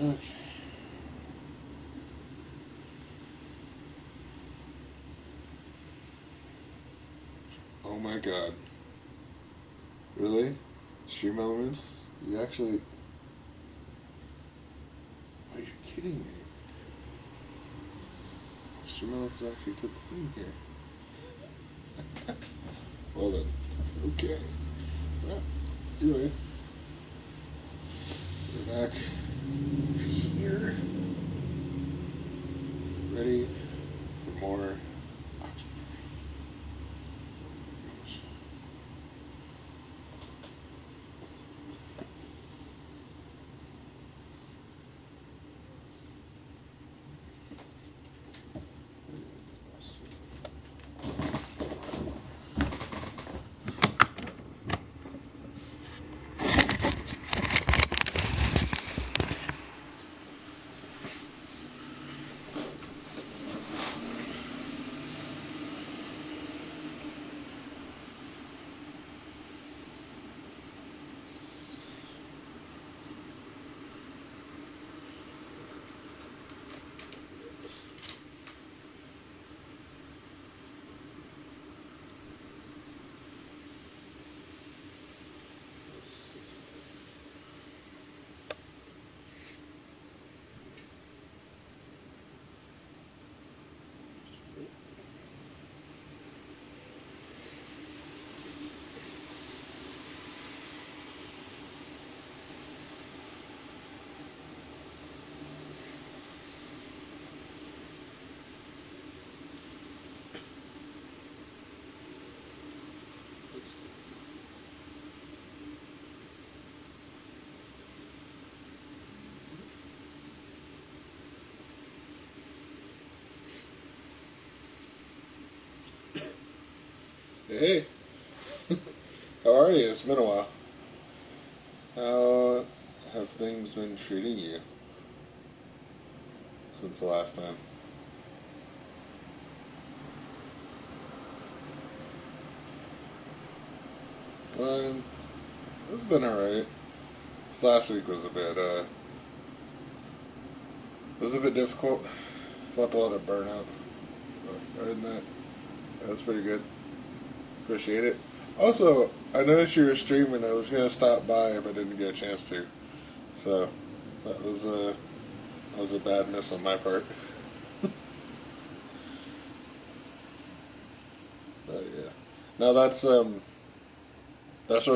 Okay. Oh my god. Really? Stream elements? You actually... Are you kidding me? Stream elements actually took the thing here. Well then. Okay. Well, anyway. We're back here. Ready for more Oxenfree. Hey, how are you? It's been a while. How have things been treating you since the last time? It's been alright. This last week was a bit difficult. Felt a lot of burnout. But other than that, was pretty good. Appreciate it. Also, I noticed you were streaming. I was gonna stop by, but didn't get a chance to. So that was a bad miss on my part. But yeah. No, that's sort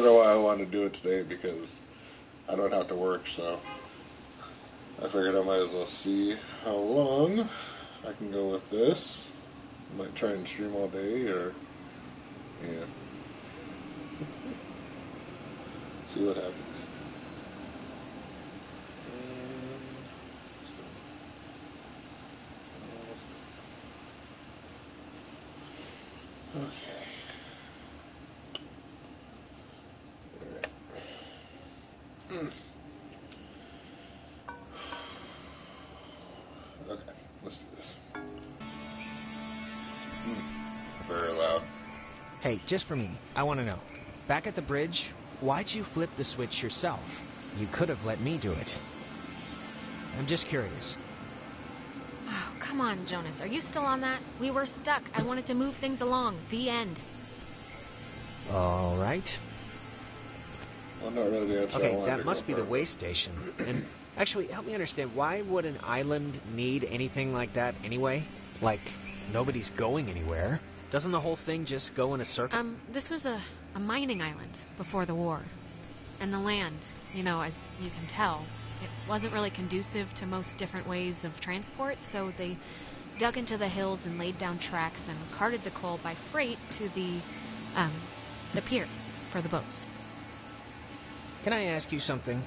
of why I wanted to do it today, because I don't have to work. So I figured I might as well see how long I can go with this. I might try and stream all day, or yeah. See what happens. Okay. Okay, let's do this. Very loud. Hey, just for me, I want to know. Back at the bridge, why'd you flip the switch yourself? You could have let me do it. I'm just curious. Oh, come on, Jonas. Are you still on that? We were stuck. I wanted to move things along. The end. All right. Well, not really the answer I Okay, wanted that to must go be for, the way station. And actually, help me understand, why would an island need anything like that anyway? Like, nobody's going anywhere. Doesn't the whole thing just go in a circle? This was a mining island before the war. And the land, as you can tell, it wasn't really conducive to most different ways of transport, so they dug into the hills and laid down tracks and carted the coal by freight to the pier for the boats. Can I ask you something?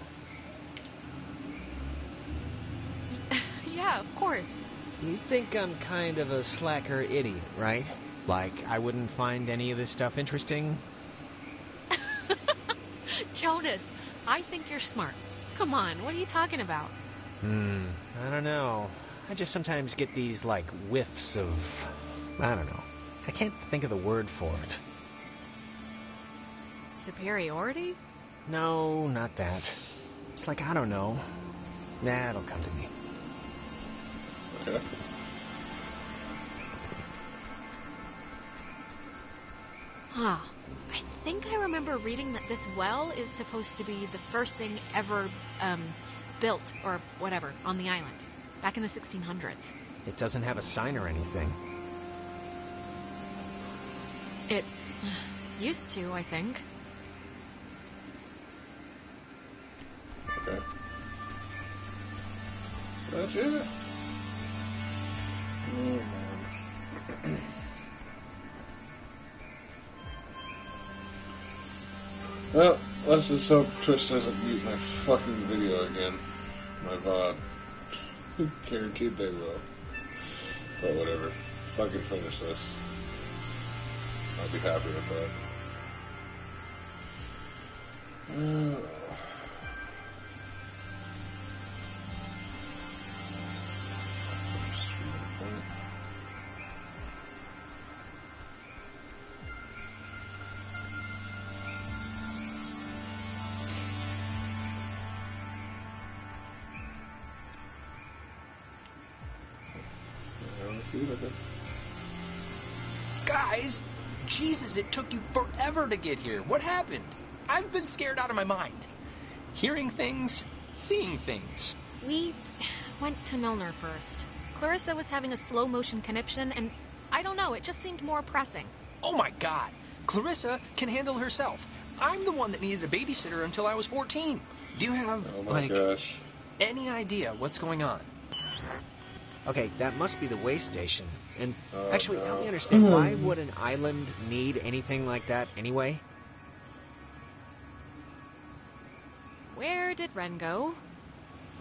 Yeah, of course. You think I'm kind of a slacker idiot, right? Like, I wouldn't find any of this stuff interesting? Jonas, I think you're smart. Come on, what are you talking about? I don't know. I just sometimes get these, whiffs of... I don't know. I can't think of the word for it. Superiority? No, not that. It's like, I don't know. Nah, it'll come to me. Okay. Ah, I think I remember reading that this well is supposed to be the first thing ever built, or whatever, on the island, back in the 1600s. It doesn't have a sign or anything. It used to, I think. Okay. That's it. Oh, man. Well, let's just hope Trish doesn't mute my fucking video again. My VOD. Guaranteed they will. But whatever. Fucking finish this. I'll be happy with that. Guys, Jesus, it took you forever to get here. What happened? I've been scared out of my mind. Hearing things, seeing things. We went to Milner first. Clarissa was having a slow-motion conniption, and I don't know, it just seemed more pressing. Oh my God, Clarissa can handle herself. I'm the one that needed a babysitter until I was 14. Do you have, gosh. any idea what's going on? Okay, that must be the way station. And actually, no. help me understand, why would an island need anything like that anyway? Where did Ren go?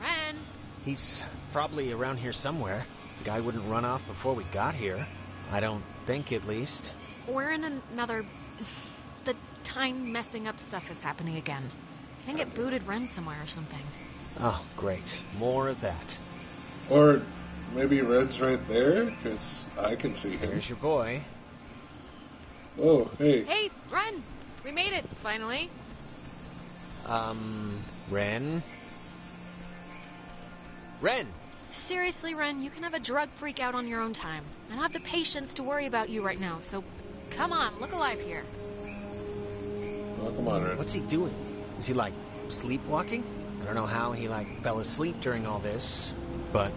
Ren! He's probably around here somewhere. The guy wouldn't run off before we got here. I don't think, at least. We're in another... The time messing up stuff is happening again. I think it booted Ren somewhere or something. Oh, great. More of that. Or maybe Red's right there, because I can see him. Here's your boy. Oh, hey. Hey, Ren! We made it, finally. Ren? Ren! Seriously, Ren, you can have a drug freak out on your own time. I don't have the patience to worry about you right now, so come on, look alive here. Oh, come on, Red. What's he doing? Is he, sleepwalking? I don't know how he, fell asleep during all this, but...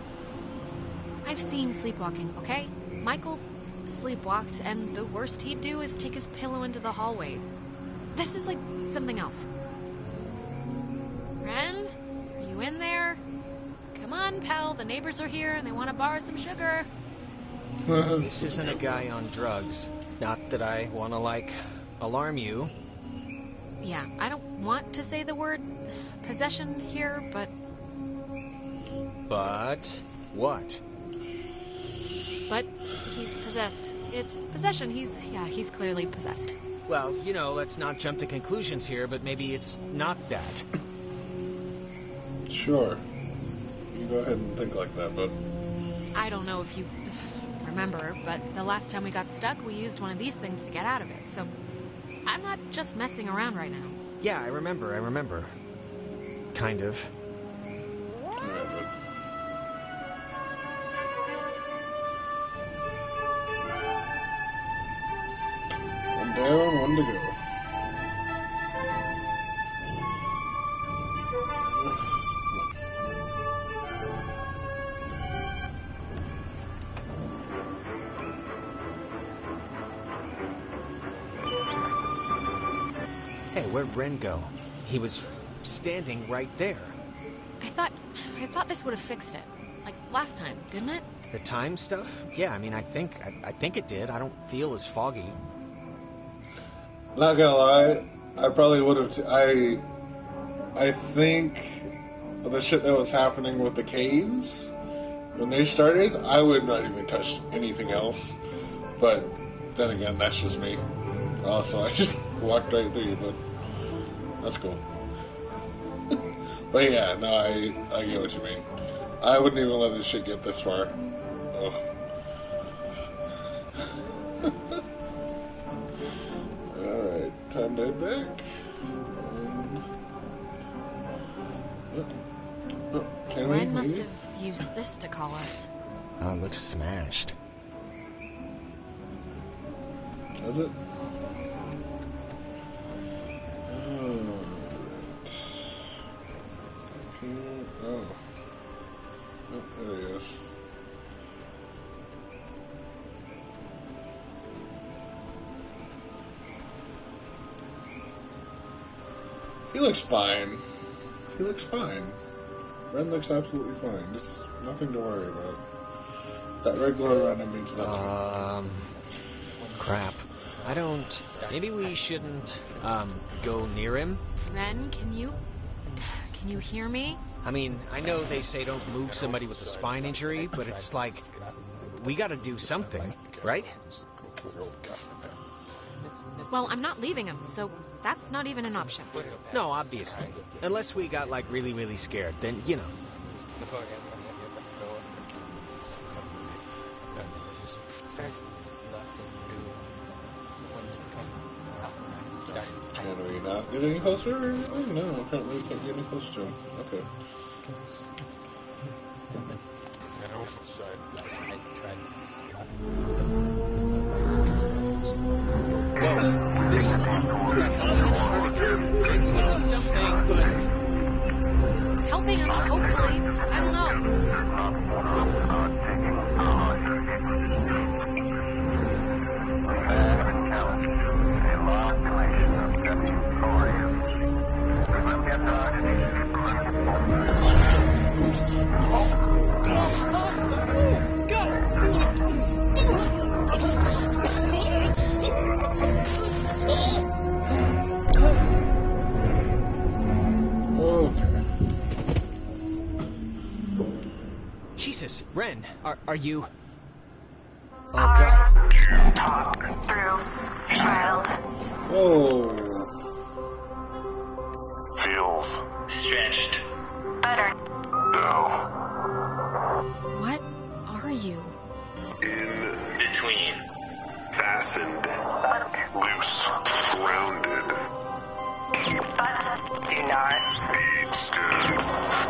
I've seen sleepwalking, okay? Michael sleepwalked, and the worst he'd do is take his pillow into the hallway. This is something else. Ren? Are you in there? Come on, pal, the neighbors are here and they want to borrow some sugar. This isn't a guy on drugs. Not that I want to, alarm you. Yeah, I don't want to say the word possession here, but... But... what? But he's possessed. It's possession. He's clearly possessed. Well, let's not jump to conclusions here, but maybe it's not that. Sure. You go ahead and think like that, bud. I don't know if you remember, but the last time we got stuck, we used one of these things to get out of it, so I'm not just messing around right now. Yeah, I remember. Kind of. Alright, bud. One down, one to go. Hey, where'd Ren go? He was standing right there. I thought this would have fixed it. Like last time, didn't it? The time stuff? Yeah, I think it did. I don't feel as foggy. Not gonna lie, I probably would have. I think the shit that was happening with the caves when they started, I would not even touch anything else. But then again, that's just me. So I just walked right through you, but that's cool. But yeah, no, I get what you mean. I wouldn't even let this shit get this far. Ugh. Alright, time to head back. Oh, can we? Ren must Maybe? have used this to call us. Oh, it looks smashed. Does it? Oh. Oh. Oh, there he is. He looks fine. He looks fine. Ren looks absolutely fine. There's nothing to worry about. That red glow around him means nothing. Crap. I don't... Maybe we shouldn't, go near him? Ren, can you hear me? I mean, I know they say don't move somebody with a spine injury, but it's like... We gotta do something, right? Well, I'm not leaving him, so that's not even an option. No, obviously. Unless we got, like, really, really scared, then, you know. Can we not get any closer? Oh, no, apparently we can't get any closer to him. Okay. Helping him, hopefully. I don't know. Jesus, Ren, are you... Oh, Hard God. to talk through, child. Whoa. Feels Stretched. better. No. What are you? In Between. fastened, loose, rounded. But do not be still.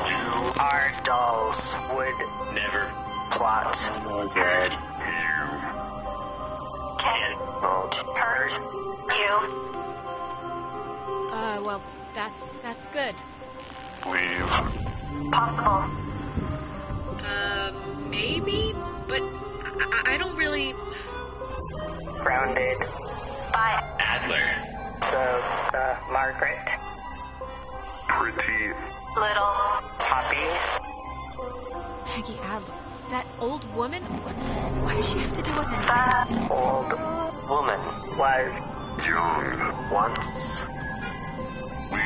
You are dolls. Would Never. plot. Oh, my God. You cannot hurt you. Well, that's good. Leave. Possible. Maybe? But I don't really... Grounded by Adler. so, Margaret. Pretty little puppy. Maggie Adler. That old woman? What does she have to do with it? The old woman was young once. We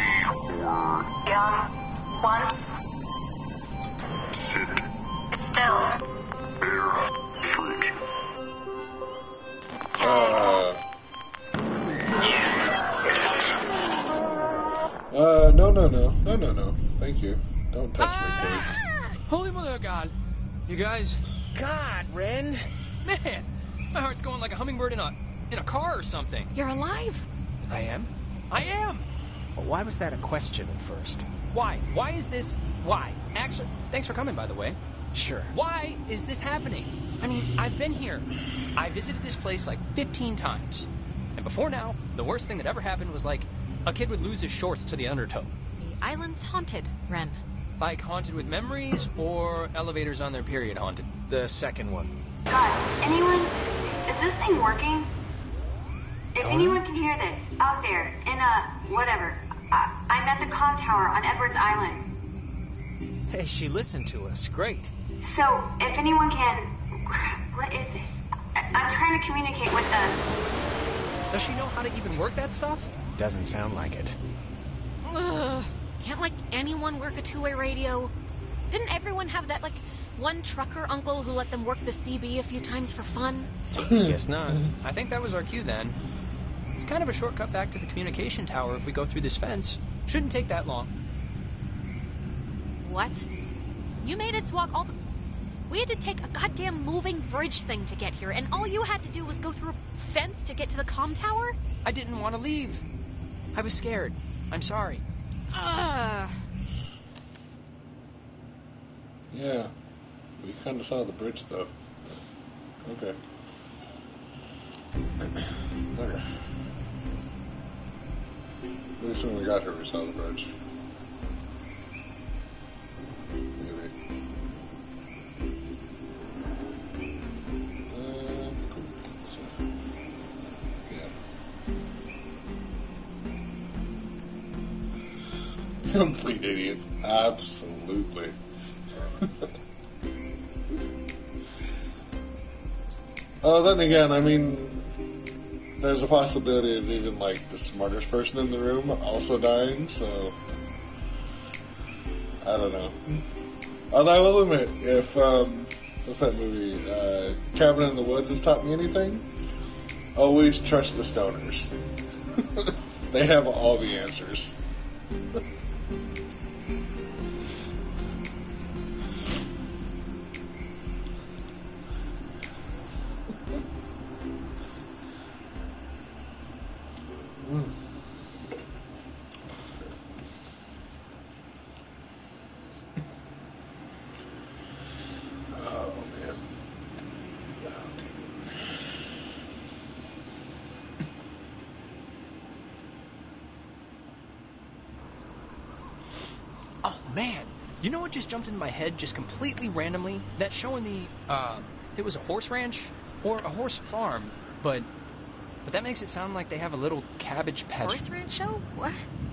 were young once. Sit still. Bear fruit. No. Thank you. Don't touch me, please. Holy mother of God. You guys, God, Ren. man, my heart's going like a hummingbird in a car or something. You're alive. I am. I am. Well, why was that a question at first? Why? Why is this? Why? Actually, thanks for coming, by the way. Sure. Why is this happening? I mean, I've been here. I visited this place like 15 times. And before now, the worst thing that ever happened was like a kid would lose his shorts to the undertow. The island's haunted, Ren. Like haunted with memories or elevators on their period haunted? The second one. God, anyone? Is this thing working? If anyone can hear this, out there, in whatever. I'm at the comm tower on Edwards Island. Hey, she listened to us. Great. So, if anyone can... What is this? I'm trying to communicate with the... Does she know how to even work that stuff? Doesn't sound like it. Ugh. Can't, like, anyone work a two-way radio? Didn't everyone have that, like, one trucker uncle who let them work the CB a few times for fun? Guess not. I think that was our cue then. It's kind of a shortcut back to the communication tower if we go through this fence. Shouldn't take that long. What? You made us walk all the... We had to take a goddamn moving bridge thing to get here, and all you had to do was go through a fence to get to the comm tower? I didn't want to leave. I was scared. I'm sorry. Ugh. Yeah. We kind of saw the bridge, though. Okay. Okay. At least when we got here, we saw the bridge. Maybe. I think we so. Yeah. Complete idiots. Absolutely. Then again, I mean, there's a possibility of even, like, the smartest person in the room also dying, so I don't know. Although I will admit, if, what's that movie, Cabin in the Woods has taught me anything, always trust the stoners. They have all the answers. Man, you know what just jumped into my head just completely randomly? That show in the, it was a horse ranch or a horse farm, but that makes it sound like they have a little cabbage patch. Horse ranch show? What?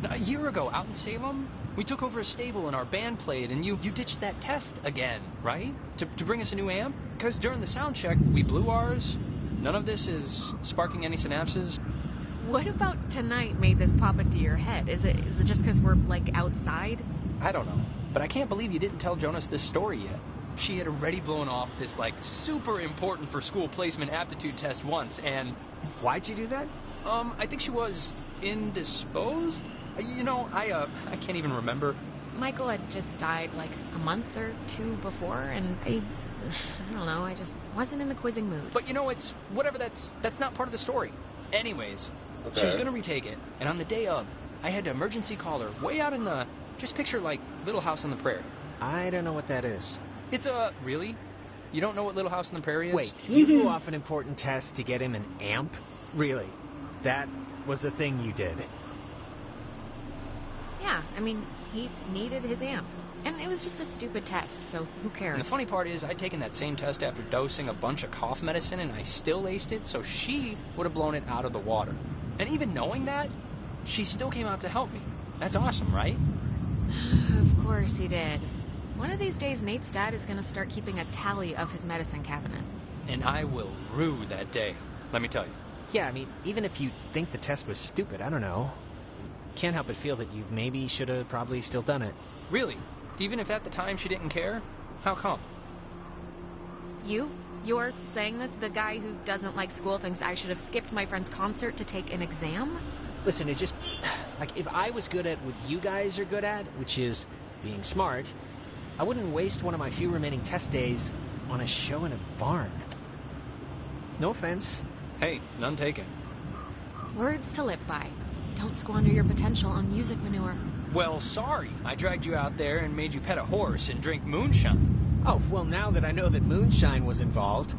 A year ago, out in Salem, we took over a stable and our band played, and you ditched that test again, right? To bring us a new amp? Because during the sound check, we blew ours. None of this is sparking any synapses. What about tonight made this pop into your head? Is it just because we're, like, outside? I don't know, but I can't believe you didn't tell Jonas this story yet. She had already blown off this, like, super important for school placement aptitude test once, and... Why'd you do that? I think she was indisposed? You know, I can't even remember. Michael had just died, like, a month or two before, and I don't know, I just wasn't in the quizzing mood. But, you know, it's... whatever, that's not part of the story. Anyways, Okay. She was going to retake it, and on the day of, I had to emergency call her way out in the... Just picture, like, Little House on the Prairie. I don't know what that is. It's a... Really? You don't know what Little House on the Prairie is? Wait, you blew off an important test to get him an amp? Really? That was the thing you did? Yeah, I mean, he needed his amp. And it was just a stupid test, so who cares? And the funny part is, I'd taken that same test after dosing a bunch of cough medicine, and I still aced it, so she would have blown it out of the water. And even knowing that, she still came out to help me. That's awesome, right? Of course he did. One of these days, Nate's dad is going to start keeping a tally of his medicine cabinet. And I will rue that day, let me tell you. Yeah, I mean, even if you think the test was stupid, I don't know. Can't help but feel that you maybe should have probably still done it. Really? Even if at the time she didn't care? How come? You're saying this? The guy who doesn't like school thinks I should have skipped my friend's concert to take an exam? Listen, it's just... Like, if I was good at what you guys are good at, which is being smart, I wouldn't waste one of my few remaining test days on a show in a barn. No offense. Hey, none taken. Words to live by. Don't squander your potential on music manure. Well, sorry. I dragged you out there and made you pet a horse and drink moonshine. Oh, well, now that I know that moonshine was involved...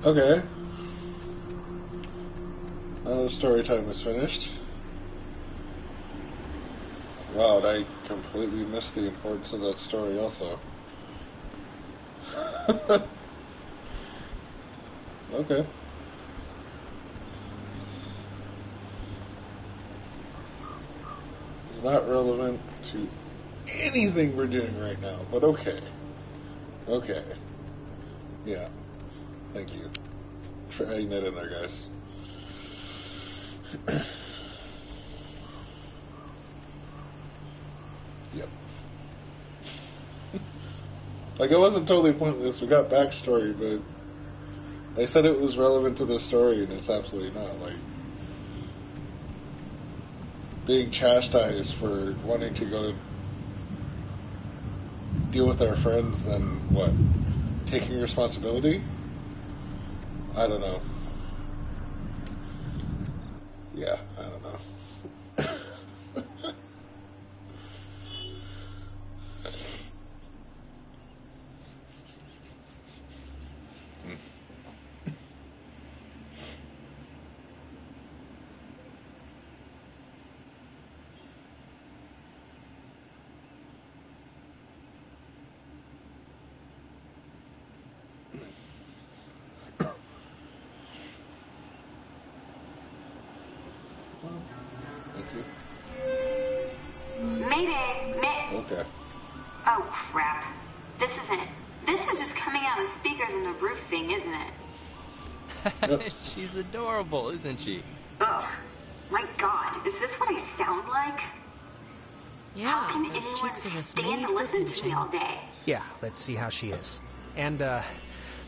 Okay. Now the story time is finished. Wow, I completely missed the importance of that story also. Okay. It's not relevant to anything we're doing right now, but okay. Okay. Yeah. Thank you for adding that in there, guys. Yep. Like, it wasn't totally pointless. We got backstory, but they said it was relevant to the story, and it's absolutely not. Like, being chastised for wanting to go deal with our friends, then what? Taking responsibility? I don't know. Yeah, I don't know. Okay. Oh, crap. This isn't it. This is just coming out of speakers in the roof thing, isn't it? She's adorable, isn't she? Ugh. My God, is this what I sound like? Yeah, How can those anyone cheeks are just stand made to for listen to me pinching. all day? Yeah, let's see how she is. And,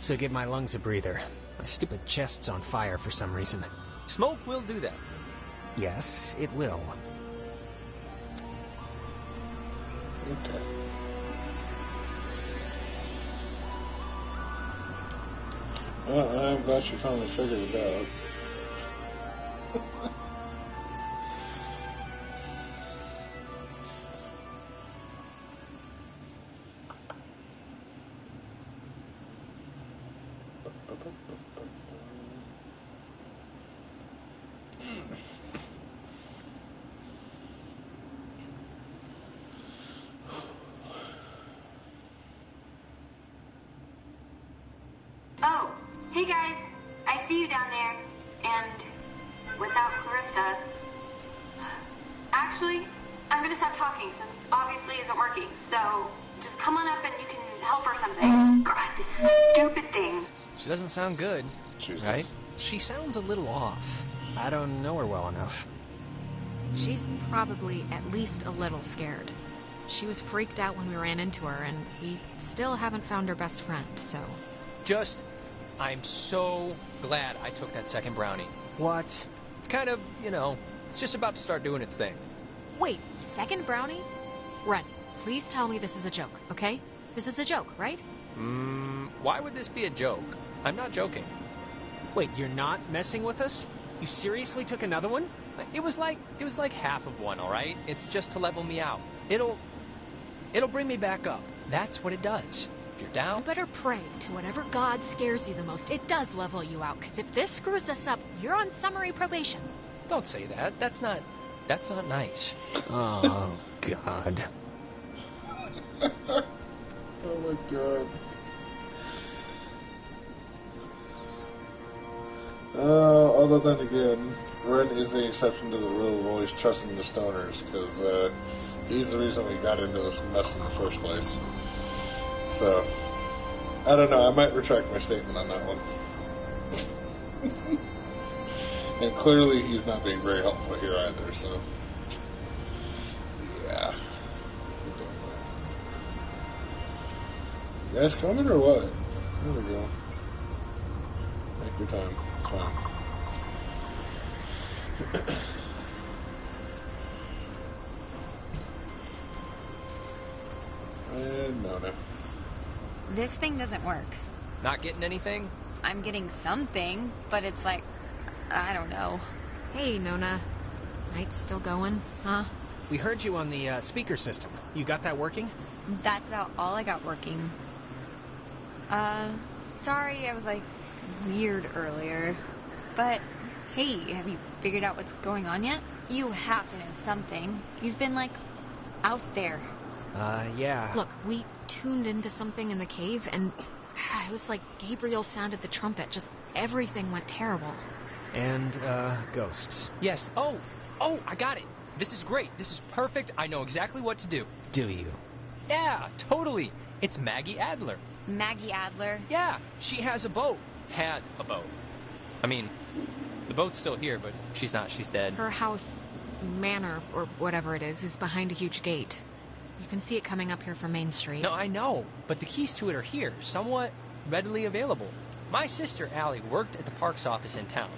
so give my lungs a breather. My stupid chest's on fire for some reason. Smoke will do that. Yes, it will. Okay. Well, I'm glad she finally figured it out. Oh, hey guys. I see you down there. And without Clarissa. Actually, I'm gonna stop talking since obviously isn't working. So just come on up and you can help or something. God, this stupid thing. She doesn't sound good, Jesus. right? She sounds a little off. I don't know her well enough. She's probably at least a little scared. She was freaked out when we ran into her, and we still haven't found her best friend, so... I'm so glad I took that second brownie. What? It's kind of, it's just about to start doing its thing. Wait, second brownie? Ren, please tell me this is a joke, okay? This is a joke, right? Why would this be a joke? I'm not joking. Wait, you're not messing with us? You seriously took another one? It was like half of one, all right? It's just to level me out. It'll bring me back up. That's what it does. If you're You down, better pray to whatever god scares you the most. It does level you out, because if this screws us up, you're on summary probation. don't say that. That's not nice. Oh, God. Oh my God. Other than again, Ren is the exception to the rule of always trusting the stoners, because he's the reason we got into this mess in the first place. So, I don't know, I might retract my statement on that one. And clearly he's not being very helpful here either, so... Yeah. You guys coming or what? There we go. Take your time. It's fine. And Nona. This thing doesn't work. Not getting anything? I'm getting something, but it's like, I don't know. Hey, Nona. Night's still going, huh? We heard you on the speaker system. You got that working? That's about all I got working. Sorry I was like weird earlier. But hey, have you figured out what's going on yet? You have to know something. You've been like out there. Yeah. Look, we tuned into something in the cave, and it was like Gabriel sounded the trumpet. Just everything went terrible. And, ghosts. Yes. Oh, I got it. This is great. This is perfect. I know exactly what to do. Do you? Yeah, totally. It's Maggie Adler. Maggie Adler. Yeah, she has a boat. Had a boat. I mean, the boat's still here, but she's not. She's dead. Her house, manor, or whatever it is behind a huge gate. You can see it coming up here from Main Street. No, I know, but the keys to it are here, somewhat readily available. My sister, Allie, worked at the parks office in town.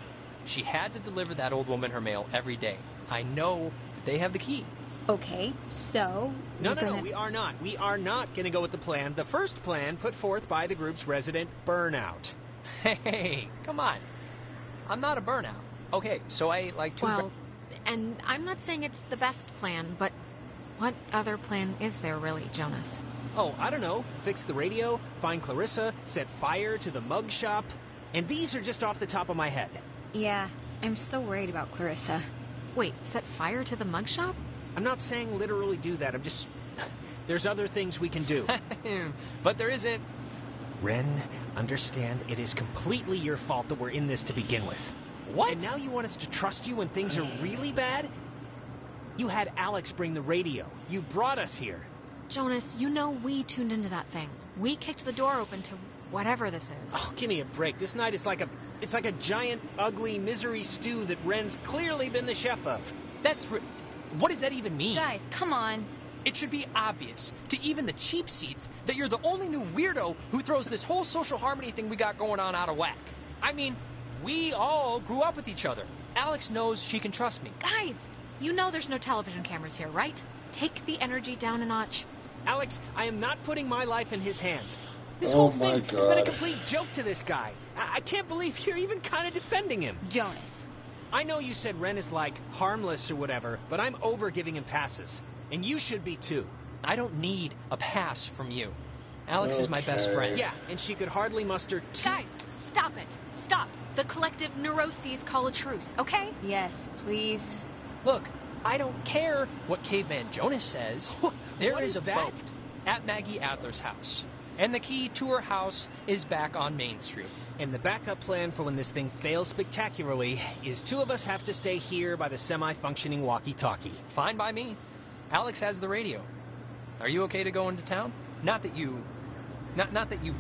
She had to deliver that old woman her mail every day. I know that they have the key. Okay, so... No, we are not. We are not going to go with the plan. The first plan put forth by the group's resident, Burnout. Hey, come on. I'm not a burnout. Okay, so I ate like two... Well, and I'm not saying it's the best plan, but what other plan is there really, Jonas? Oh, I don't know. Fix the radio, find Clarissa, set fire to the mug shop. And these are just off the top of my head. Yeah, I'm still worried about Clarissa. Wait, set fire to the mug shop? I'm not saying literally do that. I'm just... There's other things we can do. But there isn't. Ren, understand it is completely your fault that we're in this to begin with. What? And now you want us to trust you when things are really bad? You had Alex bring the radio. You brought us here. Jonas, you know we tuned into that thing. We kicked the door open to whatever this is. Oh, give me a break. This night is like a giant, ugly misery stew that Ren's clearly been the chef of. What does that even mean? Guys, come on. It should be obvious to even the cheap seats that you're the only new weirdo who throws this whole social harmony thing we got going on out of whack. I mean, we all grew up with each other. Alex knows she can trust me. Guys, you know there's no television cameras here, right? Take the energy down a notch. Alex, I am not putting my life in his hands. This Oh whole my thing has been a God. complete joke to this guy. I can't believe you're even kind of defending him. Jonas. I know you said Ren is like harmless or whatever, but I'm over giving him passes. And you should be too. I don't need a pass from you. Alex is my best Okay. friend. Yeah, and she could hardly muster two... Guys, stop it. Stop. The collective neuroses call a truce, okay? Yes, please. Look, I don't care what Caveman Jonas says. There What is is a that? boat at Maggie Adler's house. And the key to her house is back on Main Street. And the backup plan for when this thing fails spectacularly is two of us have to stay here by the semi-functioning walkie-talkie. Fine by me. Alex has the radio. Are you okay to go into town? Not that you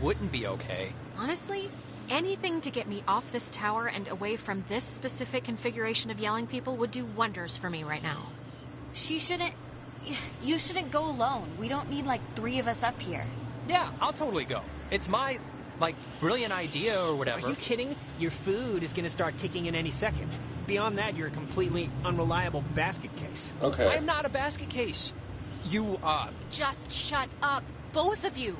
wouldn't be okay. Honestly, anything to get me off this tower and away from this specific configuration of yelling people would do wonders for me right now. You shouldn't go alone. We don't need like 3 of us up here. Yeah, I'll totally go. It's my, brilliant idea or whatever. Are you kidding? Your food is going to start kicking in any second. Beyond that, you're a completely unreliable basket case. Okay. I am not a basket case. You, Just shut up, both of you.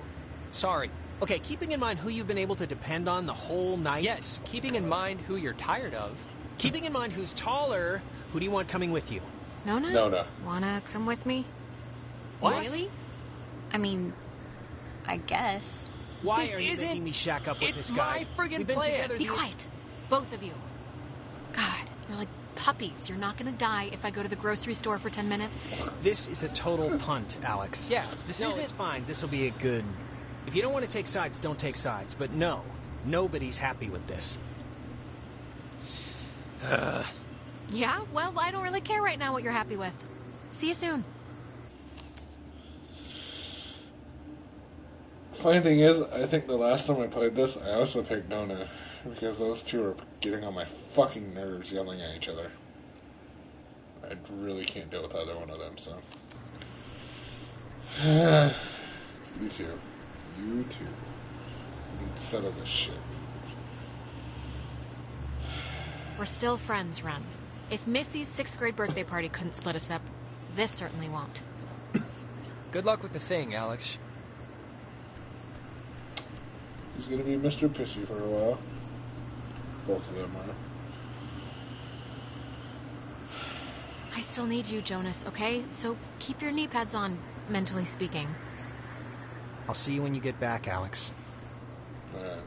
sorry. Okay, keeping in mind who you've been able to depend on the whole night. Yes, keeping in mind who you're tired of. Keeping in mind who's taller, who do you want coming with you? Nona? Nona. Wanna come with me? What? Really? I mean, I guess. Why This are you isn't- making me shack up with it's this guy? my friggin' We've been plan. together Be the- quiet. Both of you. God, you're like puppies. You're not gonna die if I go to the grocery store for 10 minutes. This is a total punt, Alex. Yeah, this No, isn't... it's fine. This will be a good... If you don't want to take sides, don't take sides. But no, nobody's happy with this. Yeah? Well, I don't really care right now what you're happy with. See you soon. Funny thing is, I think the last time I played this, I also picked Nona. Because those two are getting on my fucking nerves yelling at each other. I really can't deal with either one of them, so. You two. You two. You need to settle this shit. We're still friends, Ren. If Missy's 6th grade birthday party couldn't split us up, this certainly won't. Good luck with the thing, Alex. He's gonna be Mr. Pissy for a while. Both of them are. I still need you, Jonas, okay? So keep your knee pads on, mentally speaking. I'll see you when you get back, Alex. Alright.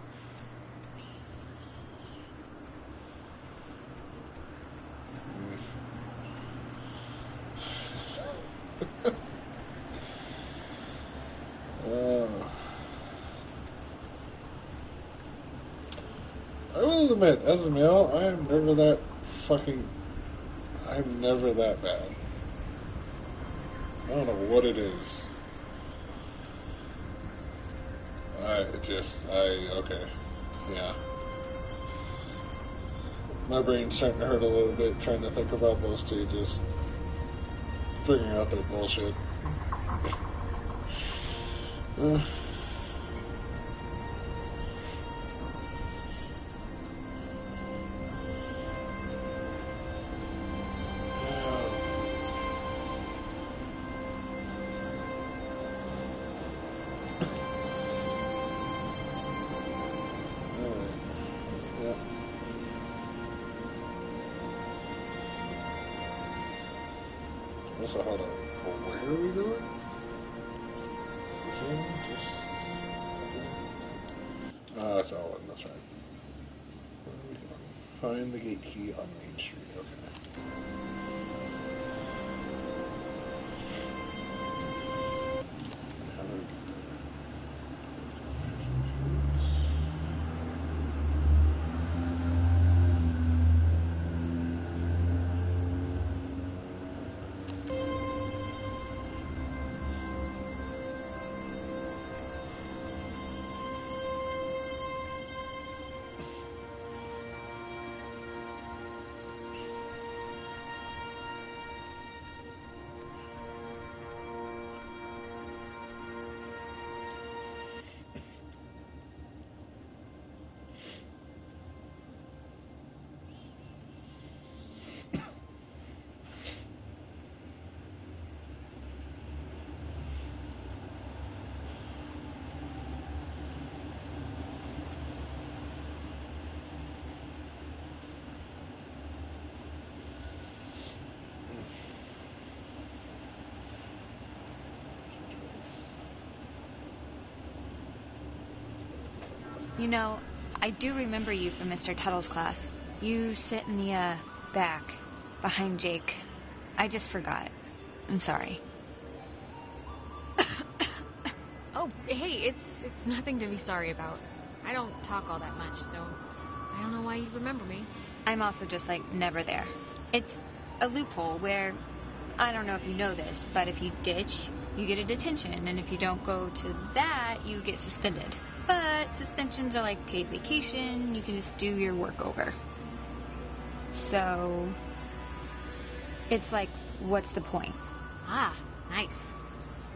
I will admit, as a male, I'm never that bad. I don't know what it is. Okay. Yeah. My brain's starting to hurt a little bit trying to think about those two, just figuring out their bullshit. So hold on. Where are we going? That's all one. That's right. Where are we going? Find the gate key on Main Street. Okay. How do we get there? You know, I do remember you from Mr. Tuttle's class. You sit in the, back, behind Jake. I just forgot. I'm sorry. Oh, hey, it's nothing to be sorry about. I don't talk all that much, so I don't know why you'd remember me. I'm also just, never there. It's a loophole where, I don't know if you know this, but if you ditch, you get a detention, and if you don't go to that, you get suspended. But suspensions are like paid vacation. You can just do your work over. So, it's like, what's the point? Ah, nice.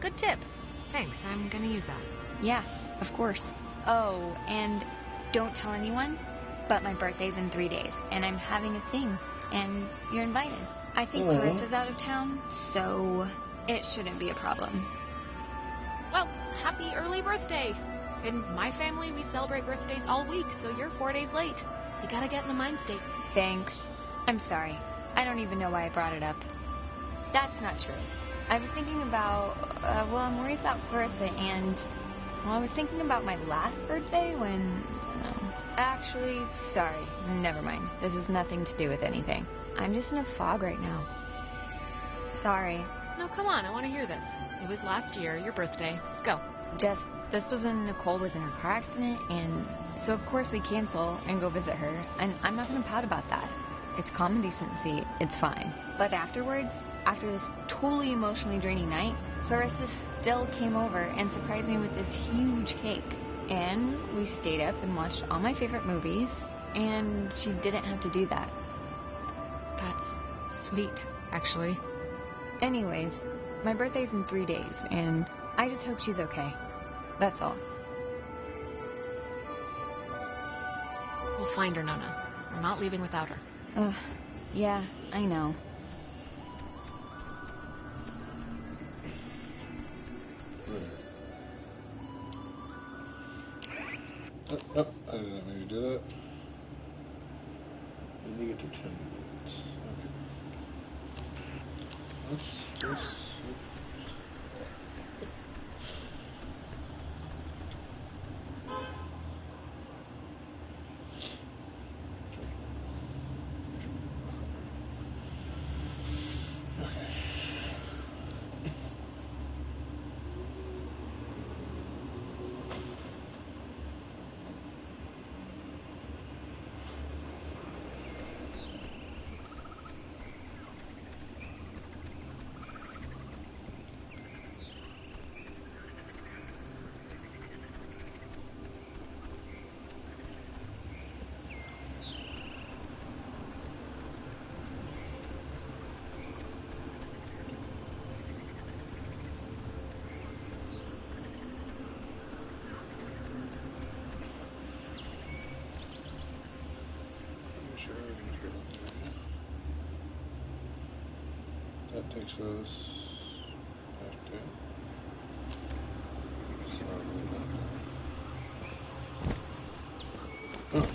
Good tip. Thanks, I'm gonna use that. Yeah, of course. Oh, and don't tell anyone, but my birthday's in 3 days, and I'm having a thing, and you're invited. I think Clarissa's out of town, so it shouldn't be a problem. Well, happy early birthday. In my family, we celebrate birthdays all week, so you're 4 days late. You gotta get in the mind state. Thanks. I'm sorry. I don't even know why I brought it up. That's not true. I was thinking about, I'm worried about Clarissa, and, I was thinking about my last birthday when, actually, sorry, never mind. This has nothing to do with anything. I'm just in a fog right now. Sorry. No, come on, I want to hear this. It was last year, your birthday. Go. Just, this was when Nicole was in her car accident, and so of course we cancel and go visit her, and I'm not going to pout about that. It's common decency, it's fine. But afterwards, after this totally emotionally draining night, Clarissa still came over and surprised me with this huge cake. And we stayed up and watched all my favorite movies, and she didn't have to do that. That's sweet, actually. Anyways, my birthday's in 3 days, and I just hope she's okay. That's all. We'll find her, Nona. We're not leaving without her. Ugh, yeah, I know. Oh, I didn't mean to do that. I need to get to 10 minutes. Okay. Let's that takes us okay. Oh.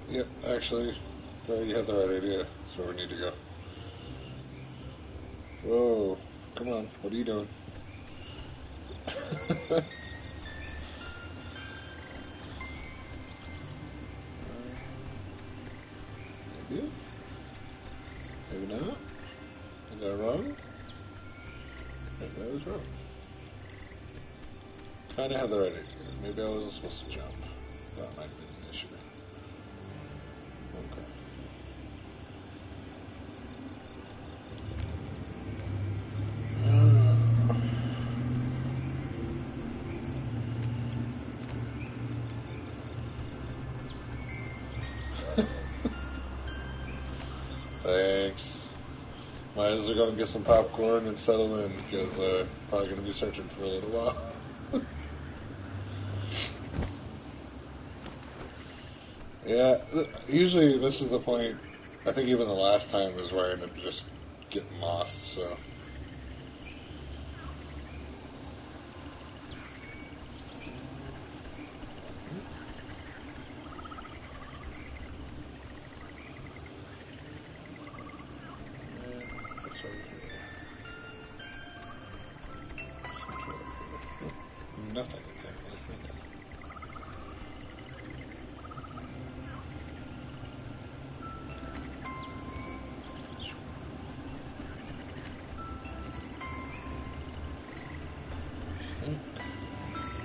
Yep, actually, you had the right idea. That's where we need to go. Whoa, come on, what are you doing? Maybe? Maybe not? Is that wrong? Maybe I was wrong. Kinda had the right idea. Maybe I wasn't supposed to jump. That might have been an issue. Okay. Thanks. Might as well go and get some popcorn and settle in, because probably going to be searching for a little while. Yeah, usually this is the point. I think even the last time was where I ended up just getting lost, so. this right here. Nothing.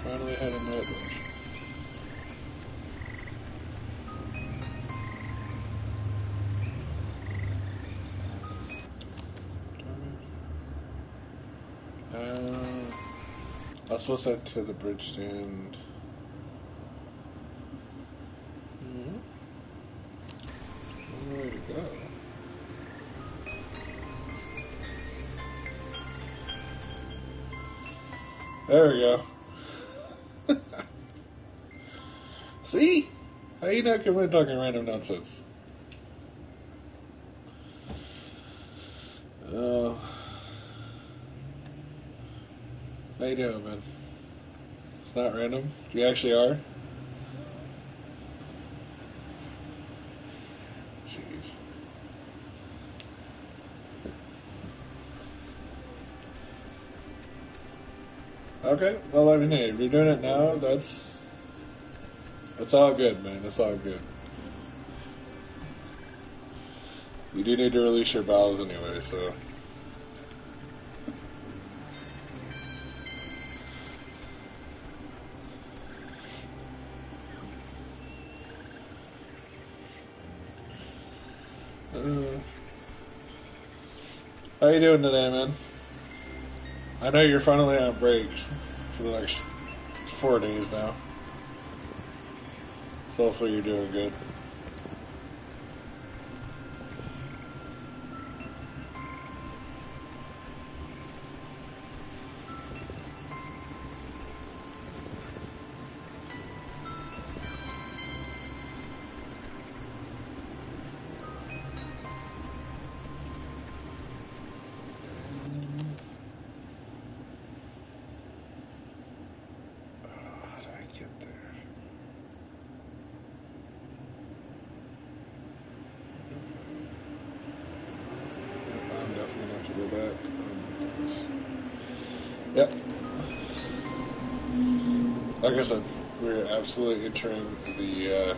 Finally head in that direction. I was supposed to head to the bridge stand. Where to go? There we go. See? How you not coming talking random nonsense? How you doing, man? It's not random. You actually are? Jeez. Okay, well, I mean, hey, if you're doing it now, that's all good, man. It's all good. You do need to release your bowels anyway, so. How you doing today, man? I know you're finally on break for the next 4 days now. So hopefully you're doing good. Yep. Like I said, we're absolutely entering the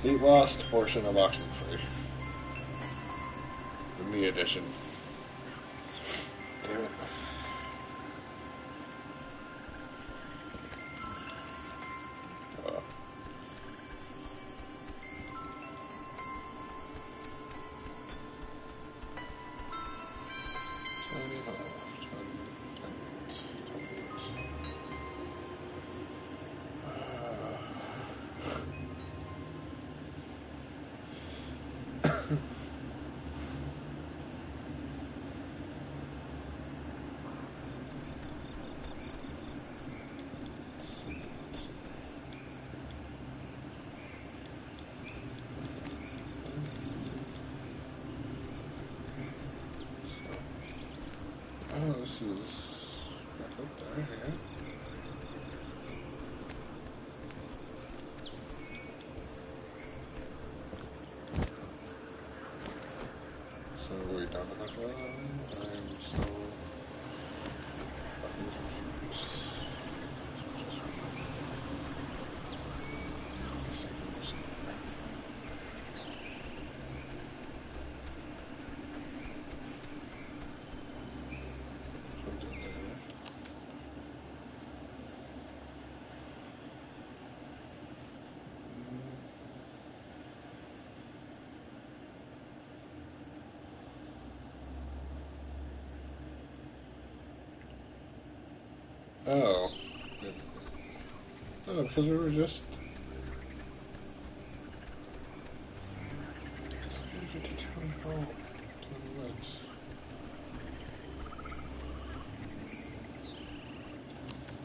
lost portion of Oxenfree. The me edition. Damn it. Tiny hall. Oh, this is back up there, yeah. So are we done with that one? I'm so fucking confused. Oh. Oh, because we were just... I thought we had to get to town hall. Town woods.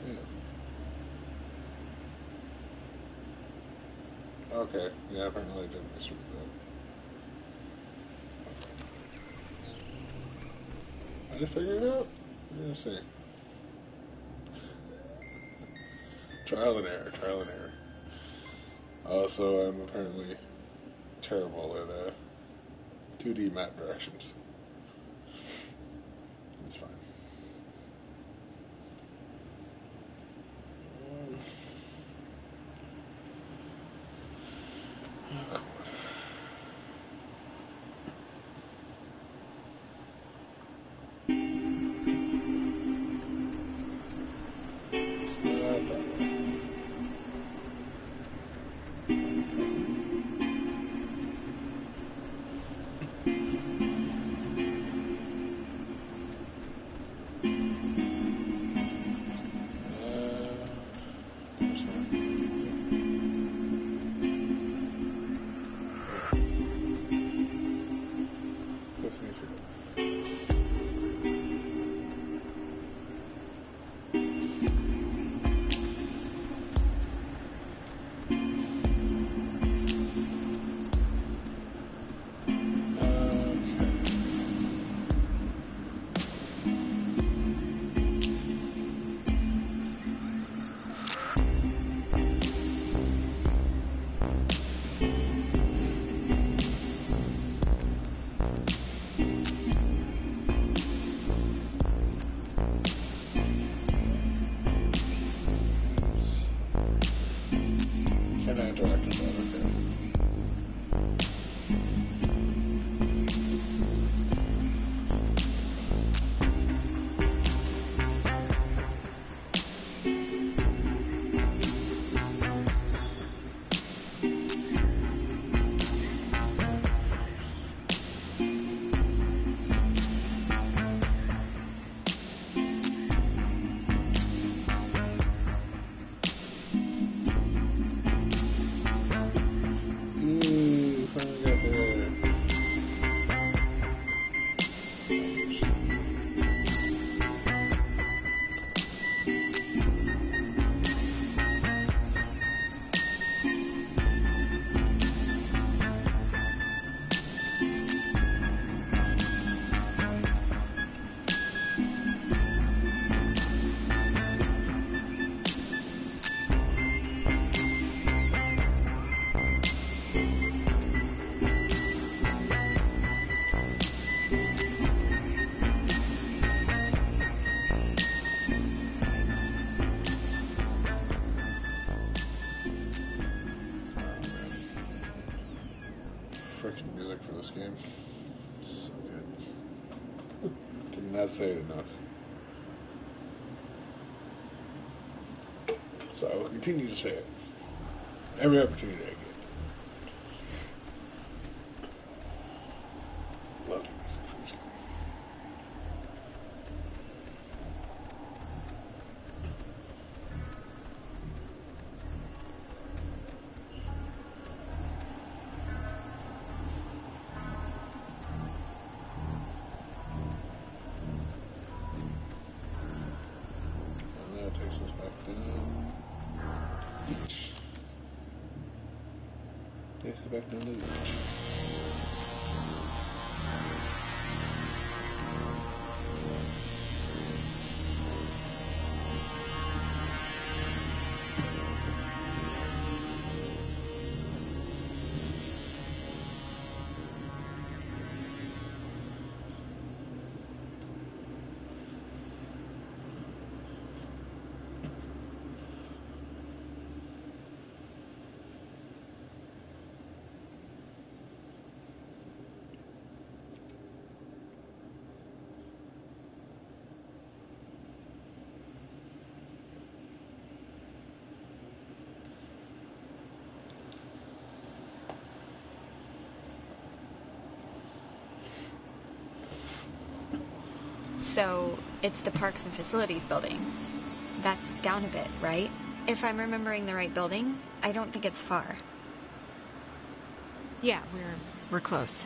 Yeah. Okay. Yeah, apparently I did misread that. I just figured it out. Let's see. Trial and error, trial and error. Also, I'm apparently terrible at 2D map directions. It's fine. Oh, come on. Not that way. There's not. Cliffy Field. Can I interact with that? Okay. Ooh, finally got there. Freaking music for this game. So good. Cannot say it enough. So I will continue to say it. Every opportunity I get. Love the music for this game. And that takes us back down the beach. Takes us back down to the beach. So, it's the Parks and Facilities building. That's down a bit, right? If I'm remembering the right building, I don't think it's far. Yeah, we're close.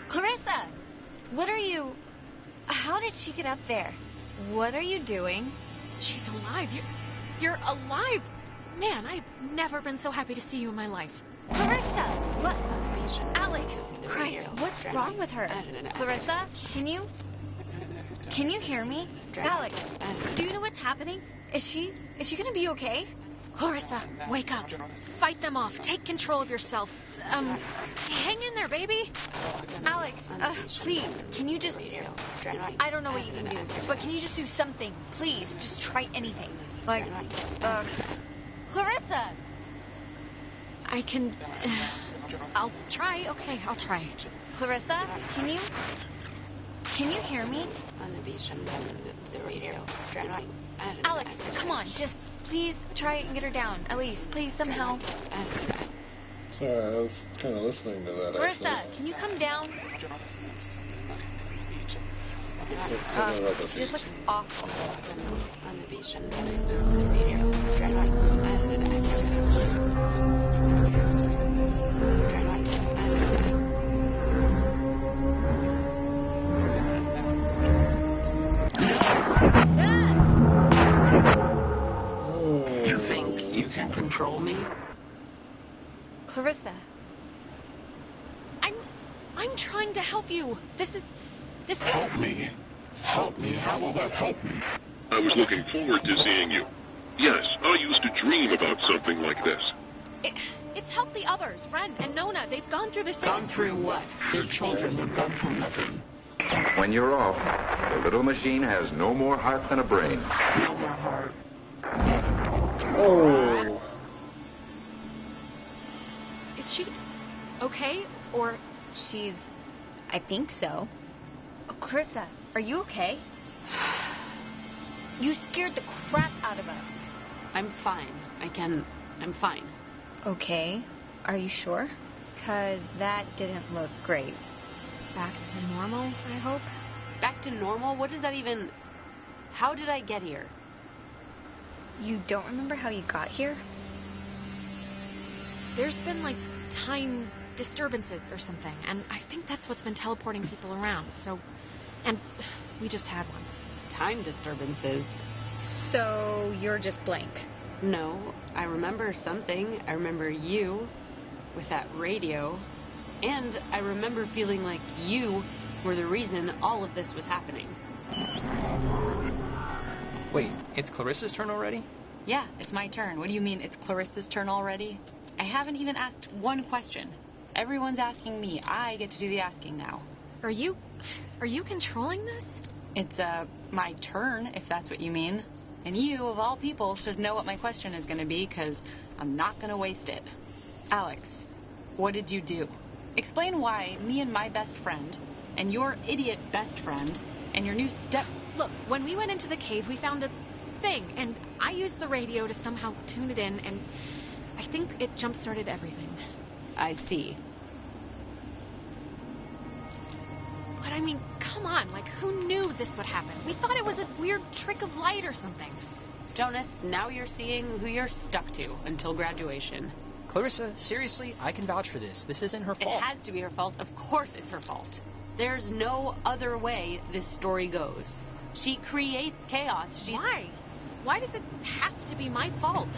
Clarissa! What are you... How did she get up there? What are you doing? She's alive. You're alive. Man, I've never been so happy to see you in my life. Clarissa! What? Alex! Christ, what's wrong with her? Clarissa, can you hear me? Alex, do you know what's happening? Is she gonna be okay? Clarissa, wake up. Fight them off. Take control of yourself. Hang in there, baby. Alex, please, can you just... I don't know what you can do, but can you just do something? Please, just try anything. Like, Clarissa! I can... I'll try. Okay, I'll try. Clarissa, can you hear me? Alex, come on, just please try and get her down. Elise, please, somehow. Sorry, I was kind of listening to that. Clarissa, actually. can you come down? She just looks awful. You think you can control me? Clarissa. I'm trying to help you. This Help me. Help me. How will that help me? I was looking forward to seeing you. Yes, I used to dream about something like this. It's helped the others. Ren and Nona, they've gone through the same... Gone through what? They're children. They've gone through nothing. When you're off, the little machine has no more heart than a brain. No more heart. Oh. Is she okay? Or... I think so. Oh, Clarissa, are you okay? You scared the crap out of us. I'm fine. I'm fine. Okay, are you sure? 'Cause that didn't look great. back to normal, I hope? Back to normal? What does that even... How did I get here? You don't remember how you got here? There's been, like, time disturbances or something, and I think that's what's been teleporting people around, so... And we just had one. Time disturbances? So you're just blank. No, I remember something. I remember you with that radio, and I remember feeling like you were the reason all of this was happening. Wait, it's Clarissa's turn already? Yeah, it's my turn. What do you mean it's Clarissa's turn already? I haven't even asked one question. Everyone's asking me. I get to do the asking now. Are you controlling this? It's, my turn, if that's what you mean. And you, of all people, should know what my question is going to be, because I'm not going to waste it. Alex, what did you do? Explain why me and my best friend, and your idiot best friend, and your new step... Look, when we went into the cave, we found a thing, and I used the radio to somehow tune it in, and I think it jump-started everything. I see. But I mean, come on, like, who knew this would happen? We thought it was a weird trick of light or something. Jonas, now you're seeing who you're stuck to until graduation. Clarissa, seriously, I can vouch for this. This isn't her fault. It has to be her fault. Of course it's her fault. There's no other way this story goes. She creates chaos. Why? Why does it have to be my fault?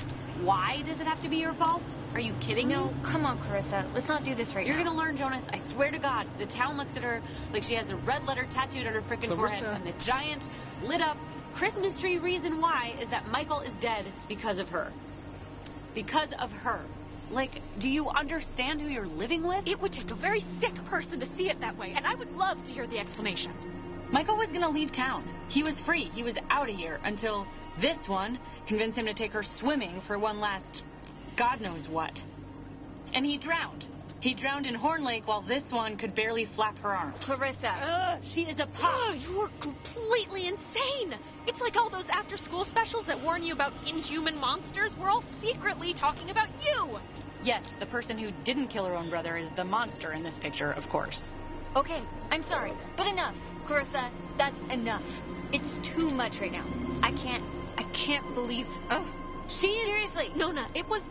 Why does it have to be your fault? Are you kidding me? No, come on, Clarissa. Let's not do this right You're now. gonna learn, Jonas. I swear to God. The town looks at her like she has a red letter tattooed on her frickin' forehead. And the giant, lit up Christmas tree reason why is that Michael is dead because of her. Because of her. Like, do you understand who you're living with? It would take a very sick person to see it that way, and I would love to hear the explanation. Michael was gonna leave town. He was free. He was out of here until this one convinced him to take her swimming for one last God knows what. And he drowned. He drowned in Horn Lake while this one could barely flap her arms. Clarissa. She is a pup. You're completely insane. It's like all those after-school specials that warn you about inhuman monsters. We're all secretly talking about you. Yes, the person who didn't kill her own brother is the monster in this picture, of course. Okay, I'm sorry, but enough. Clarissa, that's enough. It's too much right now. I can't believe... Oh, seriously. Nona, it was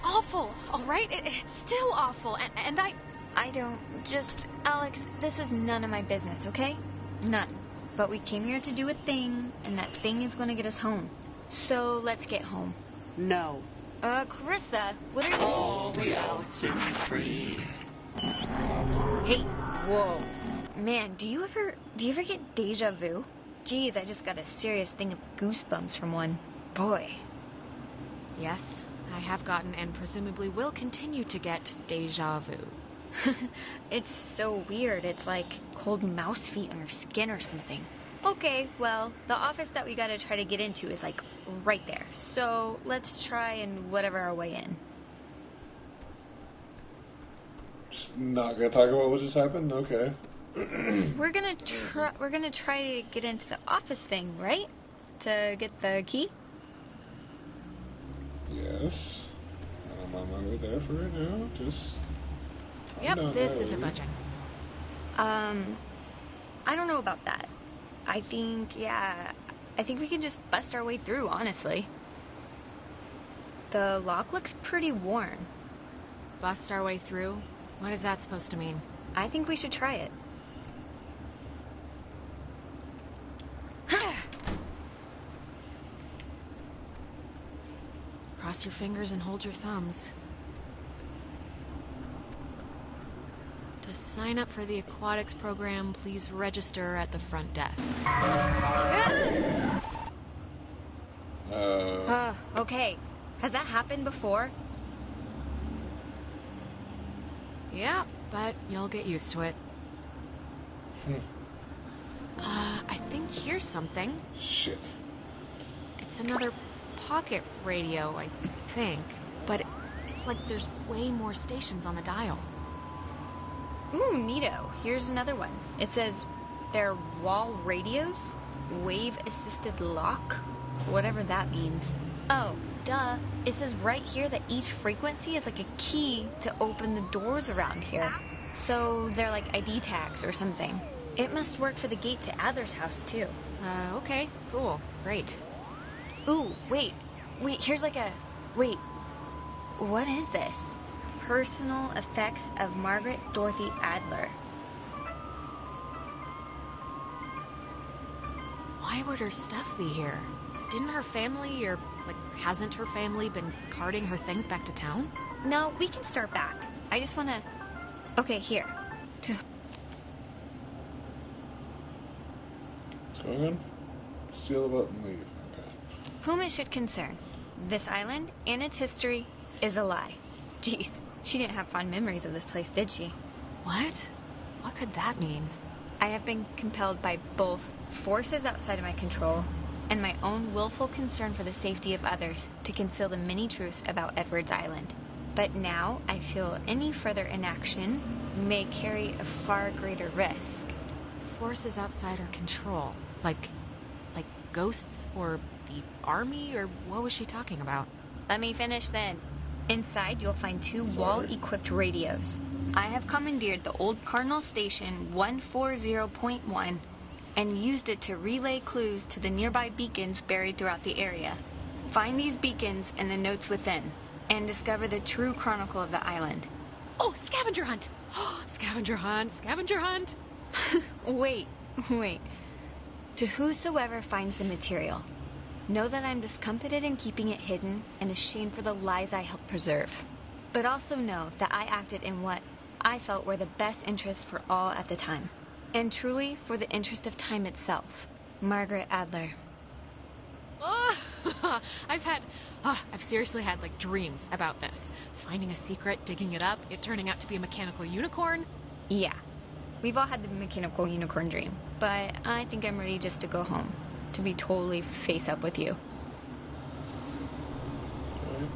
awful, all right? It's still awful, and I don't... Just... Alex, this is none of my business, okay? None. But we came here to do a thing, and that thing is going to get us home. So let's get home. No. Clarissa, what are you... All the Oxenfree. Hey, whoa. Man, do you ever get deja vu? Geez, I just got a serious thing of goosebumps from one. Boy. Yes, I have gotten and presumably will continue to get deja vu. It's so weird. It's like cold mouse feet on your skin or something. Okay, well, the office that we gotta try to get into is like right there. So let's try and whatever our way in. Just not gonna talk about what just happened? Okay. We're gonna try to get into the office thing, right? To get the key? Yes. I'm on my way there for right now. Just... Yep, this isn't budging. I don't know about that. I think we can just bust our way through, honestly. The lock looks pretty worn. Bust our way through? What is that supposed to mean? I think we should try it. Cross your fingers and hold your thumbs. To sign up for the aquatics program, please register at the front desk. Okay. Has that happened before? Yeah, but you'll get used to it. I think here's something. Shit. It's another pocket radio, I think. But it's like there's way more stations on the dial. Ooh, neato. Here's another one. It says they're wall radios, wave-assisted lock, whatever that means. Oh, duh. It says right here that each frequency is like a key to open the doors around here. So they're like ID tags or something. It must work for the gate to Adler's house, too. Okay, cool, great. Ooh, wait, here's like a... Wait, what is this? Personal effects of Margaret Dorothy Adler. Why would her stuff be here? Didn't her family, or, like, hasn't her family been carting her things back to town? No, we can start back. I just want to... Okay, here. What's going on? Steal the button, leave. Okay. Whom it should concern. This island and its history is a lie. Jeez, she didn't have fond memories of this place, did she? What? What could that mean? I have been compelled by both forces outside of my control and my own willful concern for the safety of others to conceal the many truths about Edwards Island. But now I feel any further inaction may carry a far greater risk. Forces outside our control? Like ghosts or the army, or what was she talking about? Let me finish then. Inside you'll find 2 wall-equipped radios. I have commandeered the old Cardinal Station 140.1 and used it to relay clues to the nearby beacons buried throughout the area. Find these beacons and the notes within, and discover the true chronicle of the island. Oh, scavenger hunt! Scavenger hunt, scavenger hunt! Wait. To whosoever finds the material, know that I'm discomfited in keeping it hidden and ashamed for the lies I helped preserve. But also know that I acted in what I felt were the best interests for all at the time. And truly for the interest of time itself. Margaret Adler. I've seriously had, like, dreams about this. Finding a secret, digging it up, it turning out to be a mechanical unicorn. Yeah. We've all had the mechanical unicorn dream. But I think I'm ready just to go home. To be totally face up with you. Okay.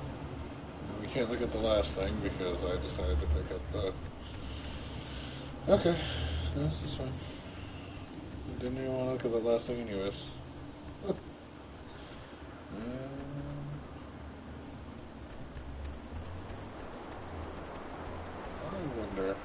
We can't look at the last thing because I decided to pick up the... Okay. This is fine. I didn't even want to look at the last thing anyways. I wonder...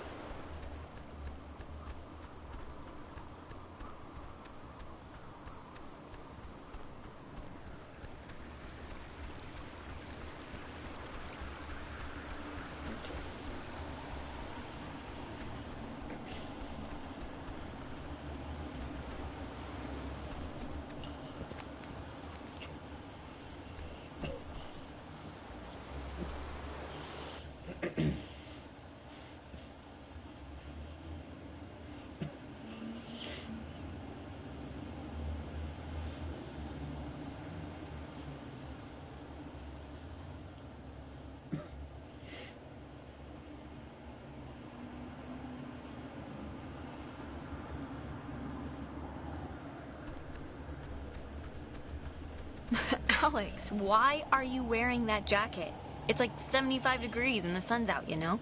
Alex, why are you wearing that jacket? It's like 75 degrees and the sun's out, you know?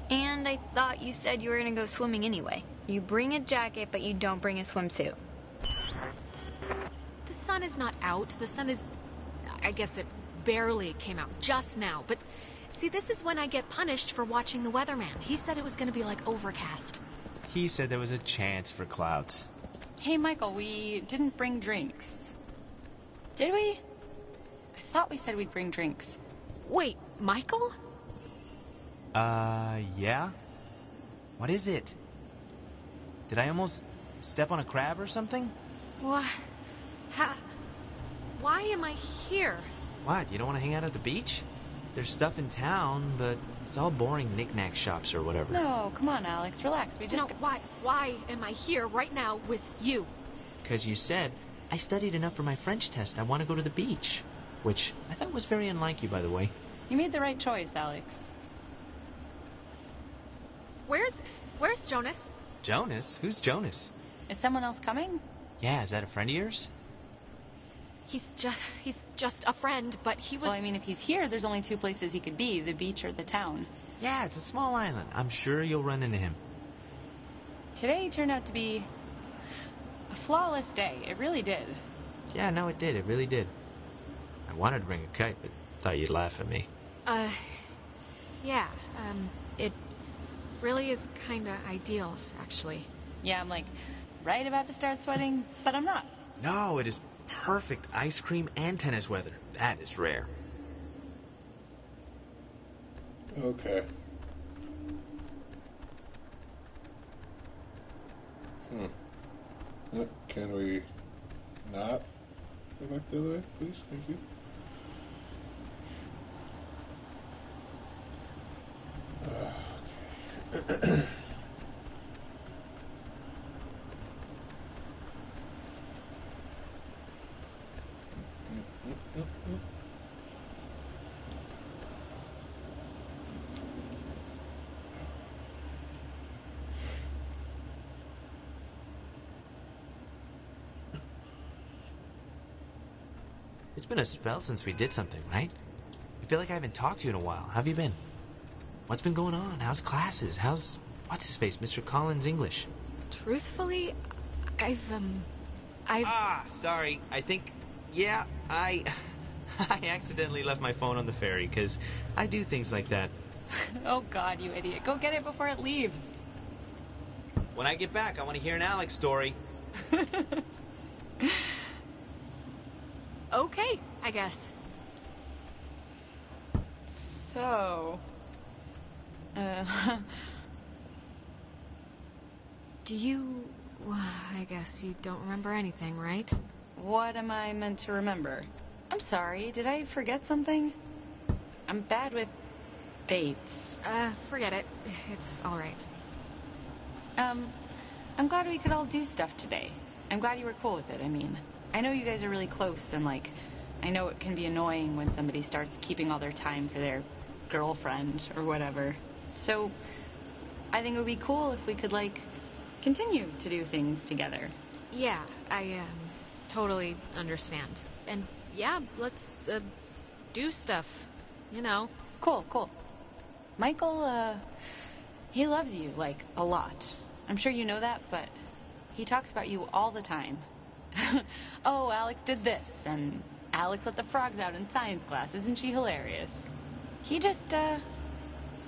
And I thought you said you were gonna go swimming anyway. You bring a jacket, but you don't bring a swimsuit. The sun is not out. The sun is... I guess it barely came out just now. But see, this is when I get punished for watching the weatherman. He said it was going to be like overcast. He said there was a chance for clouds. Hey, Michael, we didn't bring drinks. Did we? I thought we said we'd bring drinks. Wait, Michael? Yeah? What is it? Did I almost step on a crab or something? What? Why am I here? What, you don't want to hang out at the beach? There's stuff in town, but it's all boring knick-knack shops or whatever. No, come on, Alex, relax. We just... No, why am I here right now with you? Because you said, I studied enough for my French test, I want to go to the beach. Which I thought was very unlike you, by the way. You made the right choice, Alex. Where's Jonas? Jonas? Who's Jonas? Is someone else coming? Yeah, is that a friend of yours? He's just a friend, but he was... Well, I mean, if he's here, there's only two places he could be, the beach or the town. Yeah, it's a small island. I'm sure you'll run into him. Today turned out to be a flawless day. It really did. Yeah, no, it did. It really did. I wanted to bring a kite, but thought you'd laugh at me. Yeah, it really is kind of ideal, actually. Yeah, I'm like right about to start sweating, but I'm not. No, it is perfect ice cream and tennis weather. That is rare. Okay. Can we not go back the other way, please? Thank you. Okay. It's been a spell since we did something, right? I feel like I haven't talked to you in a while. How have you been? What's been going on? How's classes? How's... what's-his-face, Mr. Collins' English? Truthfully, I've... Sorry. I think... yeah, I accidentally left my phone on the ferry, because I do things like that. Oh, God, you idiot. Go get it before it leaves. When I get back, I want to hear an Alex story. Okay, I guess. So... Do you... well, I guess you don't remember anything, right? What am I meant to remember? I'm sorry, did I forget something? I'm bad with dates. Forget it. It's all right. I'm glad we could all do stuff today. I'm glad you were cool with it, I mean. I know you guys are really close, and, like, I know it can be annoying when somebody starts keeping all their time for their girlfriend or whatever. So, I think it would be cool if we could, like, continue to do things together. Yeah, I, totally understand. And, yeah, let's, do stuff, you know. Cool. Michael, he loves you, like, a lot. I'm sure you know that, but he talks about you all the time. Oh, Alex did this, and Alex let the frogs out in science class. Isn't she hilarious? He just,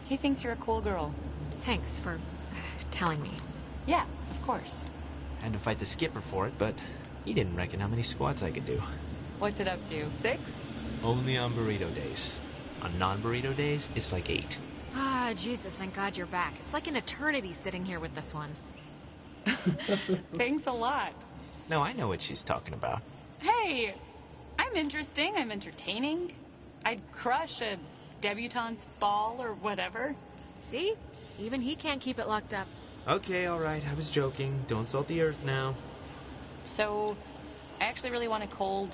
he thinks you're a cool girl. Thanks for telling me. Yeah, of course. Had to fight the skipper for it, but he didn't reckon how many squats I could do. What's it up to, 6? Only on burrito days. On non-burrito days, it's like 8. Ah, Jesus, thank God you're back. It's like an eternity sitting here with this one. Thanks a lot. No, I know what she's talking about. Hey, I'm interesting. I'm entertaining. I'd crush a debutante's ball or whatever. See? Even he can't keep it locked up. Okay, all right. I was joking. Don't salt the earth now. So, I actually really want a cold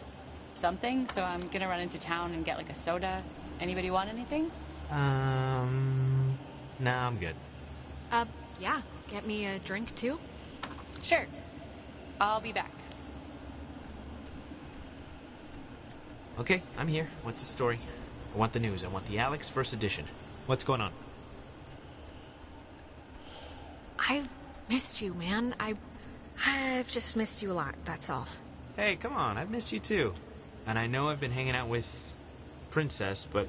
something, so I'm going to run into town and get, like, a soda. Anybody want anything? Nah, I'm good. Yeah. Get me a drink, too? Sure. I'll be back. Okay, I'm here. What's the story? I want the news. I want the Alex first edition. What's going on? I've missed you, man. I've just missed you a lot, that's all. Hey, come on. I've missed you too. And I know I've been hanging out with Princess, but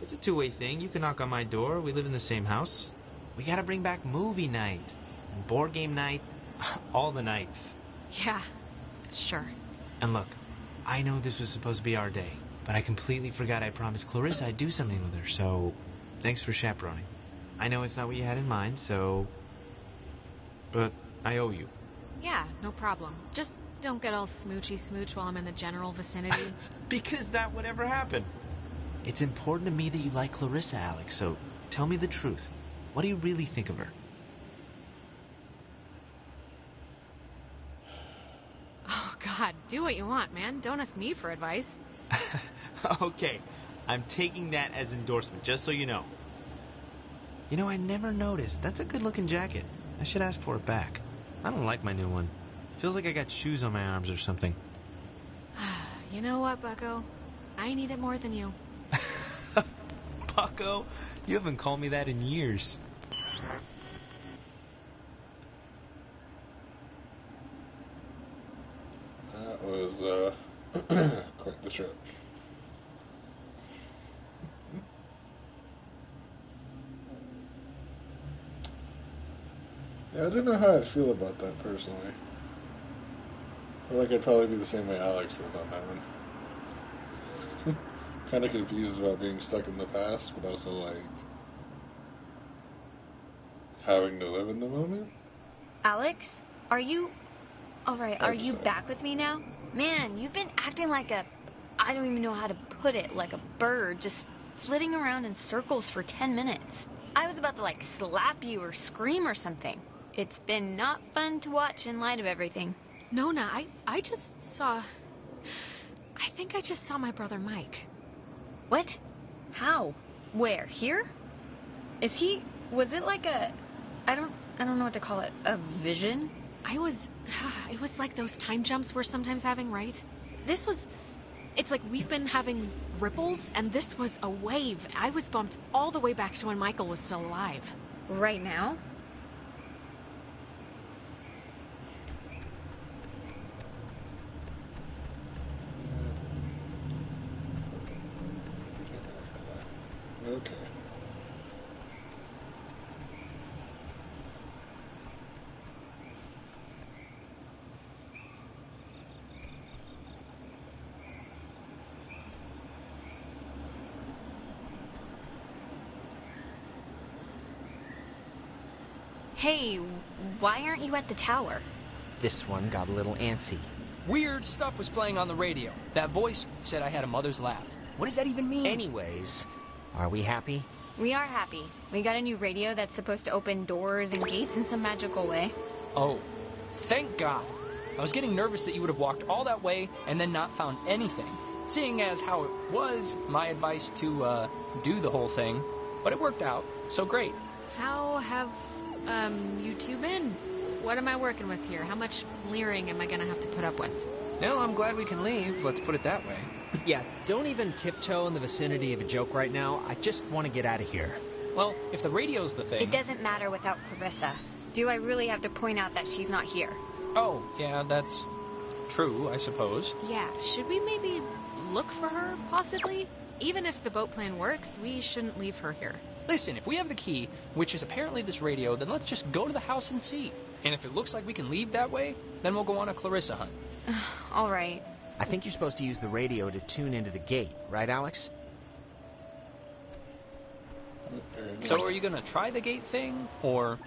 it's a two-way thing. You can knock on my door. We live in the same house. We gotta bring back movie night and board game night. All the nights. Yeah, sure. And look, I know this was supposed to be our day, but I completely forgot I promised Clarissa I'd do something with her, so thanks for chaperoning. I know it's not what you had in mind, so... but I owe you. Yeah, no problem. Just don't get all smoochy smooch while I'm in the general vicinity. Because that would ever happen. It's important to me that you like Clarissa, Alex, so tell me the truth. What do you really think of her? Oh, God, do what you want, man. Don't ask me for advice. Okay, I'm taking that as endorsement, just so you know. You know, I never noticed. That's a good-looking jacket. I should ask for it back. I don't like my new one. Feels like I got shoes on my arms or something. You know what, Bucko? I need it more than you. Bucko? You haven't called me that in years. That was quite the trip. Yeah, I don't know how I'd feel about that personally. I feel like I'd probably be the same way Alex is on that one. Kind of confused about being stuck in the past, but also like having to live in the moment. Alex, are you... Alright, are you decide. back with me now? Man, you've been acting like a... I don't even know how to put it, like a bird, just flitting around in circles for 10 minutes. I was about to, like, slap you or scream or something. It's been not fun to watch in light of everything. Nona, I just saw... I think I just saw my brother Mike. What? How? Where? Here? Is he... Was it like a... I don't know what to call it. A vision? It was like those time jumps we're sometimes having, right? This was... It's like we've been having ripples, and this was a wave. I was bumped all the way back to when Michael was still alive. Right now? Okay. Hey, why aren't you at the tower? This one got a little antsy. Weird stuff was playing on the radio. That voice said I had a mother's laugh. What does that even mean? Anyways, are we happy? We are happy. We got a new radio that's supposed to open doors and gates in some magical way. Oh, thank God. I was getting nervous that you would have walked all that way and then not found anything, seeing as how it was my advice to do the whole thing. But it worked out, so great. How have, you two been? What am I working with here? How much leering am I gonna have to put up with? No, I'm glad we can leave, let's put it that way. Yeah, don't even tiptoe in the vicinity of a joke right now. I just want to get out of here. Well, if the radio's the thing... It doesn't matter without Clarissa. Do I really have to point out that she's not here? Oh, yeah, that's true, I suppose. Yeah, should we maybe look for her, possibly? Even if the boat plan works, we shouldn't leave her here. Listen, if we have the key, which is apparently this radio, then let's just go to the house and see. And if it looks like we can leave that way, then we'll go on a Clarissa hunt. All right. I think you're supposed to use the radio to tune into the gate, right, Alex? So are you going to try the gate thing, or...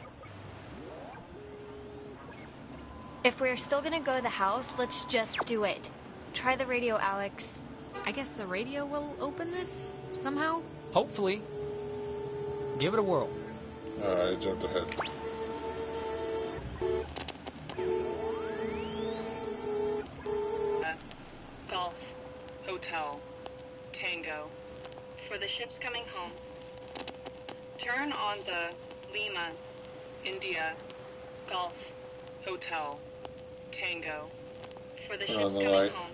If we're still gonna go to the house, let's just do it. Try the radio, Alex. I guess the radio will open this, somehow? Hopefully. Give it a whirl. I jumped ahead. Golf, Hotel, Tango. For the ships coming home, turn on the Lima, India, Golf, Hotel, Tango. For the ships On the coming light. home.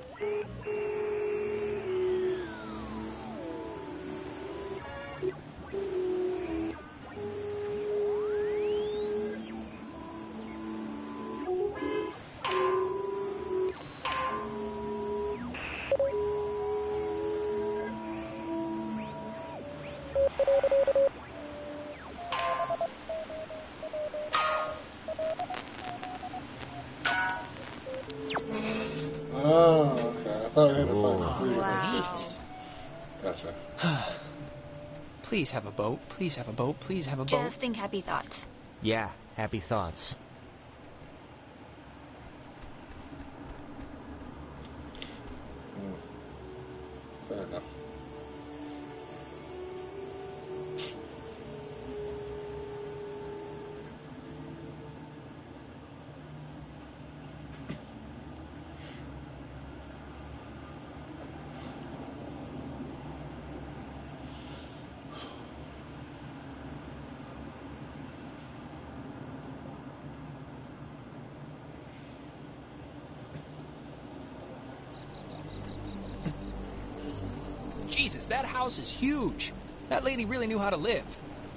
Gotcha. Please have a boat. Please have a boat. Please have a boat. Just think happy thoughts. Yeah, happy thoughts. Fair enough. Jesus, that house is huge. That lady really knew how to live.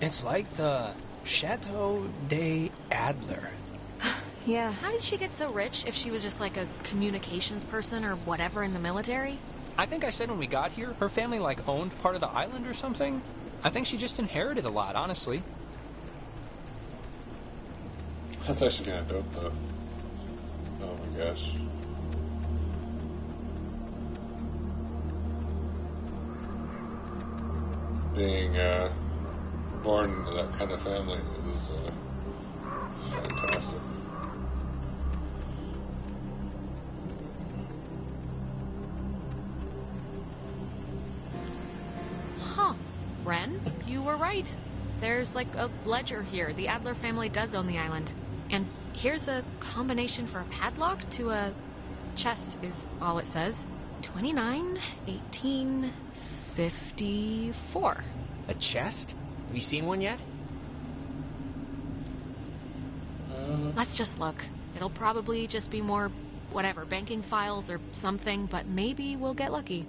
It's like the Chateau de Adler. Yeah. How did she get so rich if she was just like a communications person or whatever in the military? I think I said when we got here, her family like owned part of the island or something. I think she just inherited a lot, honestly. That's actually kind of dope, though. Oh my gosh. Being born into that kind of family is fantastic. Huh. Ren, you were right. There's like a ledger here. The Adler family does own the island. And here's a combination for a padlock to a chest is all it says. 29, 18, 54. A chest? Have you seen one yet? Let's just look. It'll probably just be more, whatever, banking files or something, but maybe we'll get lucky.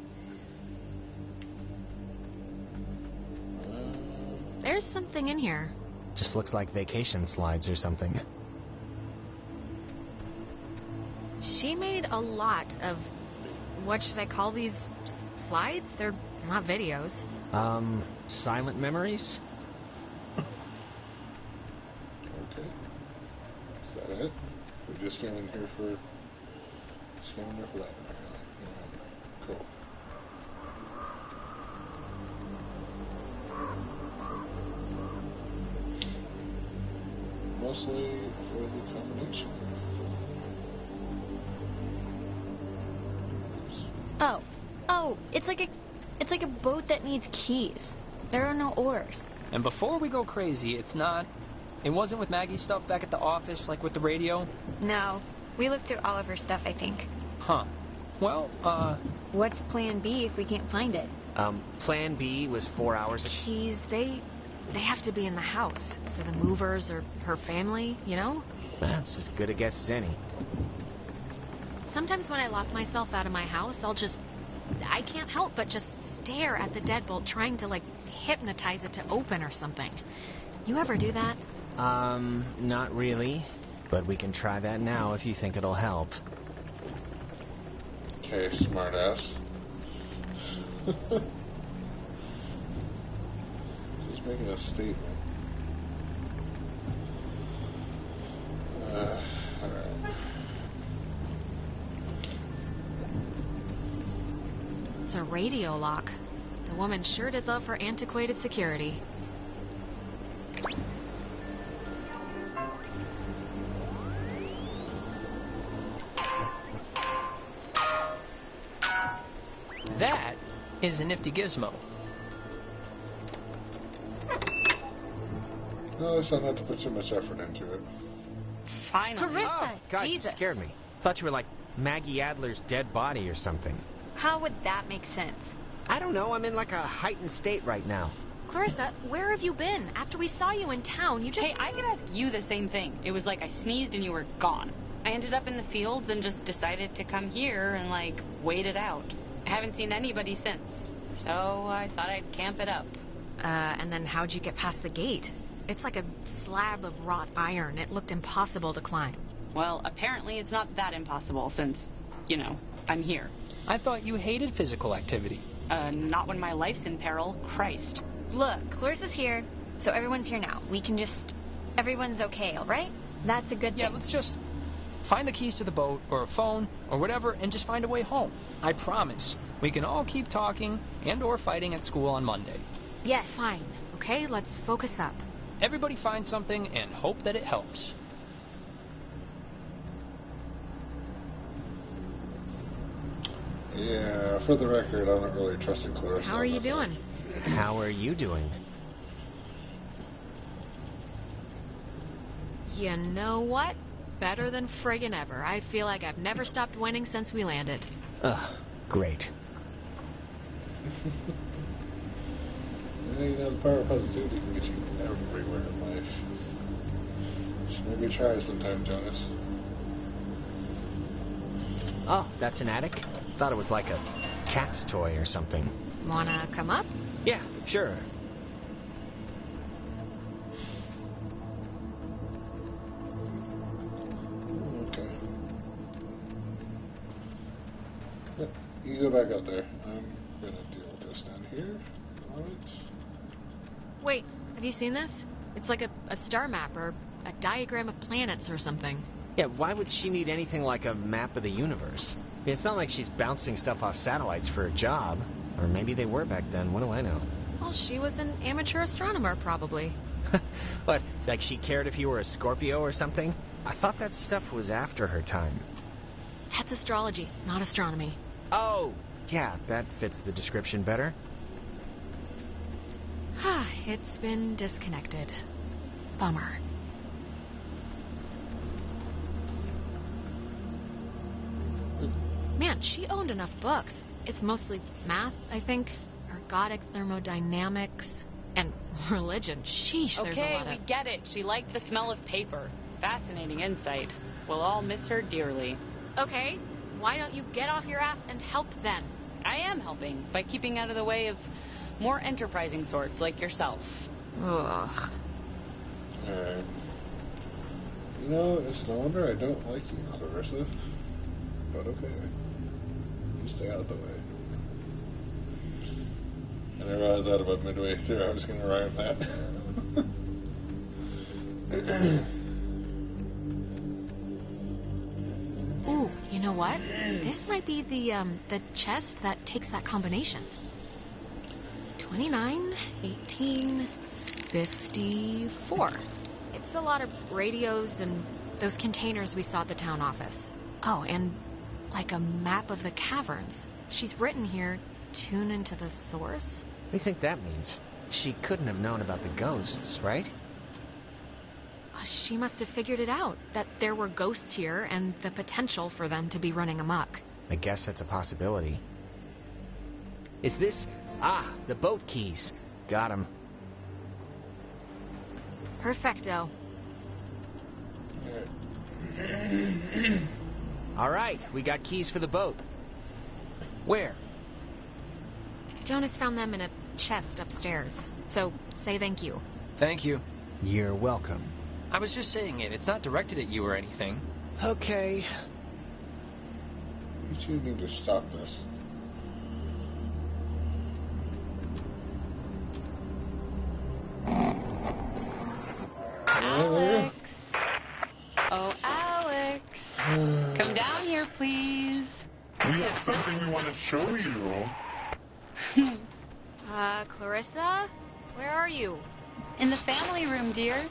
There's something in here. Just looks like vacation slides or something. She made a lot of, what should I call these slides? They're not videos. Silent memories? Okay. Is that it? We just came in here for... Just came in here for that, apparently. Yeah. Cool. Mostly for the combination. Oh, it's like a boat that needs keys. There are no oars. And before we go crazy, it wasn't with Maggie's stuff back at the office, like with the radio? No, we looked through all of her stuff, I think. Huh. Well, What's plan B if we can't find it? Plan B was 4 hours. Jeez, they have to be in the house for the movers or her family, you know? That's as good a guess as any. Sometimes when I lock myself out of my house, I can't help but just stare at the deadbolt trying to, like, hypnotize it to open or something. You ever do that? Not really. But we can try that now if you think it'll help. Okay, smartass. Just making a statement. Alright. It's a radio lock. The woman sure did love her antiquated security. that is a nifty gizmo. No, I try not to put too much effort into it. Finally. Carissa, Oh, God, Jesus. you scared me. Thought you were like Maggie Adler's dead body or something. How would that make sense? I don't know. I'm in like a heightened state right now. Clarissa, where have you been? After we saw you in town, you just... Hey, I could ask you the same thing. It was like I sneezed and you were gone. I ended up in the fields and just decided to come here and, like, wait it out. I haven't seen anybody since. So I thought I'd camp it up. And then how'd you get past the gate? It's like a slab of wrought iron. It looked impossible to climb. Well, apparently it's not that impossible since, I'm here. I thought you hated physical activity. Not when my life's in peril. Christ. Look, Clarissa's here, so everyone's here now. We can just... Everyone's okay, all right? That's a good thing. Yeah, let's just... Find the keys to the boat, or a phone, or whatever, and just find a way home. I promise. We can all keep talking and or fighting at school on Monday. Yes. Fine. Okay, let's focus up. Everybody find something and hope that it helps. Yeah, for the record, I'm not really trusting Clarissa. How are you doing? How are you doing? You know what? Better than friggin' ever. I feel like I've never stopped winning since we landed. Ugh, great. You know, the power of positivity can get you everywhere in life. Should maybe try it sometime, Jonas. Oh, that's an attic? Thought it was like a cat's toy or something. Wanna come up? Yeah, sure. Okay. Yep, you go back up there. I'm gonna deal with this down here. Alright. Wait, have you seen this? It's like a star map or a diagram of planets or something. Yeah, why would she need anything like a map of the universe? I mean, it's not like she's bouncing stuff off satellites for a job. Or maybe they were back then, what do I know? Well, she was an amateur astronomer, probably. What, like she cared if you were a Scorpio or something? I thought that stuff was after her time. That's astrology, not astronomy. Oh, yeah, that fits the description better. It's been disconnected. Bummer. Man, she owned enough books. It's mostly math, I think. Ergodic thermodynamics. And religion. Sheesh, there's a lot of... Okay, we get it. She liked the smell of paper. Fascinating insight. We'll all miss her dearly. Okay, why don't you get off your ass and help then? I am helping by keeping out of the way of more enterprising sorts like yourself. Ugh. Alright. You know, it's no wonder I don't like you, Clarissa. But okay. You stay out of the way. And I realized that about midway through I was going to rhyme that. Ooh, you know what? This might be the chest that takes that combination. 29, 18, 54. It's a lot of radios and those containers we saw at the town office. Oh, and like a map of the caverns. She's written here, tune into the source. What do you think that means? She couldn't have known about the ghosts, right? She must have figured it out, that there were ghosts here and the potential for them to be running amok. I guess that's a possibility. Is this... Ah, the boat keys. Got 'em. Perfecto. All right, we got keys for the boat. Where? Jonas found them in a chest upstairs. So, say thank you. Thank you. You're welcome. I was just saying it. It's not directed at you or anything. Okay. You two need to stop this. Alex. Oh, Alex. Come down here, please. We have something we want to show you. Clarissa? Where are you? In the family room, dear.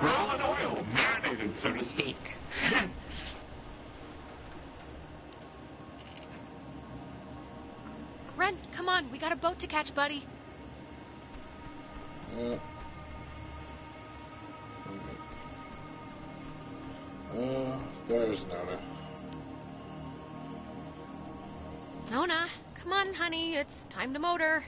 We're all in oil, marinated, so to speak. Ren, come on, we got a boat to catch, buddy. There's Nona. Nona, come on, honey, it's time to motor.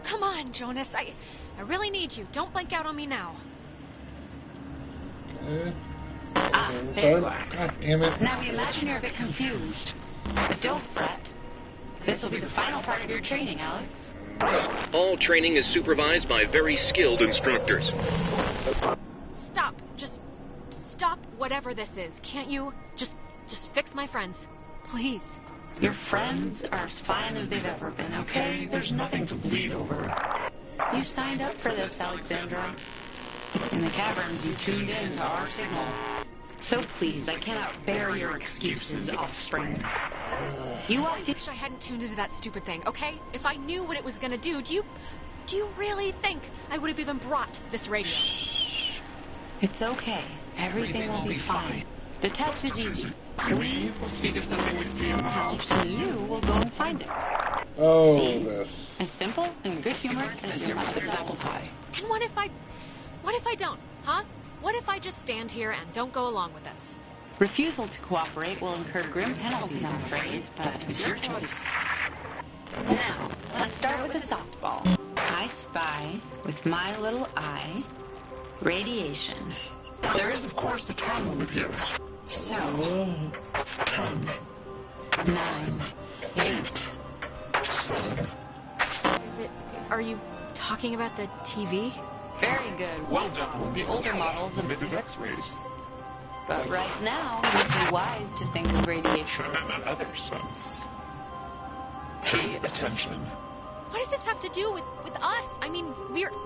Come on, Jonas, I really need you. Don't blank out on me now. Okay. There you are. God damn it. Now we imagine you're a bit confused. But don't fret. This will be the final part of your training, Alex. All training is supervised by very skilled instructors. Stop. Just stop whatever this is. Can't you? Just fix my friends. Please. Your friends are as fine as they've ever been, okay? There's nothing to bleed over. You signed up for this, Alexandra. In the caverns, you tuned in to our signal. So please, I cannot bear your excuses, offspring. You I wish I hadn't tuned into that stupid thing, okay? If I knew what it was gonna do you really think I would have even brought this radio? Shh. It's okay. Everything will be fine. The test is easy. We will speak of something we see in the house, and you will go and find it. Oh, See? this. As simple and good humor as your mother's apple pie. And what if I don't, huh? What if I just stand here and don't go along with this? Refusal to cooperate will incur grim penalties, I'm afraid, but it's your choice. Now, let's start with the softball. I spy, with my little eye, radiation. There is, of course, a time limit here. So, 10, 9, 8, 7. Are you talking about the TV? Very good. Well done. The older models Emitted X-rays. But right now, it would be wise to think of radiation. In another sense. Pay attention. What does this have to do with us? I mean,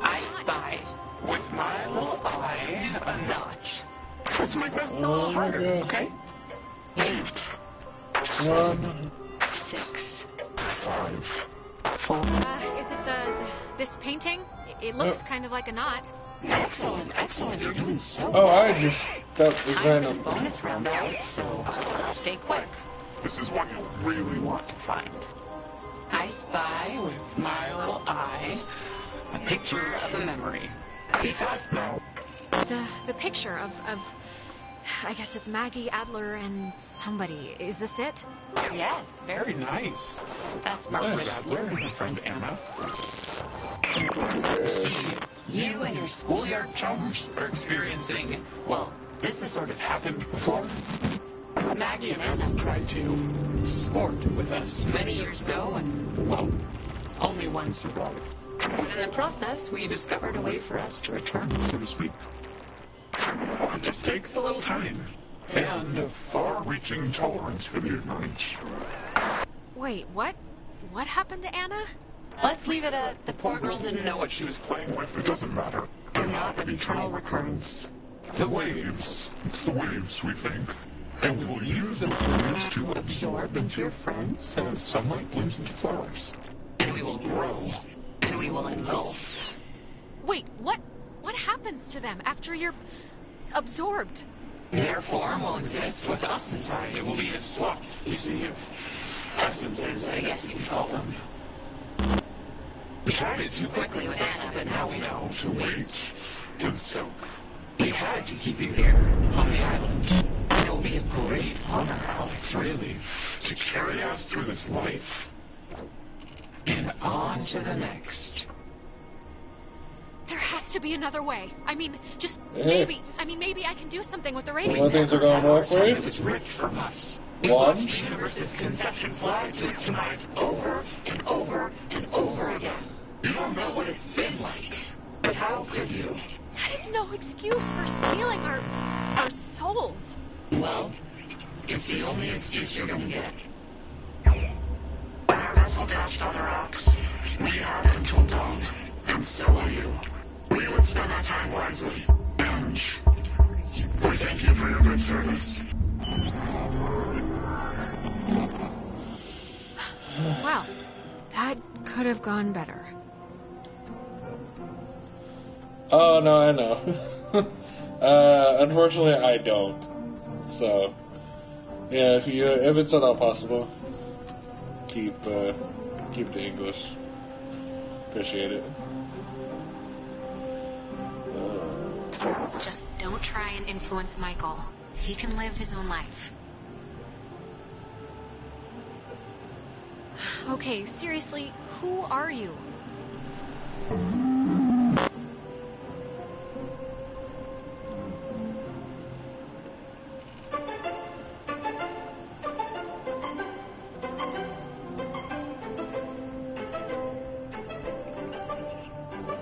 I spy. With my little eye, a knot. Let's make this a little harder, okay? 8, 1, 6, 5, 4. Is it this painting? It looks kind of like a knot. Excellent, excellent. You're doing so Oh, I well. just. That was Time for random. the bonus round out, so stay quick. This is what you'll really want to find. I spy with my little eye a picture of a memory. Be fast now. The picture of I guess it's Maggie, Adler, and somebody. Is this it? Yes, Very nice. that's Margaret Margaret. Adler and her friend Anna. See, you and your schoolyard chums are experiencing, well, this has sort of happened before. Maggie and Anna tried to sport with us many years ago, and, well, only one survived. And in the process, we discovered a way for us to return, so to speak. It just takes a little time. And a far-reaching tolerance for the ignorance. Wait, what? What happened to Anna? Let's leave it at the poor girl didn't know what she was Playing with, it doesn't matter. They're not an eternal recurrence. The waves. It's the waves, we think. And we will use those waves to absorb into your friends as sunlight blooms into flowers. and we will grow, and we will engulf. Wait, what happens to them after you're absorbed? Their form will exist with us inside. It will be a swap, you see, of essences, I guess you could call them. We tried it too quickly with Anna, but now we know to wait and soak. We had to keep you here on the island. And it will be a great honor, Alex, really, to carry us through this life and on to the next. There has to be another way. I mean, just Hey. maybe I can do something with the Well, radio. things are going well for you? It was ripped from us. We One. watched the universe's conception fly to its demise over and over and over again. You don't know what it's been like. But how could you? That is no excuse for stealing our souls. Well, it's the only excuse you're gonna get. When our vessel dashed on the rocks, we had until dawn, and so will you. We would spend that time wisely, and we thank you for your good service. Well, that could have gone better. Oh, no, I know. Unfortunately, I don't. So, yeah, if it's at all possible, keep the English. Appreciate it. Just don't try and influence Michael. He can live his own life. Okay, seriously, who are you?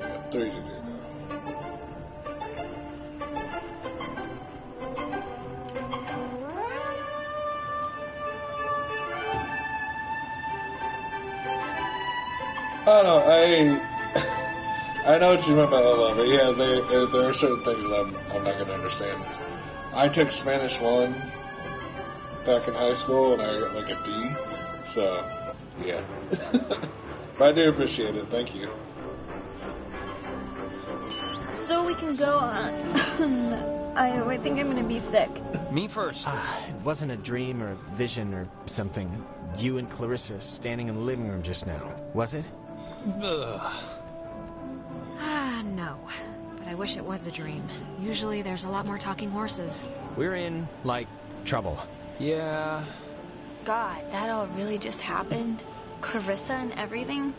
Got 3 to do now. don't know. I know what you meant by that, but yeah, there are certain things that I'm not going to understand. I took Spanish 1 back in high school, and I got like a D. So, yeah. But I do appreciate it. Thank you. So we can go on. I think I'm gonna be sick. Me first. It wasn't a dream or a vision or something. You and Clarissa standing in the living room just now, was it? No. But I wish it was a dream. Usually there's a lot more talking horses. We're in, like, trouble. Yeah. God, that all really just happened? Clarissa and everything?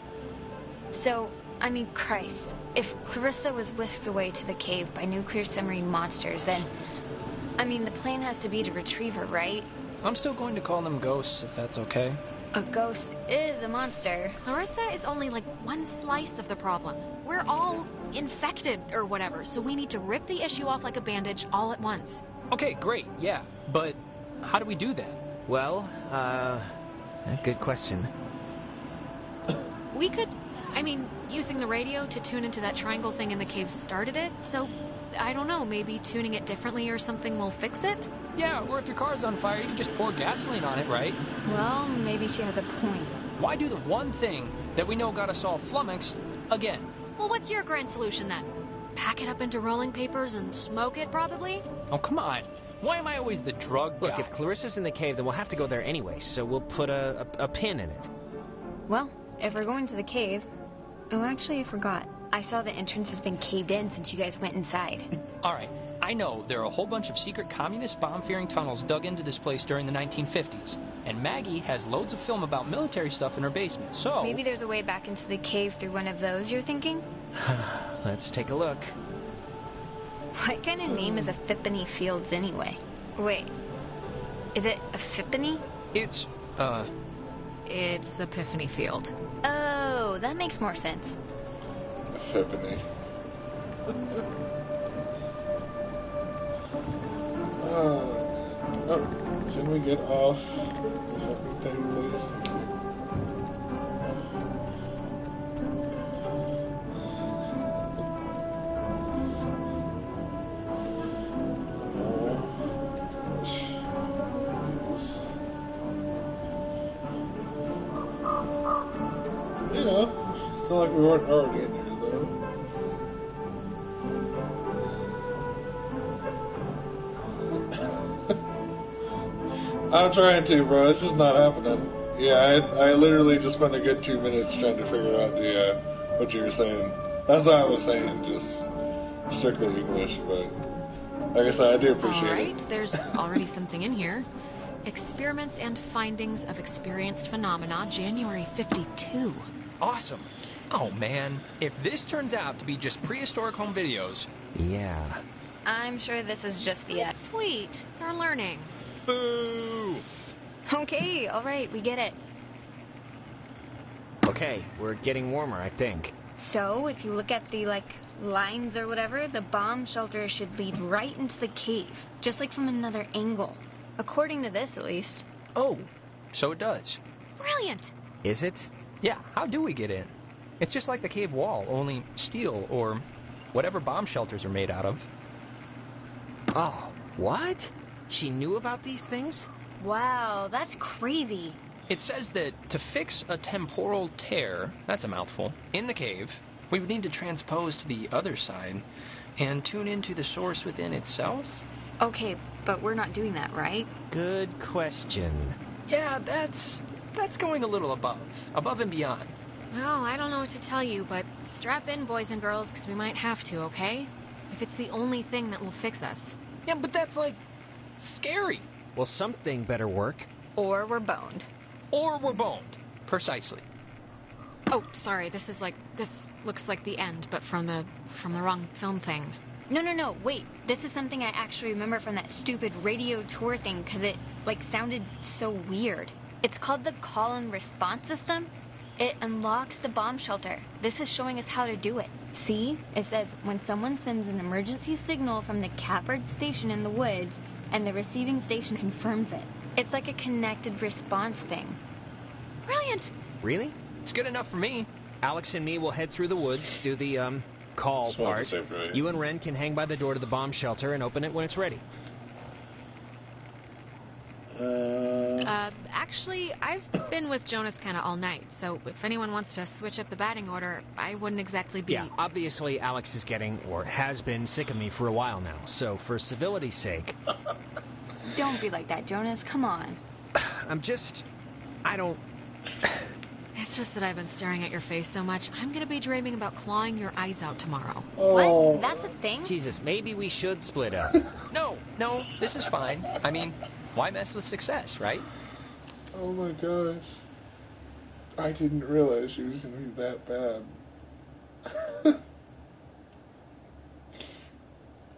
So, I mean, Christ. If Clarissa was whisked away to the cave by nuclear submarine monsters, then... I mean, the plan has to be to retrieve her, right? I'm still going to call them ghosts, if that's okay. A ghost is a monster. Clarissa is only like one slice of the problem. We're all infected or whatever, so we need to rip the issue off like a bandage all at once. Okay, great, yeah. But how do we do that? Well, good question. We could, using the radio to tune into that triangle thing in the cave started it, so I don't know, maybe tuning it differently or something will fix it? Yeah, or if your car's on fire, you can just pour gasoline on it, right? Well, maybe she has a point. Why do the one thing that we know got us all flummoxed again? Well, what's your grand solution then? Pack it up into rolling papers and smoke it, probably? Oh, come on. Why am I always the drug guy? Look, if Clarissa's in the cave, then we'll have to go there anyway, so we'll put a pin in it. Well, if we're going to the cave... Oh, actually, I forgot. I saw the entrance has been caved in since you guys went inside. All right. I know there are a whole bunch of secret communist bomb-fearing tunnels dug into this place during the 1950s. And Maggie has loads of film about military stuff in her basement, so... Maybe there's a way back into the cave through one of those, you're thinking? Let's take a look. What kind of name is Epiphany Fields anyway? Wait, is it Epiphany? It's Epiphany Field. Oh, that makes more sense. Epiphany. Can we get off the fucking thing, please? Thank you. You know, it's not like we weren't already in there, though. I'm trying to, bro. It's just not happening. Yeah, I literally just spent a good 2 minutes trying to figure out the what you were saying. That's what I was saying, just strictly English. But like I said, I do appreciate it. All right, there's already something in here. Experiments and findings of experienced phenomena, January 52. Awesome. Oh, man. If this turns out to be just prehistoric home videos... Yeah. I'm sure this is just the S. Sweet. They're learning. Boo! Okay, alright, we get it. Okay, we're getting warmer, I think. So, if you look at the, lines or whatever, the bomb shelter should lead right into the cave. Just like from another angle. According to this, at least. Oh, so it does. Brilliant! Is it? Yeah, how do we get in? It's just like the cave wall, only steel or whatever bomb shelters are made out of. Oh, what? She knew about these things? Wow, that's crazy. It says that to fix a temporal tear, that's a mouthful, in the cave, we would need to transpose to the other side and tune into the source within itself. Okay, but we're not doing that, right? Good question. Yeah, that's going a little above and beyond. Well, I don't know what to tell you, but strap in, boys and girls, because we might have to, okay? If it's the only thing that will fix us. Yeah, but that's, scary. Well, something better work. Or we're boned. Or we're boned. Precisely. Oh, sorry, this looks like the end, but from the wrong film thing. No, wait. This is something I actually remember from that stupid radio tour thing, because it, sounded so weird. It's called the call and response system. It unlocks the bomb shelter. This is showing us how to do it. See? It says, when someone sends an emergency signal from the Catbird station in the woods, and the receiving station confirms it. It's like a connected response thing. Brilliant! Really? It's good enough for me. Alex and me will head through the woods, do the, call part. You and Ren can hang by the door to the bomb shelter and open it when it's ready. Actually, I've been with Jonas kind of all night, so if anyone wants to switch up the batting order, I wouldn't exactly be... Yeah, obviously Alex is getting, or has been, sick of me for a while now, so for civility's sake... Don't be like that, Jonas. Come on. I don't... It's just that I've been staring at your face so much, I'm gonna be dreaming about clawing your eyes out tomorrow. Oh. What? That's a thing? Jesus, maybe we should split up. No, this is fine. I mean, why mess with success, right? Oh my gosh. I didn't realize she was going to be that bad.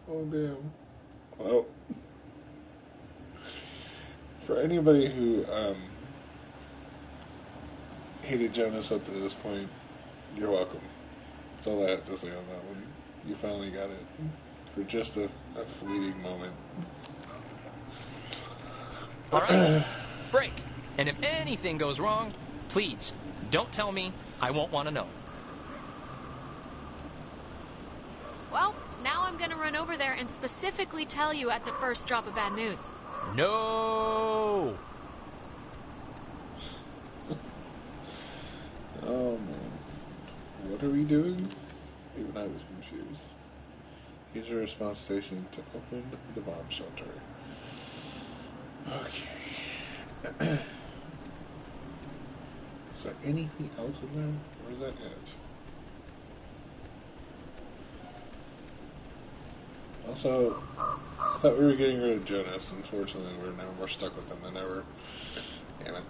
Oh damn. Well, for anybody who hated Jonas up to this point, you're welcome. That's all I have to say on that one. You finally got it. For just a fleeting moment. Alright, break. And if anything goes wrong, please, don't tell me. I won't want to know. Well, now I'm gonna run over there and specifically tell you at the first drop of bad news. No! Oh man. What are we doing? Even I was confused. Use your response station to open the bomb shelter. Okay. Is there anything else in there? Or is that it? Also, I thought we were getting rid of Jonas. Unfortunately, we're now more stuck with him than ever. Damn it.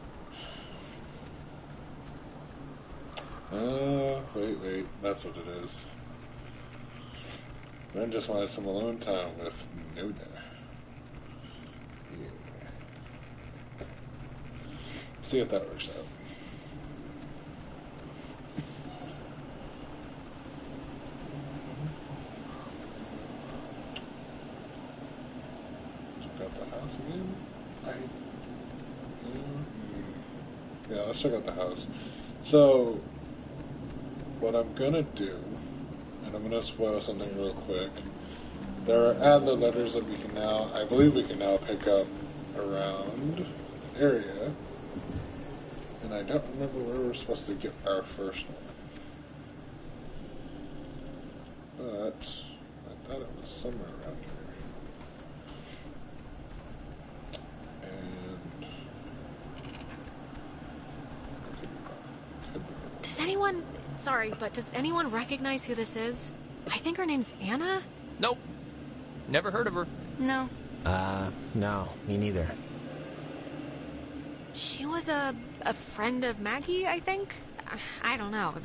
Wait. That's what it is. Ren just wanted some alone time with Nuna. Yeah. See if that works out. Check out the house again. Yeah, let's check out the house. So, what I'm gonna do, and I'm gonna spoil something real quick. There are adler letters that we can now, I believe we can now pick up around the area. And I don't remember where we're supposed to get our first one. But I thought it was somewhere around here. And Does anyone... Sorry, but does anyone recognize who this is? I think her name's Anna? Nope. Never heard of her. No. No, me neither. She was a friend of Maggie, I think? I don't know.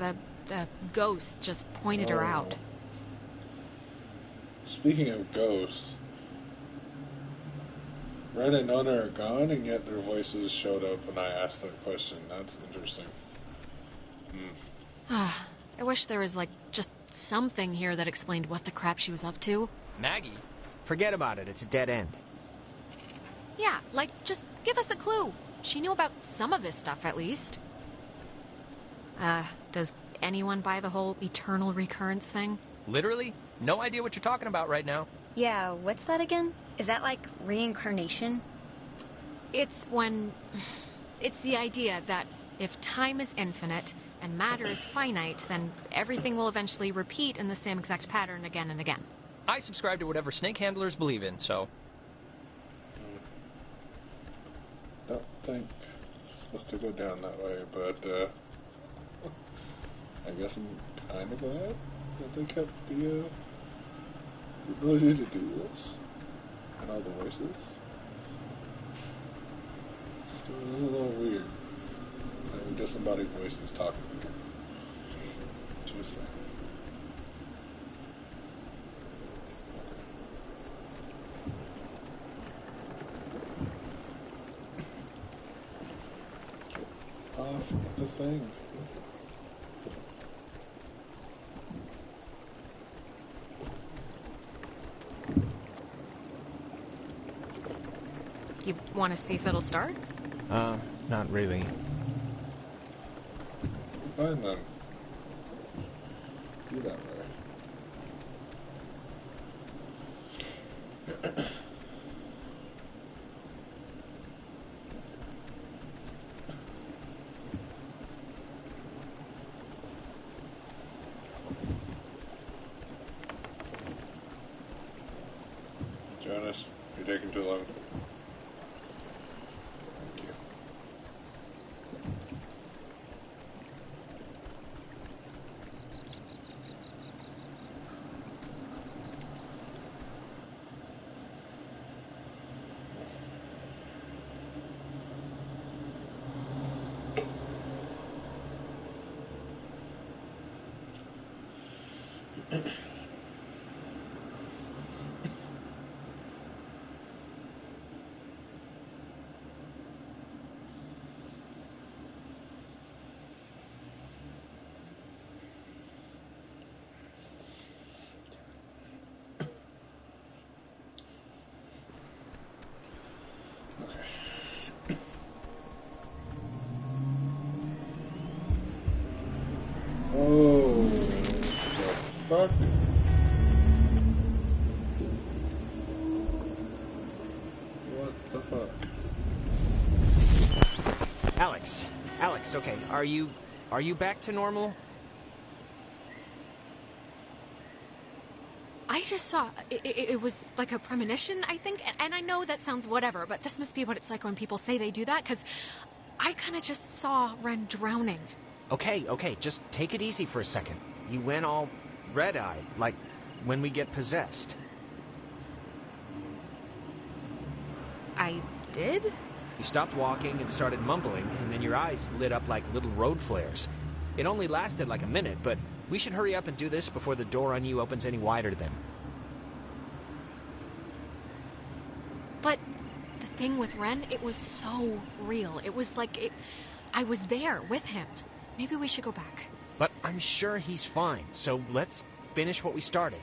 The ghost just pointed her out. Speaking of ghosts, Ren and Nona are gone, and yet their voices showed up when I asked that question. That's interesting. I wish there was, just something here that explained what the crap she was up to. Maggie? Forget about it. It's a dead end. Yeah, just give us a clue. She knew about some of this stuff, at least. Does anyone buy the whole eternal recurrence thing? Literally? No idea what you're talking about right now. Yeah, what's that again? Is that like reincarnation? It's the idea that if time is infinite and matter is finite, then everything will eventually repeat in the same exact pattern again and again. I subscribe to whatever snake handlers believe in, so... Don't think it's supposed to go down that way, but I guess I'm kind of glad that they kept the ability to do this and all the voices. Still a little weird. Having disembodied voices talking to me. Just saying. Off the thing. You want to see if it'll start? Not really. Fine then. You that way. Jonas, you're taking too long. Thank you. Oh, the fuck? What the fuck? Alex, okay, are you back to normal? I just saw it was like a premonition, I think, and I know that sounds whatever, but this must be what it's like when people say they do that, because I kind of just saw Ren drowning. Okay, just take it easy for a second. You went all red-eyed, like when we get possessed. I did? You stopped walking and started mumbling, and then your eyes lit up like little road flares. It only lasted like a minute, but we should hurry up and do this before the door on you opens any wider then. But the thing with Ren, it was so real. It was like I was there with him. Maybe we should go back. But I'm sure he's fine, so let's finish what we started.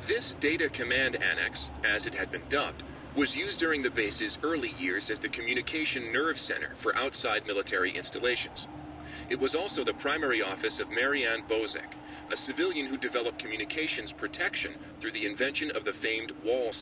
This Data Command Annex, as it had been dubbed, was used during the base's early years as the communication nerve center for outside military installations. It was also the primary office of Marianne Bozek, a civilian who developed communications protection through the invention of the famed wall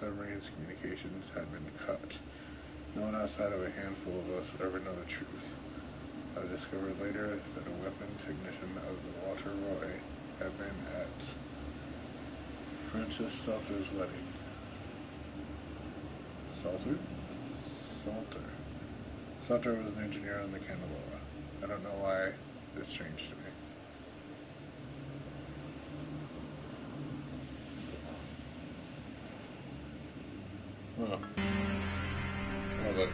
submarine's communications had been cut. No one outside of a handful of us would ever know the truth. I discovered later that a weapon technician of the Walter Roy had been at Princess Salter's wedding. Salter? Salter was an engineer on the Cannibala. I don't know why it's strange to me. Oh. Well, look.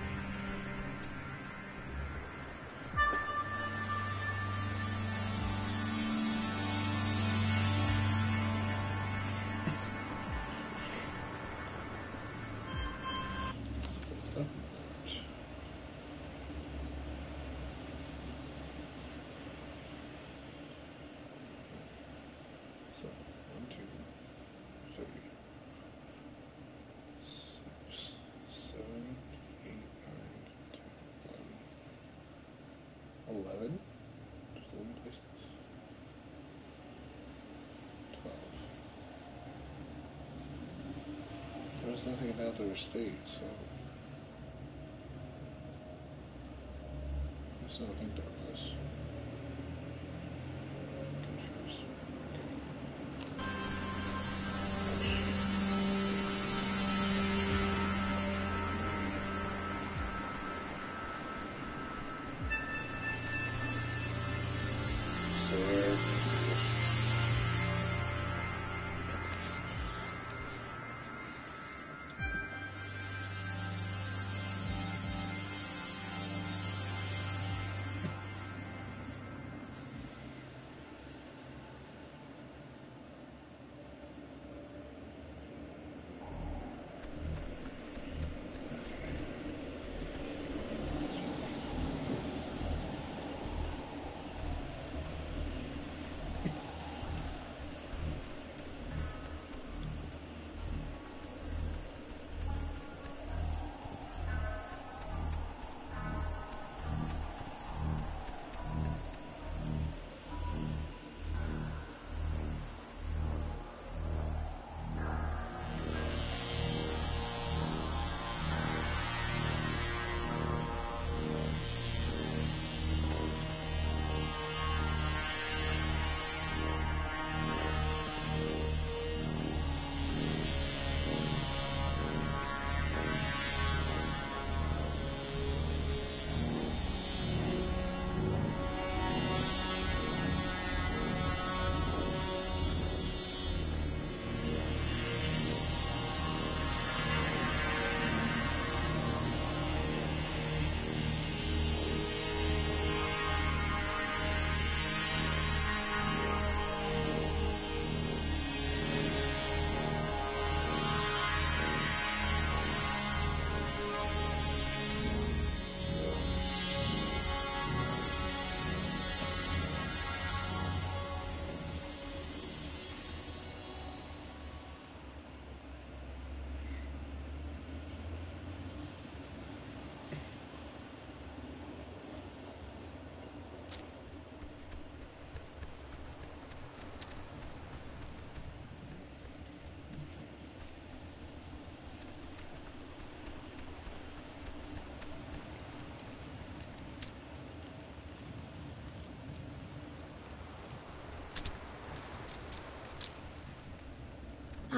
So, 1, 2, 3, 6, 7, 8, 9, 10, 11. Just 11 places. 12. There was nothing in Adler Estate, so I just don't think there was. Confused. Okay.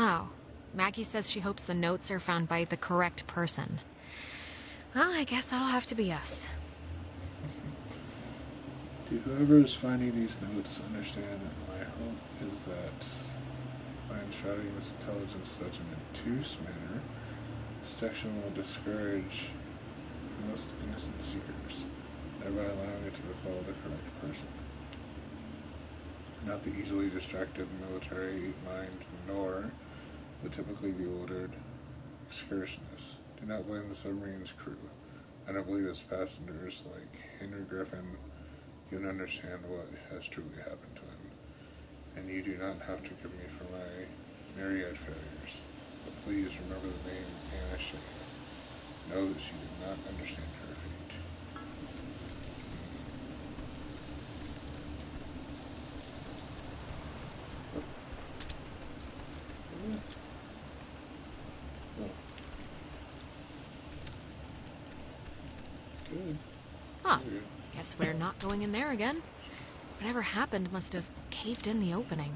Oh, Maggie says she hopes the notes are found by the correct person. Well, I guess that'll have to be us. Do whoever is finding these notes understand that my hope is that by enshrouding this intelligence in such an obtuse manner, this section will discourage most innocent seekers, thereby allowing it to befall the correct person. Not the easily distracted military mind, nor the typically bewildered excursionist. Do not blame the submarine's crew. I don't believe its passengers, like Henry Griffin, can understand what has truly happened to them. And you do not have to forgive me for my myriad failures. But please remember the name Anna Shea. Know that she did not understand her fate. Oh. Huh. Guess we're not going in there again. Whatever happened must have caved in the opening.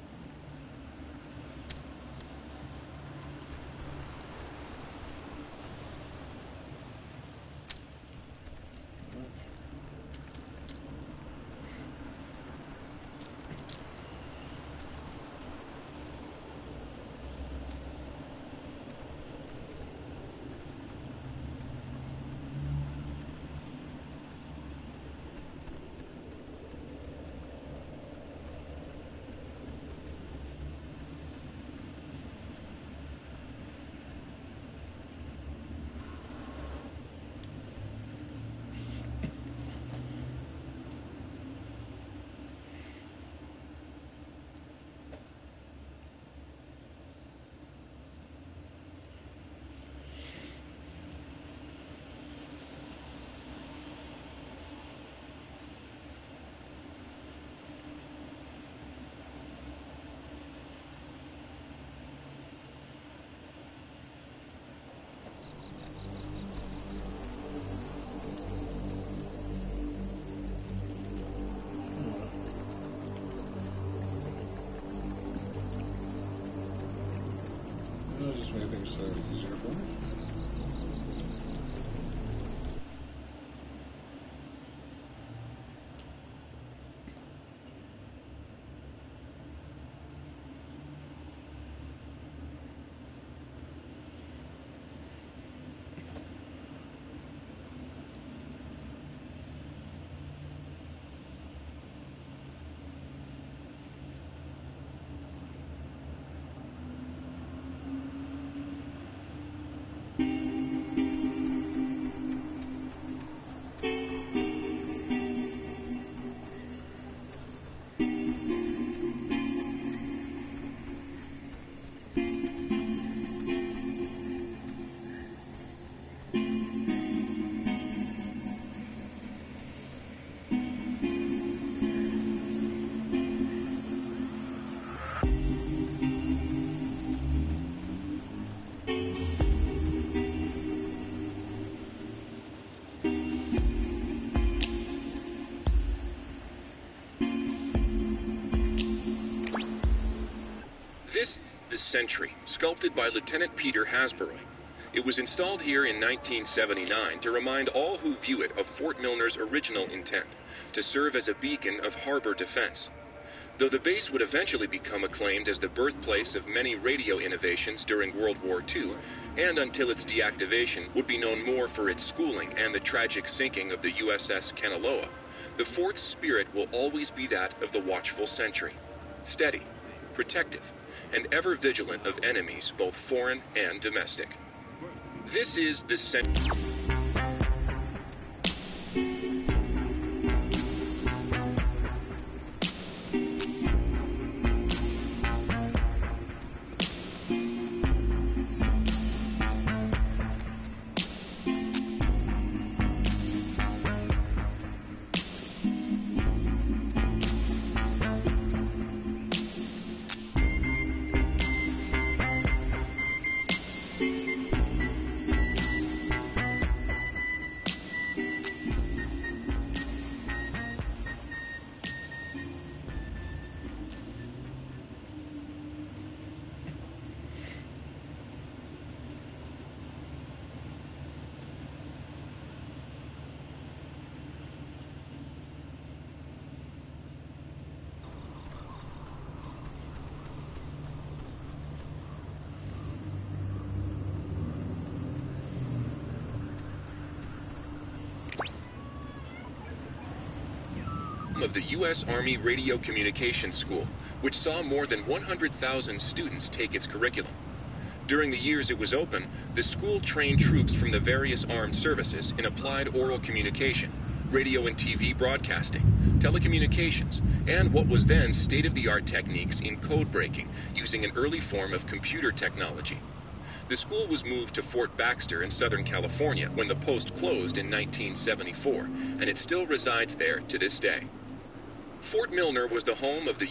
That just made things so easier for me. Sentry, sculpted by Lieutenant Peter Hasborough. It was installed here in 1979 to remind all who view it of Fort Milner's original intent, to serve as a beacon of harbor defense. Though the base would eventually become acclaimed as the birthplace of many radio innovations during World War II, and until its deactivation would be known more for its schooling and the tragic sinking of the USS Kanaloa, the fort's spirit will always be that of the watchful sentry, steady, protective, and ever vigilant of enemies both foreign and domestic. This is the of the U.S. Army Radio Communications School, which saw more than 100,000 students take its curriculum. During the years it was open, the school trained troops from the various armed services in applied oral communication, radio and TV broadcasting, telecommunications, and what was then state-of-the-art techniques in code breaking using an early form of computer technology. The school was moved to Fort Baxter in Southern California when the post closed in 1974, and it still resides there to this day. Fort Milner was the home of the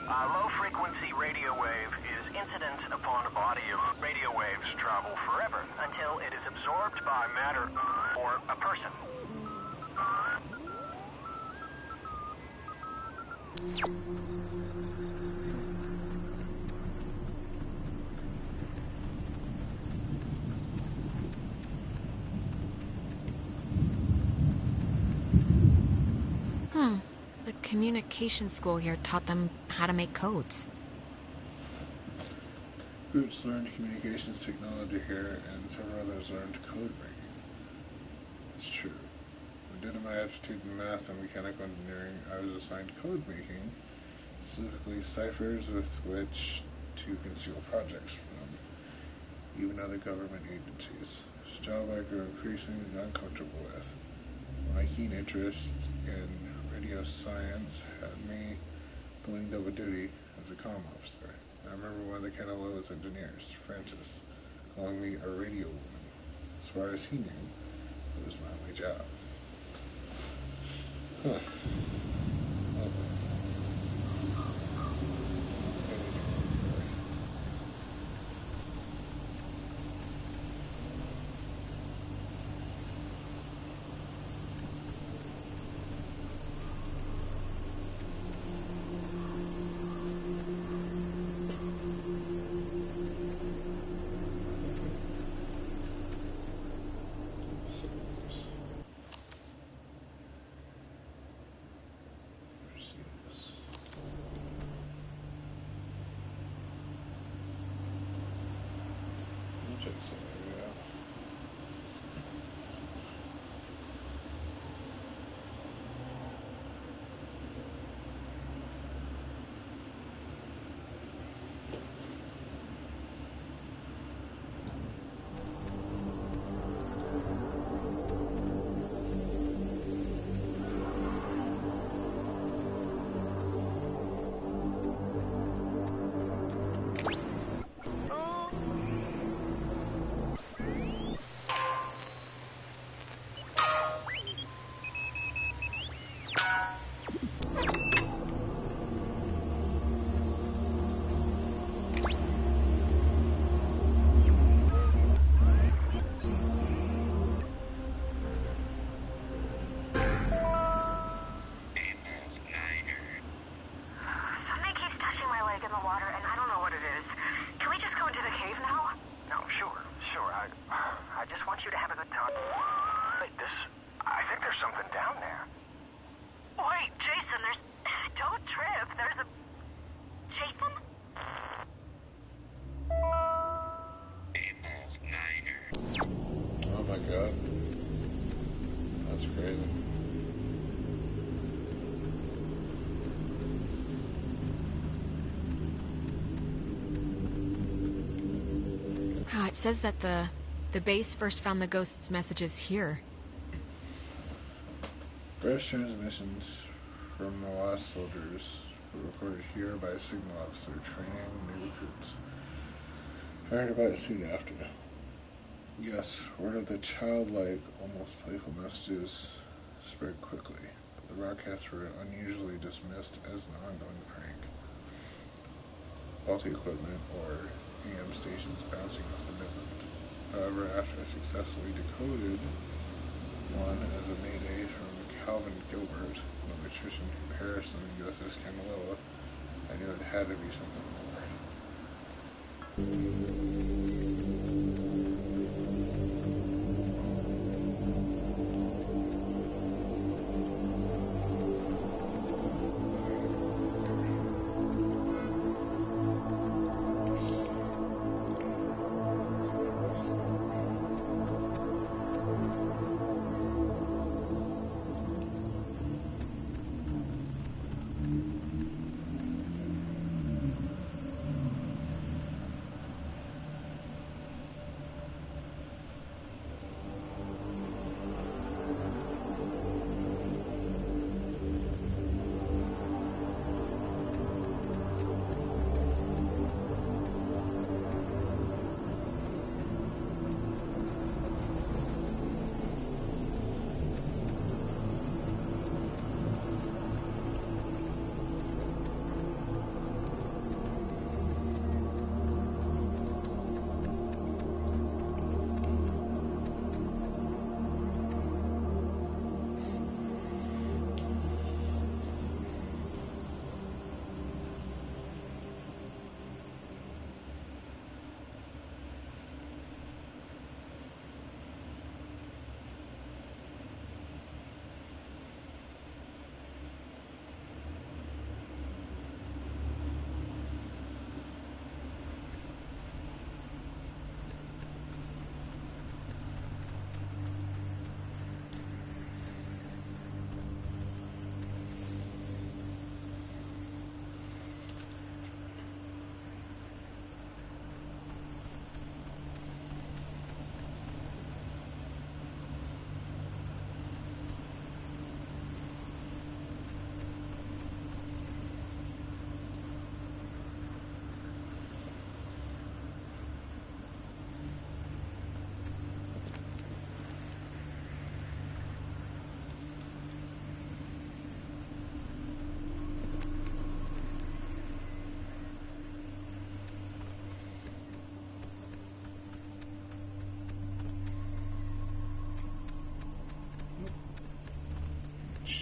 A low-frequency radio wave is incident upon a body of radio waves travel forever until it is absorbed by matter or a person. The communication school here taught them how to make codes. Groups learned communications technology here, and several others learned code breaking. It's true. When I did my aptitude in math and mechanical engineering, I was assigned code making, specifically ciphers with which to conceal projects from even other government agencies. It's a job I grew increasingly uncomfortable with. My keen interest in radio science had me pulling double duty as a comm officer. I remember one of the Canaloa's engineers, Francis, calling me a radio woman. As far as he knew, it was my only job. Huh. It says that the base first found the ghost's messages here. First transmissions from the lost soldiers were recorded here by a signal officer training new recruits. Heard about it soon after. Yes, word of the childlike, almost playful messages spread quickly, but the broadcasts were unusually dismissed as an ongoing prank. Faulty equipment or AM stations bouncing must have been moved. However, after I successfully decoded one as a mayday from Calvin Gilbert, an electrician in Paris and the USS Camilla, I knew it had to be something more.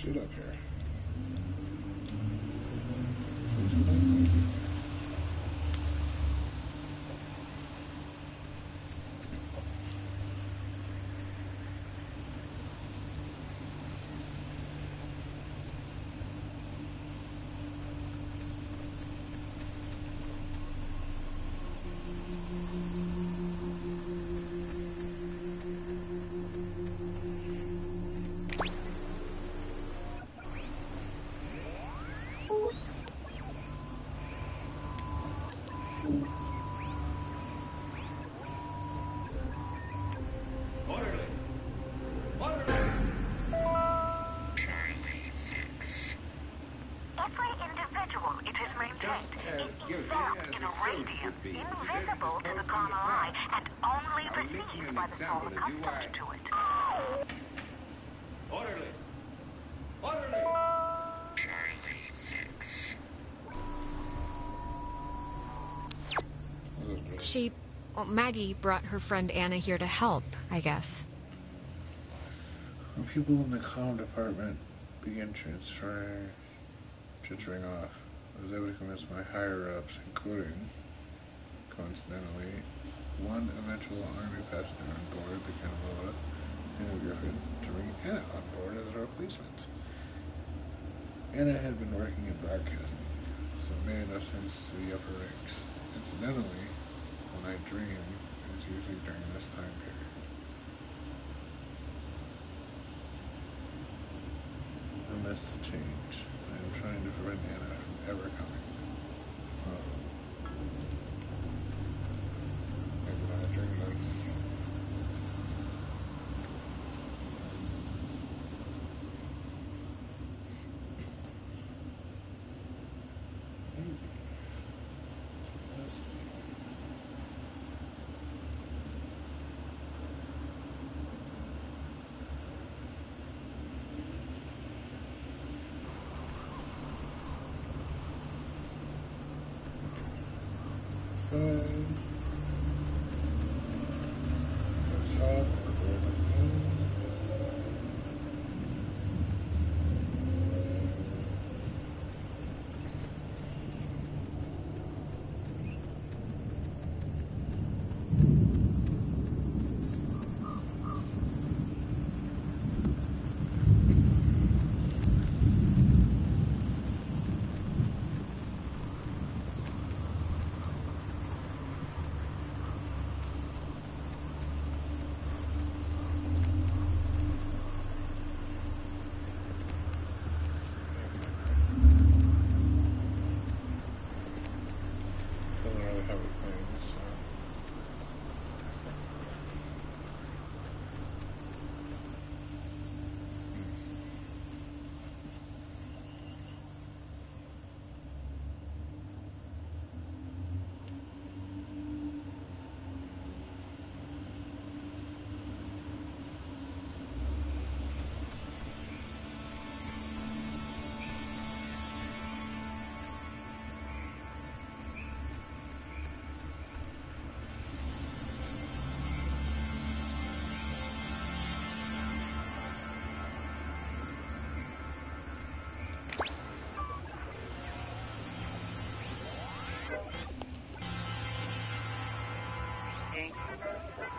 shit up here. Invisible to the common eye and only perceived by the soul accustomed to it. Orderly! Orderly! Charlie 6. Maggie brought her friend Anna here to help, I guess. When people in the comm department began transferring off, I was able to convince my higher-ups, including, coincidentally, one eventual Army passenger on board the Cannonball and the Griffin to bring Anna on board as a replacement. Anna had been working in broadcasting, so made enough sense to the upper ranks. Incidentally, when I dream, it's usually during this time period. I miss the change. I am trying to prevent Anna from ever coming. Maybe not a dream then. Maybe. Let's see.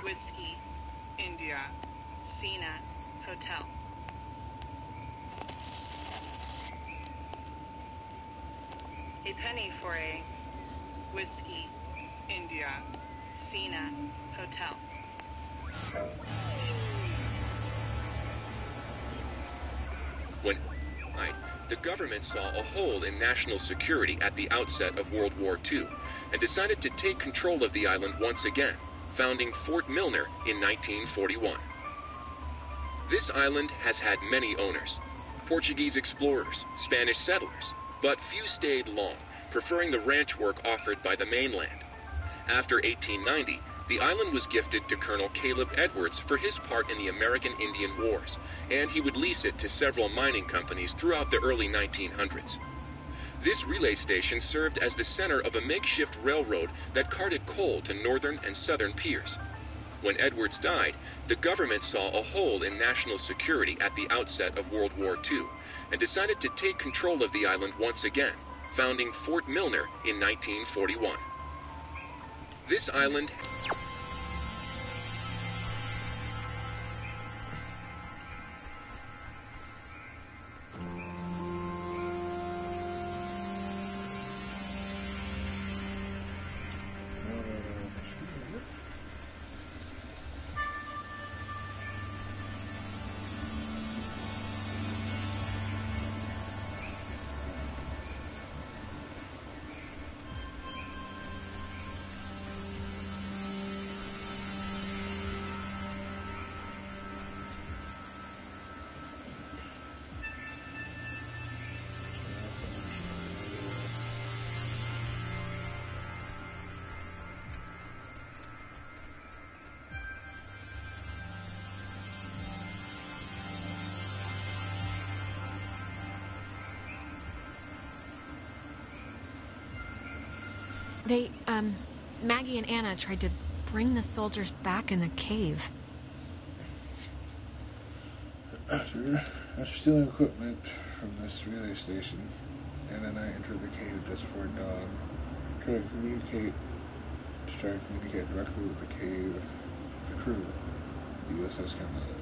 Whiskey, India, Cena, Hotel. A penny for a Whiskey, India, Cena, Hotel. When the government saw a hole in national security at the outset of World War II and decided to take control of the island once again, founding Fort Milner in 1941. This island has had many owners, Portuguese explorers, Spanish settlers, but few stayed long, preferring the ranch work offered by the mainland. After 1890, the island was gifted to Colonel Caleb Edwards for his part in the American Indian Wars, and he would lease it to several mining companies throughout the early 1900s. This relay station served as the center of a makeshift railroad that carted coal to northern and southern piers. When Edwards died, the government saw a hole in national security at the outset of World War II and decided to take control of the island once again, founding Fort Milner in 1941. This island... Maggie and Anna tried to bring the soldiers back in the cave. After stealing equipment from this relay station, Anna and I entered the cave just before dawn, try to communicate directly with the crew, the USS Camelot.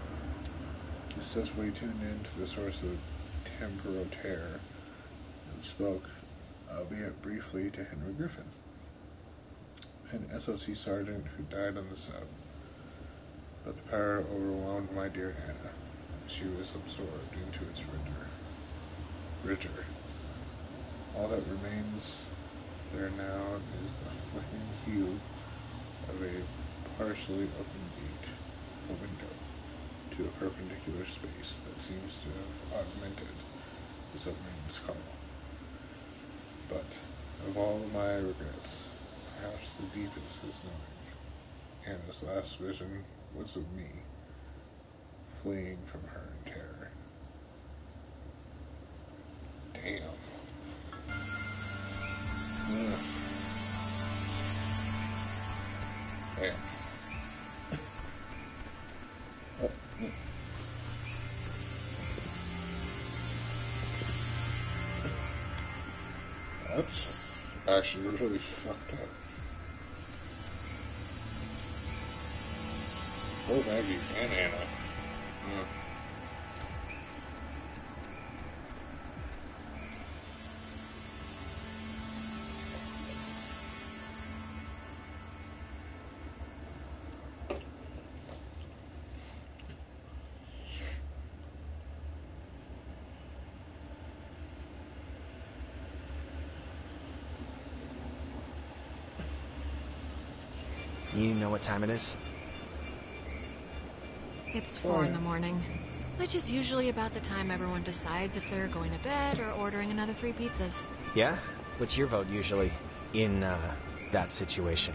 We successfully tuned in to the source of temporal terror and spoke, albeit briefly, to Henry Griffin, an SOC sergeant who died on the sub. But the power overwhelmed my dear Anna. She was absorbed into its rigor. All that remains there now is the flickering hue of a partially open gate, a window, to a perpendicular space that seems to have augmented the submarine's hull. But of all my regrets, perhaps the deepest is knowing Anna's last vision was of me, fleeing from her in terror. Damn. Ugh. Damn. Oh, no. That's actually really fucked up. Poor Maggie and Anna. Yeah. You know what time it is? It's 4 in the morning, which is usually about the time everyone decides if they're going to bed or ordering another 3 pizzas. Yeah? What's your vote usually in that situation?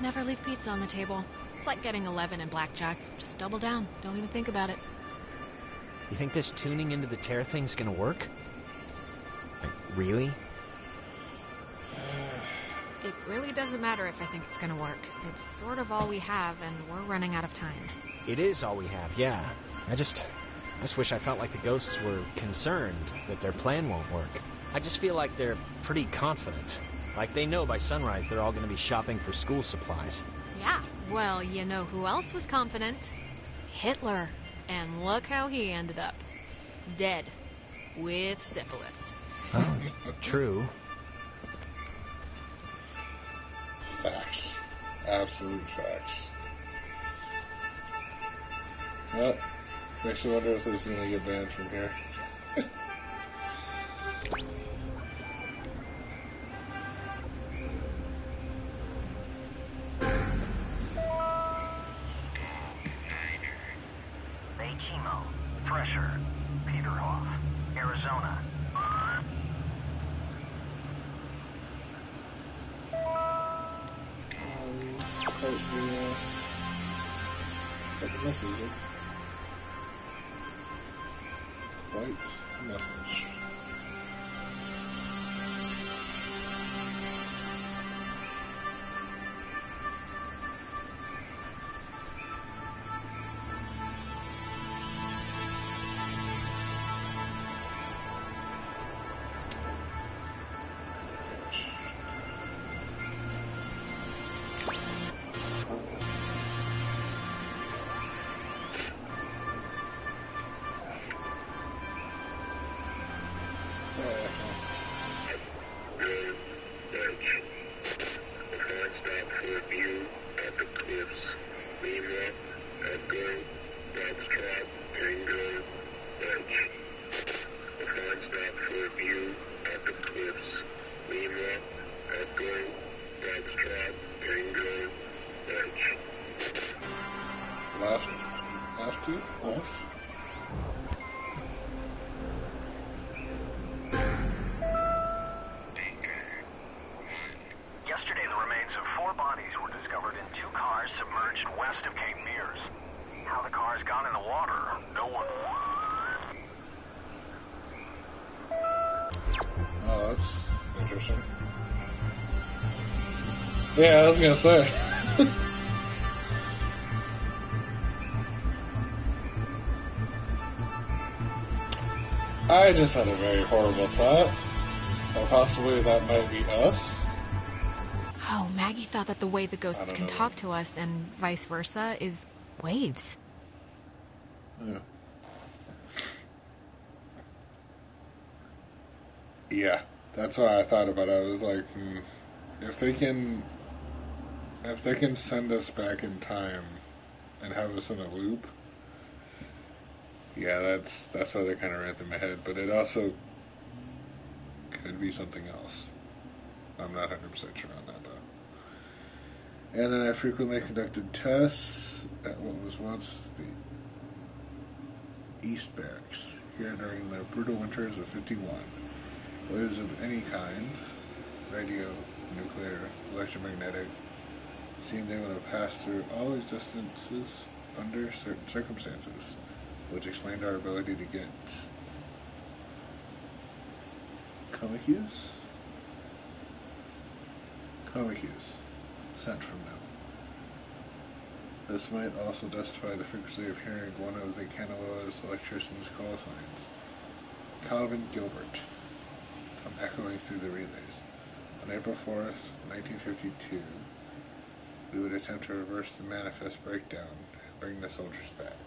Never leave pizza on the table. It's like getting 11 in blackjack. Just double down. Don't even think about it. You think this tuning into the tear thing's gonna work? Like, really? It really doesn't matter if I think it's gonna work. It's sort of all we have, and we're running out of time. It is all we have, yeah. I just wish I felt like the ghosts were concerned that their plan won't work. I just feel like they're pretty confident. Like they know by sunrise they're all gonna be shopping for school supplies. Yeah, well, you know who else was confident? Hitler. And look how he ended up. Dead. With syphilis. Oh, true. Facts. Absolute facts. Well, makes you wonder if this is going to get banned from here. Bay Chemo, Thresher, Peterhoff, Arizona. Quite the message. Quite the message. west of Cape Mears. How the car's gone in the water, no one... Oh, that's interesting. Yeah, I was gonna say. I just had a very horrible thought. Or possibly that might be us. Oh, Maggie thought that the way the ghosts can talk to us and vice versa is waves. Yeah. Yeah, that's why I thought about it. I was like, if they can send us back in time and have us in a loop, yeah, that's why they kind of ran through my head. But it also could be something else. I'm not 100% sure on that though. And then I frequently conducted tests at what was once the East Barracks here during the brutal winters of '51. Waves of any kind, radio, nuclear, electromagnetic, seemed able to pass through all existences under certain circumstances, which explained our ability to get comicus sent from them. This might also justify the frequency of hearing one of the Kanaloa's electrician's call signs, Calvin Gilbert, come echoing through the relays. On April 4th, 1952, we would attempt to reverse the manifest breakdown and bring the soldiers back.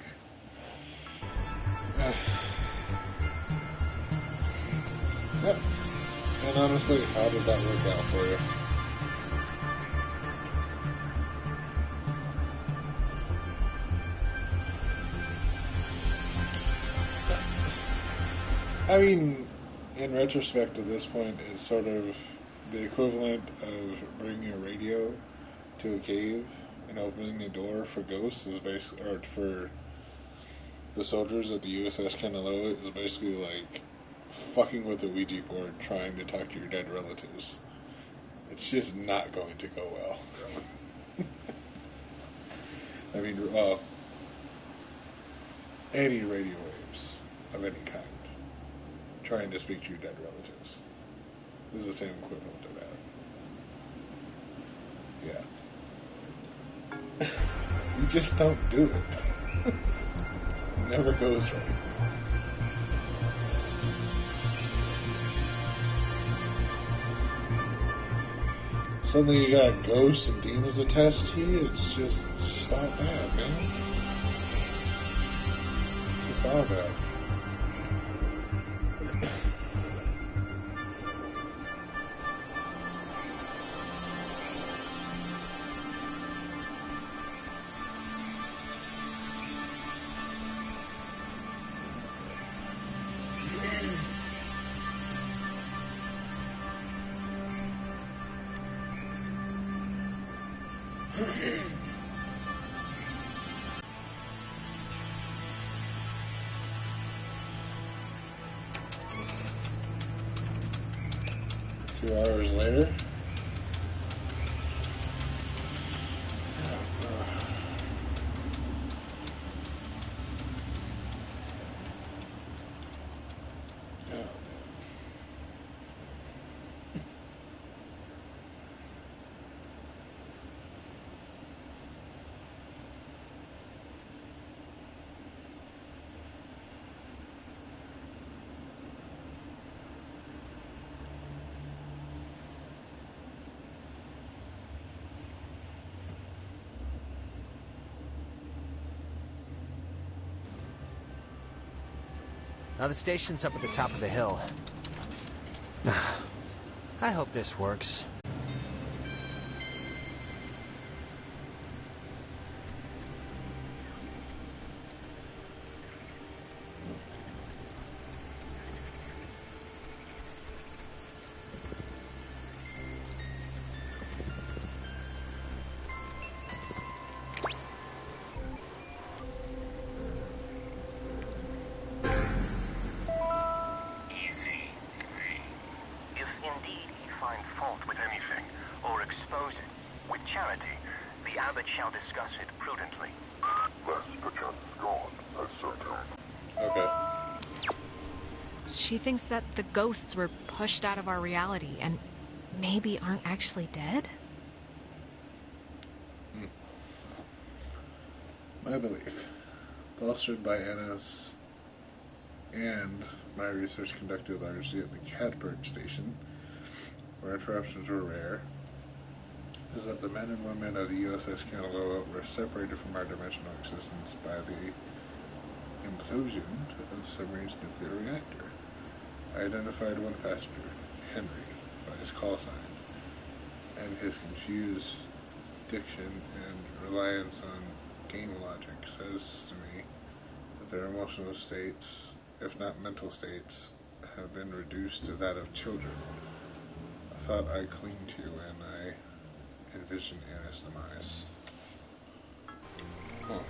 Yep. And honestly, how did that work out for you? I mean, in retrospect, at this point, it's sort of the equivalent of bringing a radio to a cave and opening the door for ghosts is basically, or for the soldiers at the USS Kanaloa is basically like fucking with a Ouija board trying to talk to your dead relatives. It's just not going to go well. I mean, any radio waves of any kind trying to speak to your dead relatives is the same equivalent to that. Yeah. You just don't do it. It never goes right. Suddenly you got ghosts and demons attached to you. It's just all bad, man. It's just all bad. Two hours later. Now the station's up at the top of the hill. I hope this works. 'Indeed he find fault with anything, or expose it with charity, The abbot shall discuss it prudently. Yes, perchance is gone, as certain. Okay. She thinks that the ghosts were pushed out of our reality and maybe aren't actually dead? My belief, bolstered by Anna's and my research conducted largely at the Catbird station, where interruptions were rare, is that the men and women of the USS Kanaloa were separated from our dimensional existence by the implosion of the submarine's nuclear reactor. I identified one passenger, Henry, by his call sign, and his confused diction and reliance on game logic says to me that their emotional states, if not mental states, have been reduced to that of children. A thought I cling to when I envision Anna's demise. Huh.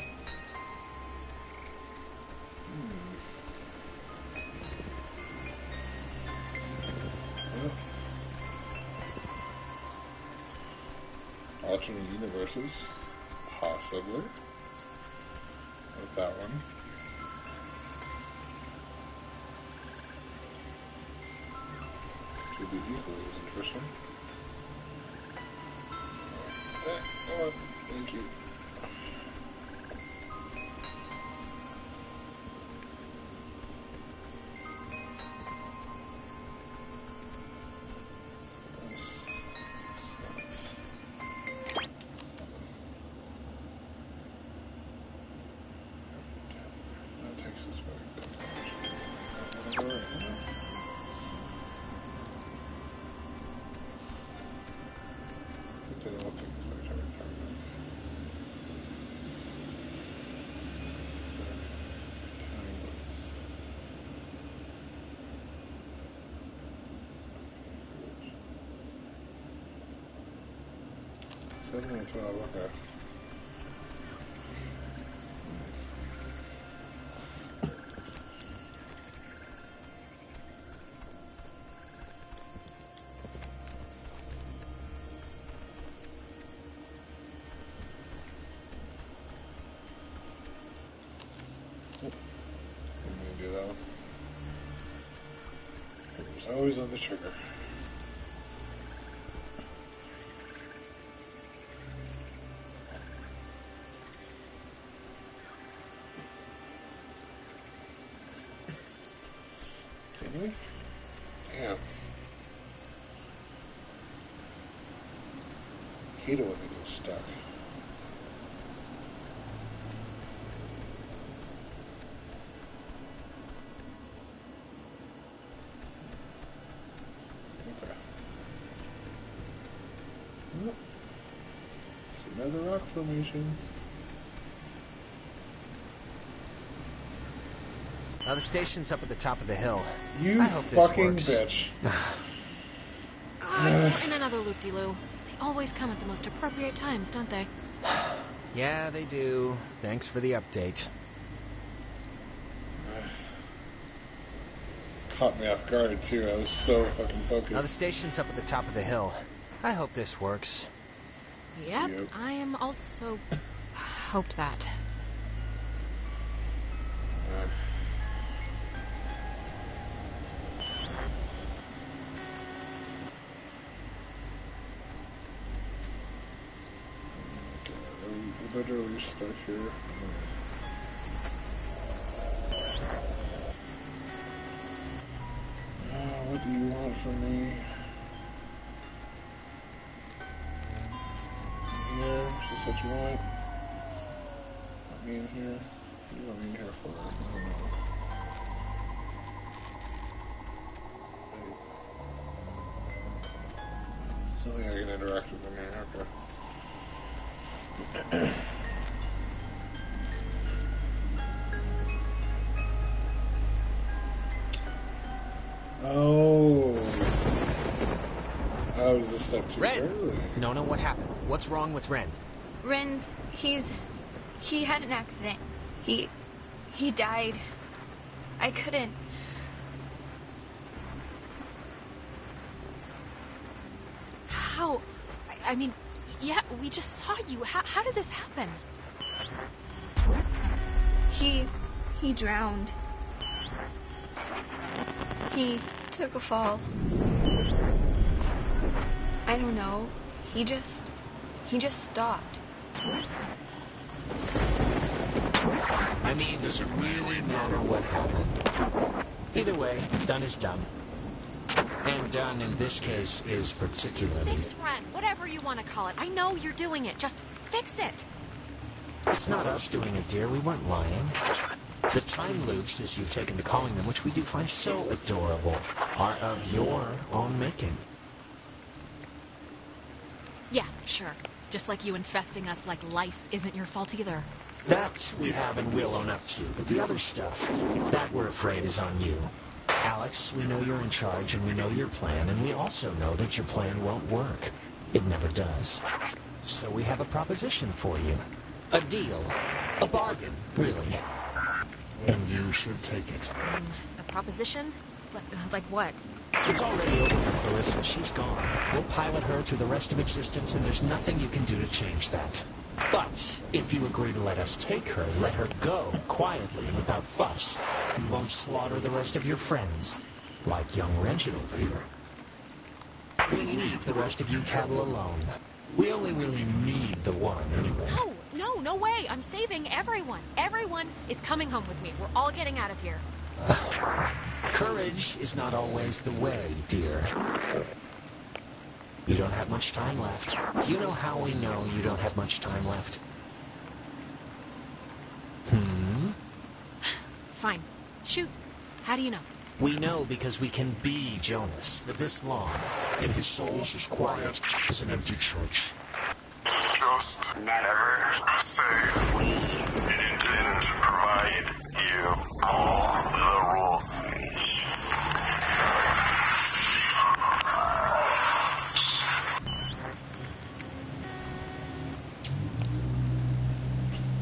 Well, alternate universes, possibly. With that one. Should be equally as interesting. Oh, thank you. That takes us back there. I think they all take us back there. Seven and 12, okay. Yep. I'm gonna do that one. It was always on the trigger. Can we? Damn. Hate it when they get stuck. Okay. Well, it's another rock formation. Now the station's up at the top of the hill. You I hope fucking this works. bitch. God, we're in another loop-de-loo. They always come at the most appropriate times, don't they? Yeah, they do. Thanks for the update. Caught me off guard too. I was so fucking focused. Now the station's up at the top of the hill. I hope this works. Yep. I am also hoped that. We're literally stuck here. What do you want from me? Here, is this what you want? Want me in here? What do you want me in here for? I don't know. Something I can interact with in here, okay. Oh. I was a step too early. Nona, what happened? What's wrong with Ren? Ren, he had an accident. He died. I couldn't. How? I mean, Yeah, we just saw you. How did this happen? He drowned. He took a fall. I don't know. He just stopped. I mean, does it really matter what happened? Either way, done is done. And done in this case is particularly... Fix rent, whatever you want to call it. I know you're doing it. Just fix it. It's not us doing it, dear. We weren't lying. The time loops, as you've taken to calling them, which we do find so adorable, are of your own making. Yeah, sure. Just like you infesting us like lice isn't your fault either. That we have and will own up to, but the other stuff, that we're afraid is on you. Alex, we know you're in charge and we know your plan, and we also know that your plan won't work. It never does. So we have a proposition for you. A deal. A bargain, really. And you should take it. A proposition? Like what? It's already over for Clarissa. She's gone. We'll pilot her through the rest of existence, and there's nothing you can do to change that. But if you agree to let us take her, let her go quietly and without fuss, we won't slaughter the rest of your friends, like young Reginald here. We leave the rest of you cattle alone. We only really need the one anyway. No way. I'm saving everyone. Everyone is coming home with me. We're all getting out of here. Courage is not always the way, dear. You don't have much time left. Do you know how we know you don't have much time left? Fine. Shoot. How do you know? We know because we can be Jonas for this long, and his soul's as quiet as an empty church. Just never say we didn't provide you all the rules.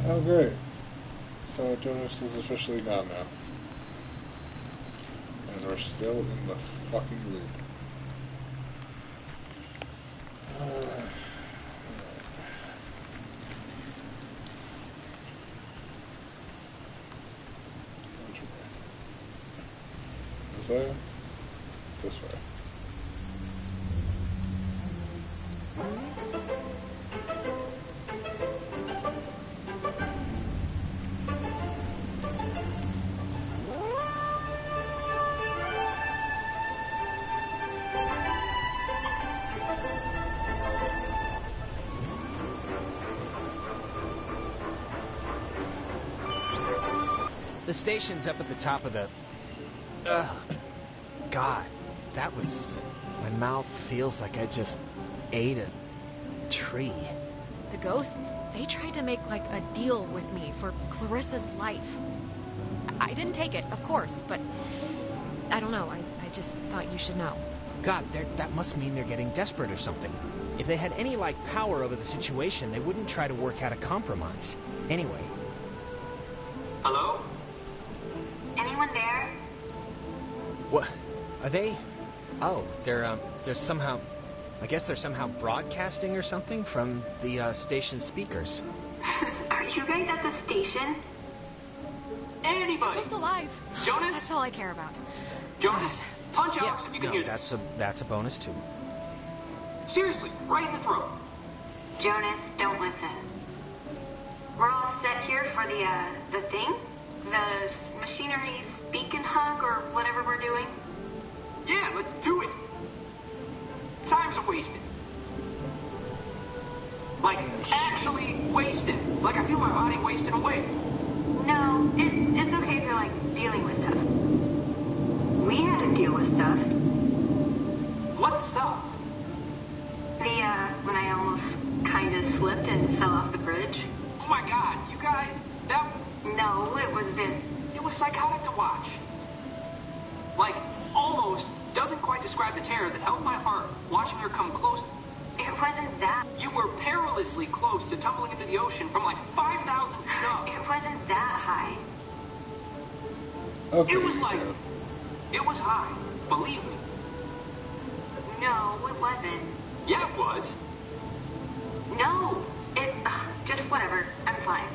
Oh, great. So Jonas is officially gone now. And we're still in the fucking loop. This way? This way. The station's up at the top of the... God, that was... My mouth feels like I just ate a tree. The ghosts, they tried to make like a deal with me for Clarissa's life. I didn't take it, of course, but I don't know. I just thought you should know. God, that must mean they're getting desperate or something. If they had any, like, power over the situation, they wouldn't try to work out a compromise. Anyway. Hello? Anyone there? What? Are they... Oh, they're somehow... I guess they're somehow broadcasting or something from the station speakers. Are you guys at the station? Anybody? Who's alive? Jonas? That's all I care about. Jonas, punch Alex if you can hear this. That's a bonus too. Seriously, right in the throat. Jonas, don't listen. We're all set here for the thing? The machinery speak and hug or whatever we're doing? Yeah, let's do it. Time's wasted. Like, actually wasted. Like, I feel my body wasting away. No, it's okay if you're, like, dealing with stuff. We had to deal with stuff. What stuff? When I almost kind of slipped and fell off the bridge. Oh my god, you guys, that... No, it was this. It was psychotic to watch. Like, almost doesn't quite describe the terror that held my heart watching her come close. It wasn't that. You were perilously close to tumbling into the ocean from like 5,000 feet up. It wasn't that high. Okay, it was like... It was high. Believe me. No, it wasn't. Yeah, it was. No, just whatever. I'm fine.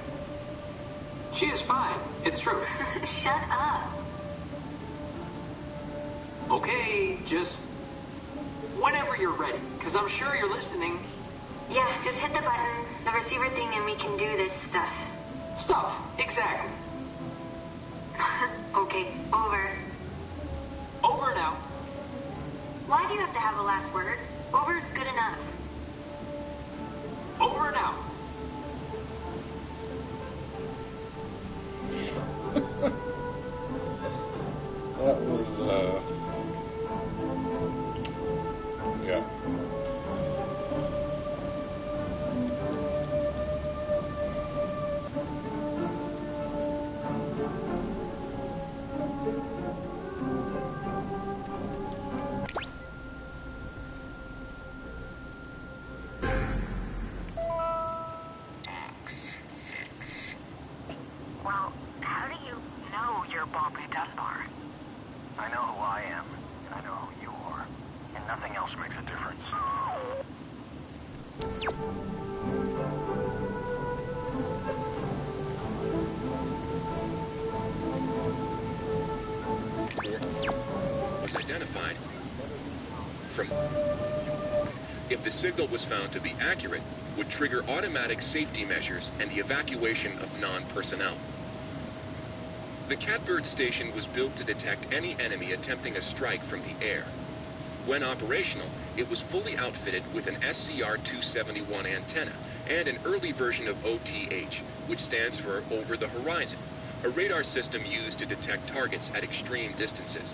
She is fine. It's true. Shut up. Okay, just whenever you're ready, because I'm sure you're listening. Yeah, just hit the button, the receiver thing, and we can do this stuff. Stuff, exactly. Okay, over. Over now. Why do you have to have the last word? Over is good enough. Over now. That was, yeah. Well, how do you know you're Bobby Dunbar? I know who I am, and I know who you are, and nothing else makes a difference. Was identified from. If the signal was found to be accurate, would trigger automatic safety measures and the evacuation of non-personnel. The Catbird station was built to detect any enemy attempting a strike from the air. When operational, it was fully outfitted with an SCR-271 antenna and an early version of OTH, which stands for Over the Horizon, a radar system used to detect targets at extreme distances.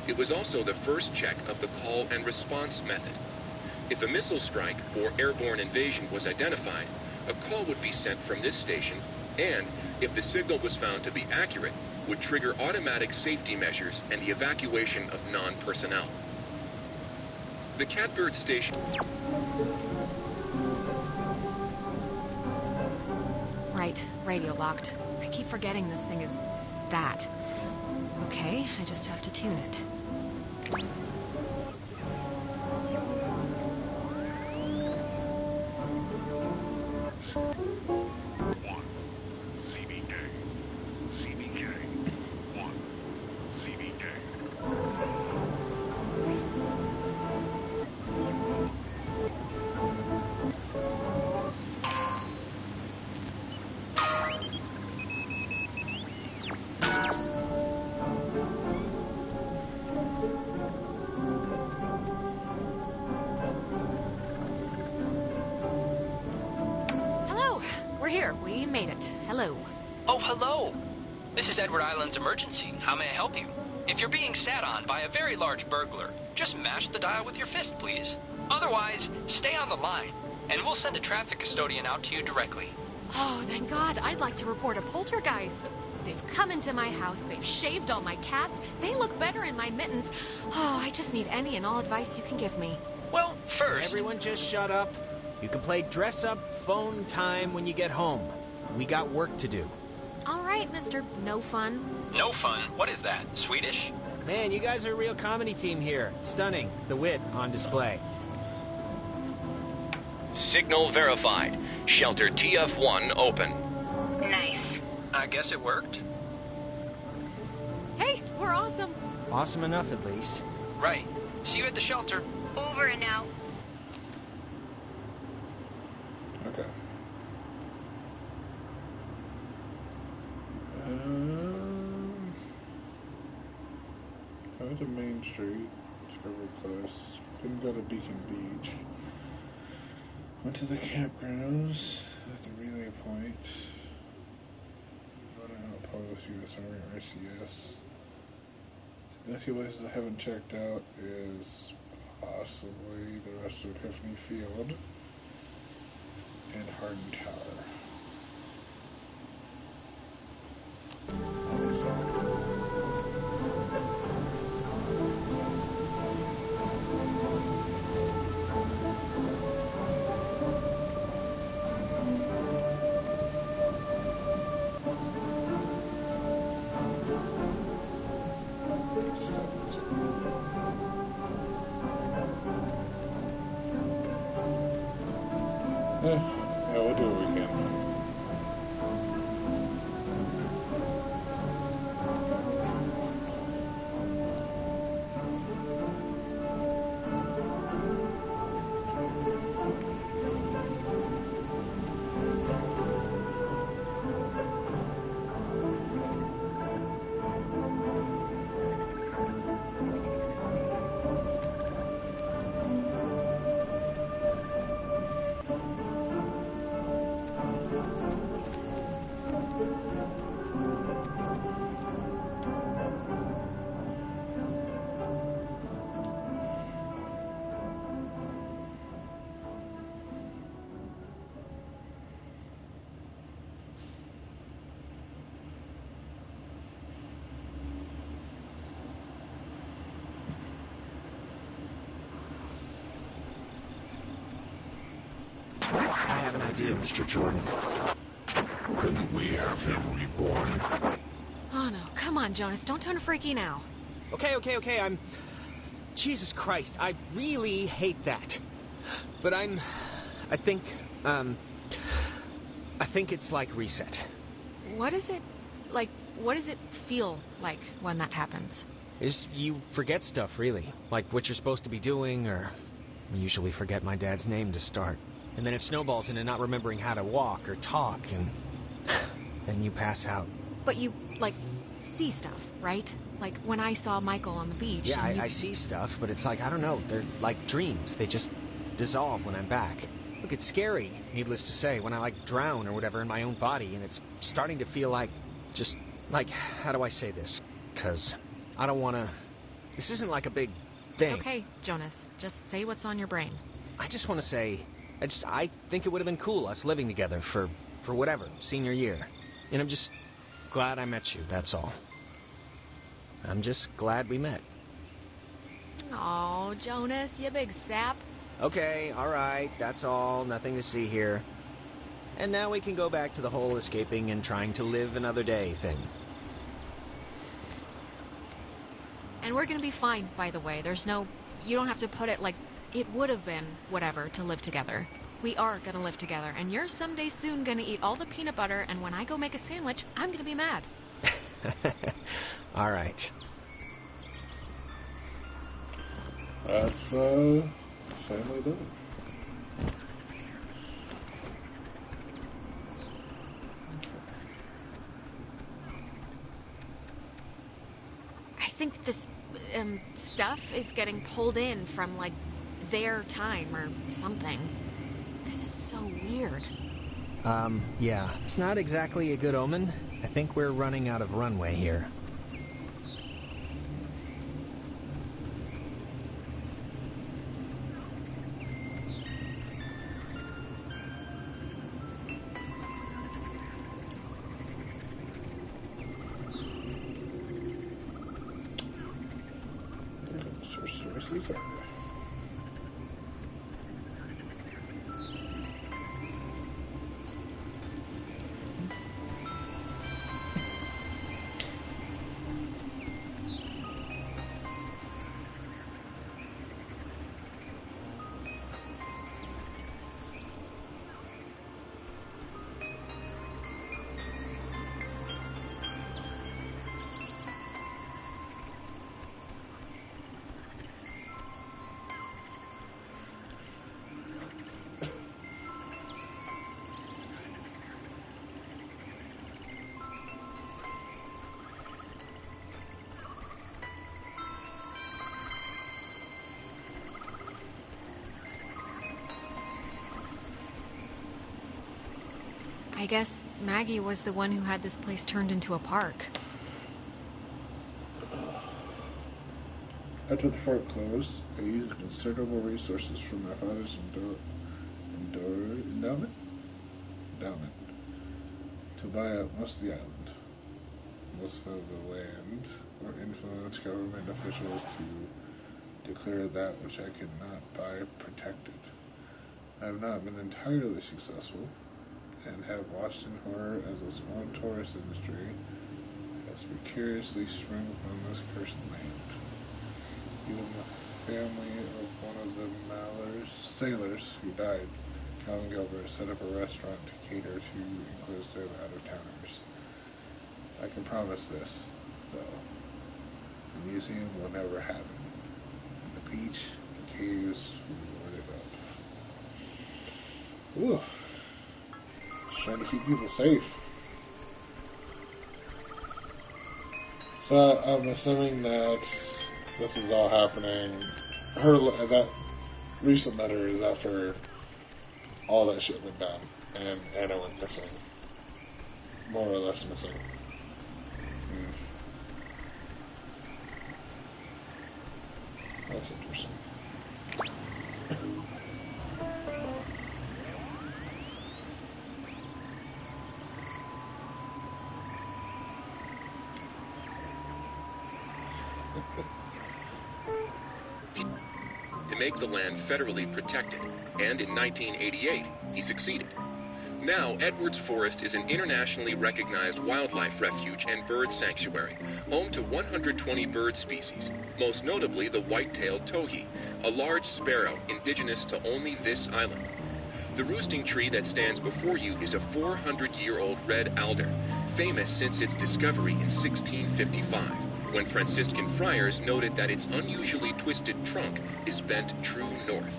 It was also the first check of the call and response method. If a missile strike or airborne invasion was identified, a call would be sent from this station and, if the signal was found to be accurate, would trigger automatic safety measures and the evacuation of non-personnel. The Catbird station... Right, radio locked. I keep forgetting this thing is that. Okay, I just have to tune it. We're here. We made it. Hello. Oh, hello. This is Edward Island's emergency. How may I help you? If you're being sat on by a very large burglar, just mash the dial with your fist, please. Otherwise, stay on the line, and we'll send a traffic custodian out to you directly. Oh, thank God. I'd like to report a poltergeist. They've come into my house. They've shaved all my cats. They look better in my mittens. Oh, I just need any and all advice you can give me. Well, first... Everyone just shut up. You can play dress-up phone time when you get home. We got work to do. All right, Mr. No Fun. No fun? What is that? Swedish? Man, you guys are a real comedy team here. Stunning. The wit on display. Signal verified. Shelter TF1 open. Nice. I guess it worked. Hey, we're awesome. Awesome enough, at least. Right. See you at the shelter. Over and out. Okay. Go to Main Street. Discovery Close. Didn't go to Beacon Beach. Went to the campgrounds at the relay point. Run outpost, U.S. Army, RCS. The only places I haven't checked out is possibly the rest of Epiphany Field and Hardin Tower. Yeah, we'll do what we can. I have an idea. Mr. Jordan. Couldn't we have him reborn? Oh no, come on, Jonas, don't turn freaky now. Okay, I'm... Jesus Christ, I really hate that. But I think it's like reset. What is it feel like when that happens? You forget stuff, really. Like what you're supposed to be doing, or... I usually forget my dad's name to start. And then it snowballs into not remembering how to walk or talk, and then you pass out. But you, see stuff, right? Like when I saw Michael on the beach. Yeah, I see stuff, but it's like, I don't know, they're like dreams. They just dissolve when I'm back. Look, it's scary, needless to say, when I, drown or whatever in my own body, and it's starting to feel like, how do I say this? Because I don't want to... This isn't like a big thing. Okay, Jonas, just say what's on your brain. I just want to say... I think it would have been cool, us living together for whatever, senior year. And I'm just glad I met you, that's all. I'm just glad we met. Oh, Jonas, you big sap. Okay, all right, that's all, nothing to see here. And now we can go back to the whole escaping and trying to live another day thing. And we're gonna be fine, by the way. You don't have to put it like... It would have been whatever to live together. We are gonna live together, and you're someday soon gonna eat all the peanut butter, and when I go make a sandwich, I'm gonna be mad. All right. That's family living. I think this stuff is getting pulled in from their time or something. This is so weird. Yeah. It's not exactly a good omen. I think we're running out of runway here. Sources are... I guess Maggie was the one who had this place turned into a park. After the fort closed, I used considerable resources from my father's endowment to buy up most of the island. Most of the land, or influence government officials to declare that which I could not buy protected. I have not been entirely successful, and have watched in horror as a small tourist industry has precariously sprung from this cursed land. Even the family of one of the sailors who died Colin Gilbert set up a restaurant to cater to inquisitive out-of-towners. I can promise this, though. The museum will never happen. And the beach and caves will lit it up. Ooh. Just trying to keep people safe. So I'm assuming that this is all happening. That recent letter is after all that shit went down and Anna went missing. More or less missing. That's interesting. To make the land federally protected, and in 1988, he succeeded. Now, Edwards Forest is an internationally recognized wildlife refuge and bird sanctuary, home to 120 bird species, most notably the white-tailed towhee, a large sparrow indigenous to only this island. The roosting tree that stands before you is a 400-year-old red alder, famous since its discovery in 1655, when Franciscan friars noted that its unusually twisted trunk is bent true north.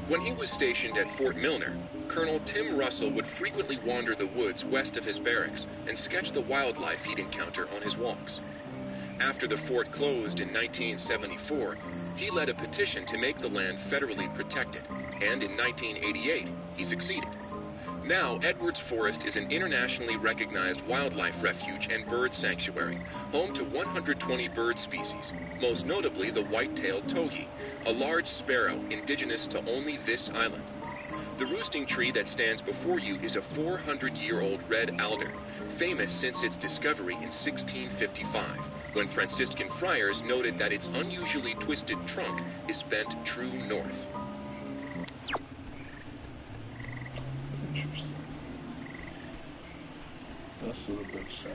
When he was stationed at Fort Milner, Colonel Tim Russell would frequently wander the woods west of his barracks and sketch the wildlife he'd encounter on his walks. After the fort closed in 1974, he led a petition to make the land federally protected, and in 1988, he succeeded. Now, Edwards Forest is an internationally recognized wildlife refuge and bird sanctuary, home to 120 bird species, most notably the white-tailed towhee, a large sparrow indigenous to only this island. The roosting tree that stands before you is a 400-year-old red alder, famous since its discovery in 1655, when Franciscan friars noted that its unusually twisted trunk is bent true north. Interesting. That's a little bit sour.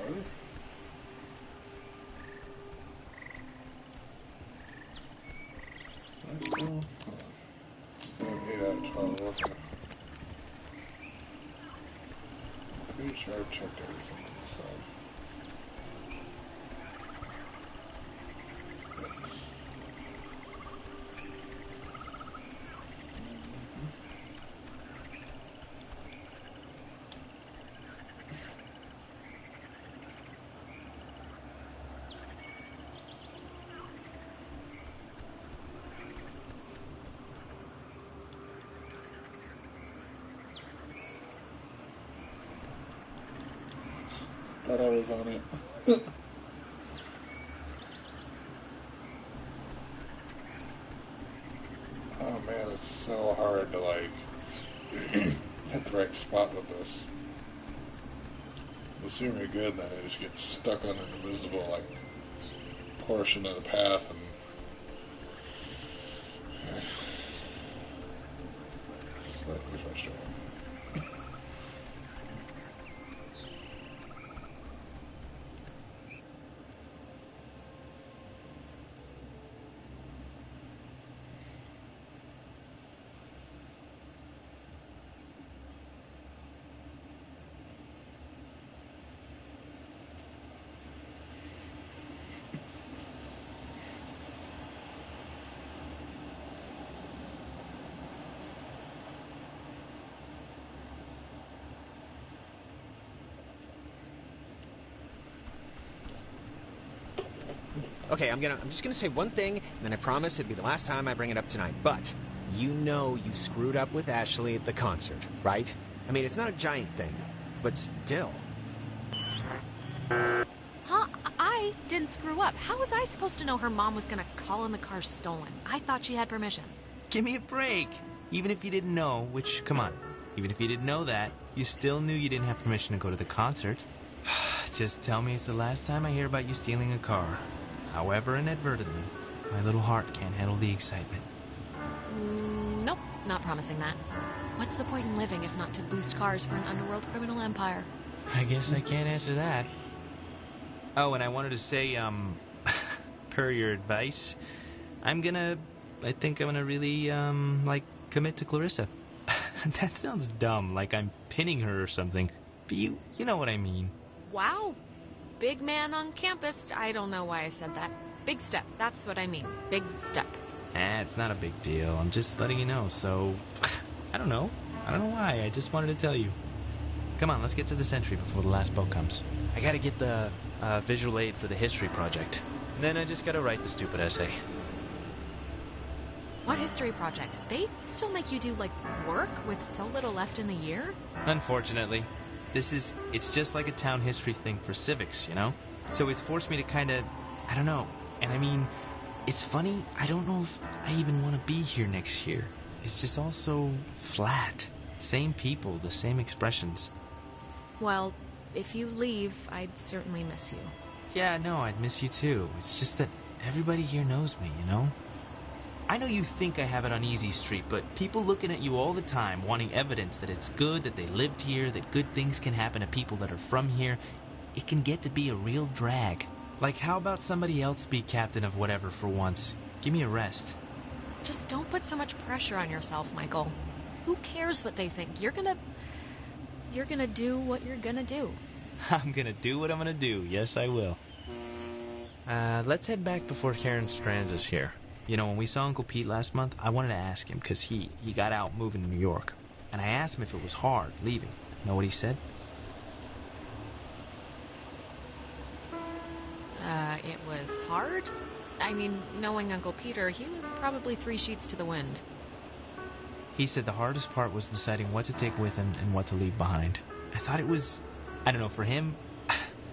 Still 8 out of 12. Okay. Pretty sure I've checked everything on this side. Yes. Thought I was on it. Oh man, it's so hard to like hit the right spot with this. Assume you're good, then it just gets stuck on an invisible like portion of the path and slightly frustrating. Okay, I'm just gonna say one thing, and then I promise it'll be the last time I bring it up tonight. But you know you screwed up with Ashley at the concert, right? I mean, it's not a giant thing, but still. Huh? I didn't screw up. How was I supposed to know her mom was gonna call in the car stolen? I thought she had permission. Give me a break. Even if you didn't know, which, come on, even if you didn't know that, you still knew you didn't have permission to go to the concert. Just tell me it's the last time I hear about you stealing a car. However inadvertently, my little heart can't handle the excitement. Nope, not promising that. What's the point in living if not to boost cars for an underworld criminal empire? I guess I can't answer that. Oh, and I wanted to say, per your advice, I think I'm gonna really, commit to Clarissa. That sounds dumb, like I'm pinning her or something. But you know what I mean. Wow. Big man on campus. I don't know why I said that. Big step. That's what I mean. Big step. It's not a big deal. I'm just letting you know, so... I don't know why. I just wanted to tell you. Come on, let's get to the Sentry before the last boat comes. I gotta get the visual aid for the history project. And then I just gotta write the stupid essay. What history project? They still make you do, like, work with so little left in the year? Unfortunately. It's just like a town history thing for civics, you know? So it's forced me to kinda, I don't know. And I mean, it's funny, I don't know if I even want to be here next year. It's just all so flat. Same people, the same expressions. Well, if you leave, I'd certainly miss you. Yeah, no, I'd miss you too. It's just that everybody here knows me, you know? I know you think I have it on easy street, but people looking at you all the time, wanting evidence that it's good, that they lived here, that good things can happen to people that are from here, it can get to be a real drag. Like, how about somebody else be captain of whatever for once? Give me a rest. Just don't put so much pressure on yourself, Michael. Who cares what they think? You're gonna do what you're gonna do. I'm gonna do what I'm gonna do. Yes, I will. Let's head back before Karen Strands is here. You know, when we saw Uncle Pete last month, I wanted to ask him, because he got out moving to New York. And I asked him if it was hard leaving. Know what he said? It was hard? I mean, knowing Uncle Peter, he was probably 3 sheets to the wind. He said the hardest part was deciding what to take with him and what to leave behind. I thought it was, I don't know, for him,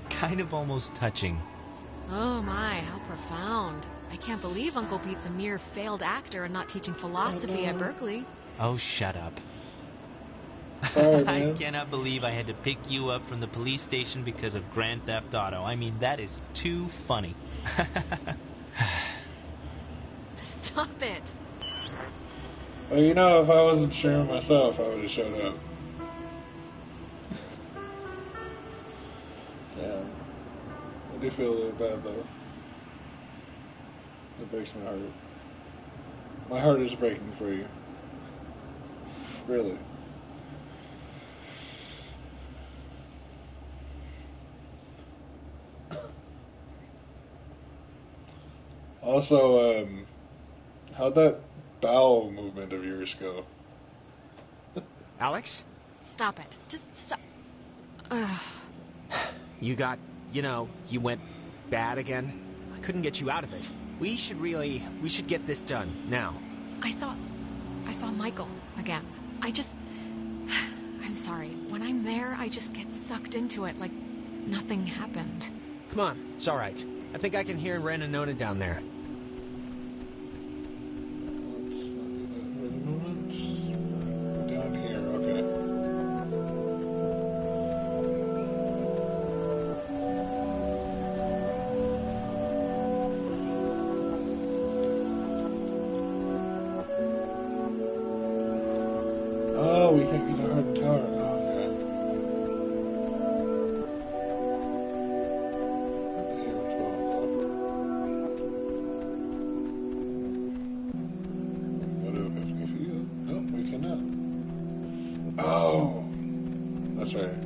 kind of almost touching. Oh my, how profound. I can't believe Uncle Pete's a mere failed actor and not teaching philosophy at Berkeley. Oh, shut up. Sorry, I cannot believe I had to pick you up from the police station because of Grand Theft Auto. I mean, that is too funny. Stop it. Well, you know, if I wasn't sure myself, I would have showed up. Yeah. I do feel a little bad, though. It breaks my heart. My heart is breaking for you. Really. Also, how'd that bowel movement of yours go? Alex? Stop it. Just stop. You got, you went bad again? I couldn't get you out of it. We should get this done, now. I saw Michael again. I'm sorry. When I'm there, I just get sucked into it like nothing happened. Come on, it's all right. I think I can hear Ren and Nona down there. Down here, okay. Oh, we can't get our tower. Oh, yeah. Go to Epiphany Field. Nope, we cannot. Oh, that's right.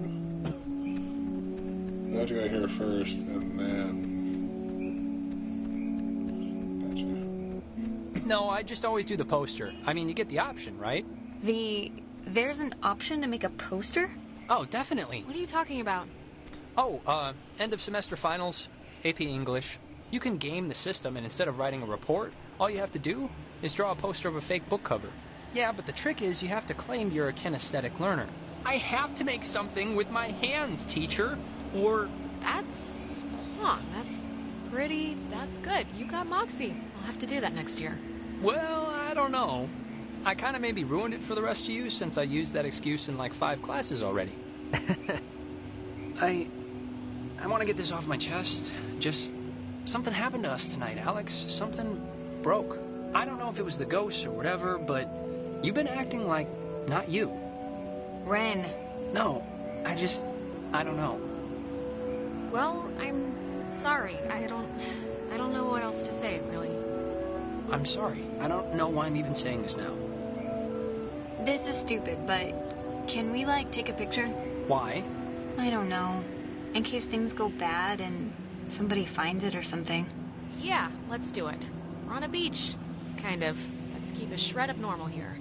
We have to go here first, and then. Gotcha. No, I just always do the poster. I mean, you get the option, right? There's an option to make a poster? Oh, definitely. What are you talking about? Oh, end of semester finals, AP English. You can game the system, and instead of writing a report, all you have to do is draw a poster of a fake book cover. Yeah, but the trick is you have to claim you're a kinesthetic learner. I have to make something with my hands, teacher, or... That's good. You got moxie. I'll have to do that next year. Well, I don't know. I kind of maybe ruined it for the rest of you since I used that excuse in like 5 classes already. I want to get this off my chest. Just something happened to us tonight, Alex. Something broke. I don't know if it was the ghosts or whatever, but you've been acting like not you. Ren. No, I don't know. Well, I'm sorry. I don't know what else to say, really. I'm sorry. I don't know why I'm even saying this now. This is stupid, but can we, like, take a picture? Why? I don't know. In case things go bad and somebody finds it or something. Yeah, let's do it. We're on a beach. Kind of. Let's keep a shred of normal here.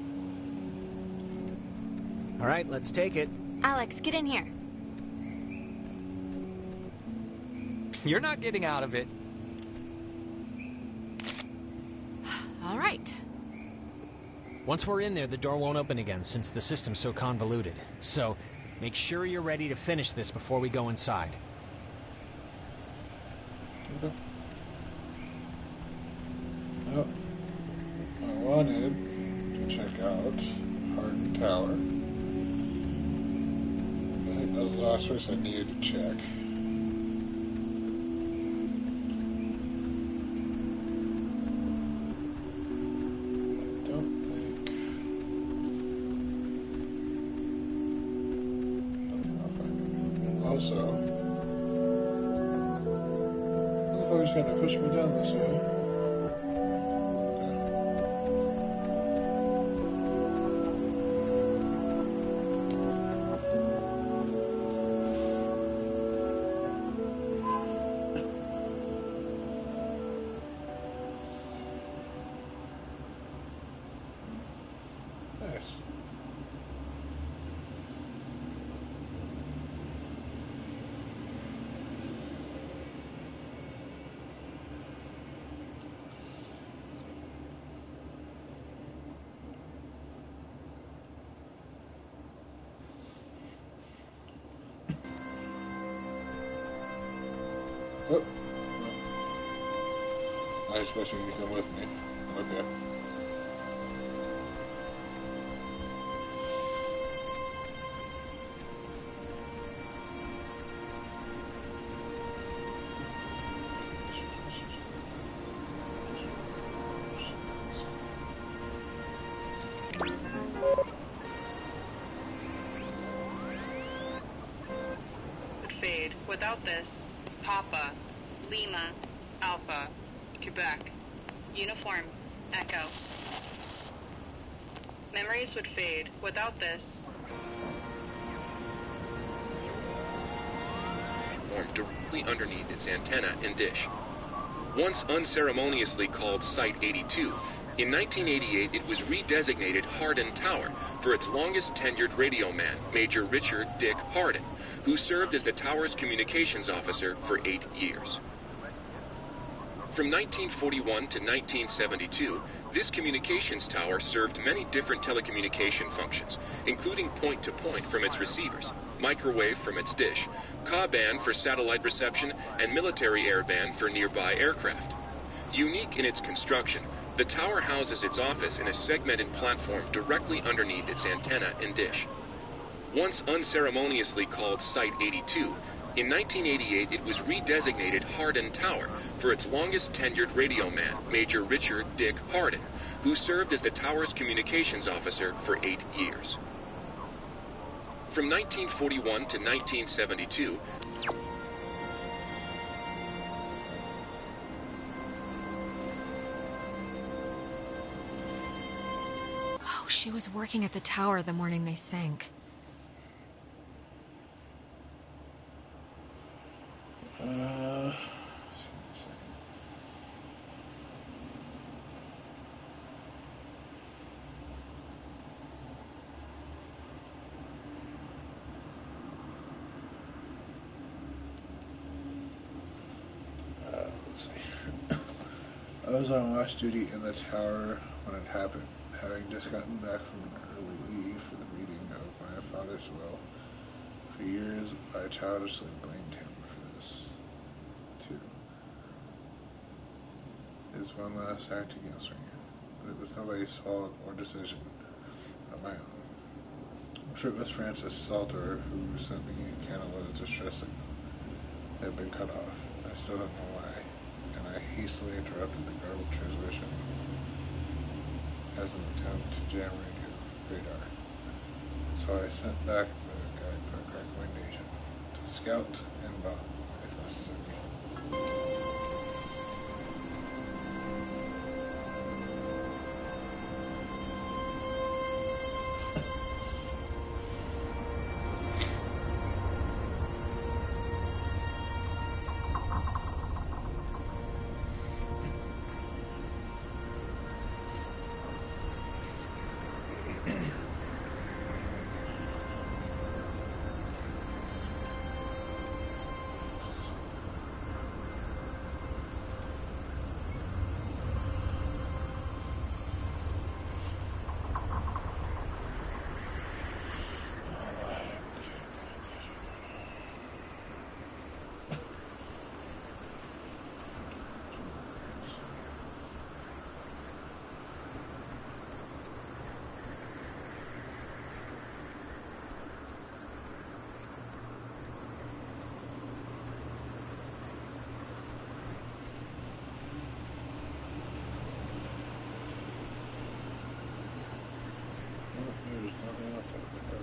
All right, let's take it. Alex, get in here. You're not getting out of it. All right. Once we're in there, the door won't open again since the system's so convoluted. So, make sure you're ready to finish this before we go inside. Okay. Oh, I wanted to check out Hardin Tower. I think that was the last place I needed to check. Also, motherfucker's trying to push me down this way. Nice. Oh. I was expecting you to come with me. Okay. Would fade. Without this, Papa, Lima, Alpha, Quebec, Uniform, Echo. Memories would fade. Without this, formed directly underneath its antenna and dish. Once unceremoniously called Site 82, in 1988 it was redesignated Hardin Tower for its longest tenured radio man, Major Richard Dick Hardin, who served as the tower's communications officer for 8 years. From 1941 to 1972, this communications tower served many different telecommunication functions, including point-to-point from its receivers, microwave from its dish, Ka-band for satellite reception, and military airband for nearby aircraft. Unique in its construction, the tower houses its office in a segmented platform directly underneath its antenna and dish. Once unceremoniously called Site 82, in 1988 it was redesignated Hardin Tower for its longest tenured radio man, Major Richard Dick Hardin, who served as the tower's communications officer for 8 years. From 1941 to 1972, Oh, she was working at the tower the morning they sank. Let's see. I was on watch duty in the tower when it happened, having just gotten back from an early leave for the reading of my father's will. For years, I childishly blamed him for this, too. It was one last act against me, but it was nobody's fault or decision of my own. I'm sure it was Francis Salter who sent me a Canada distress signal. It had been cut off. I still don't know why, and I hastily interrupted the garbled transmission as an attempt to jam radar. So I sent back the guidebook recommendation to scout and bomb if necessary. There's nothing else I picked up.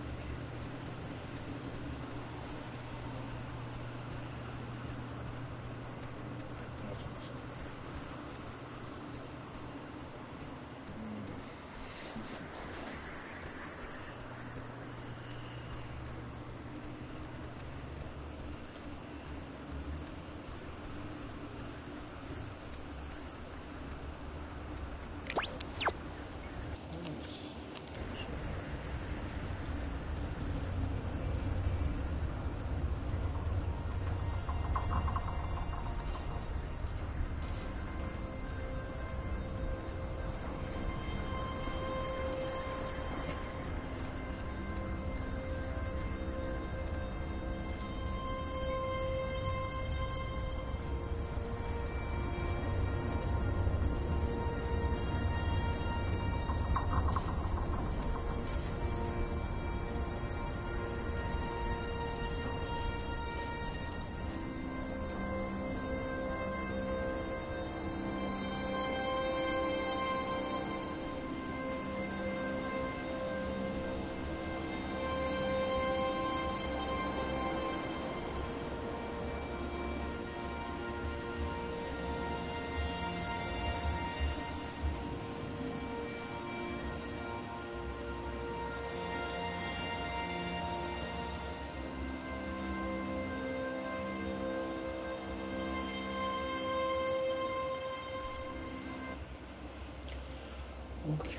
Okay.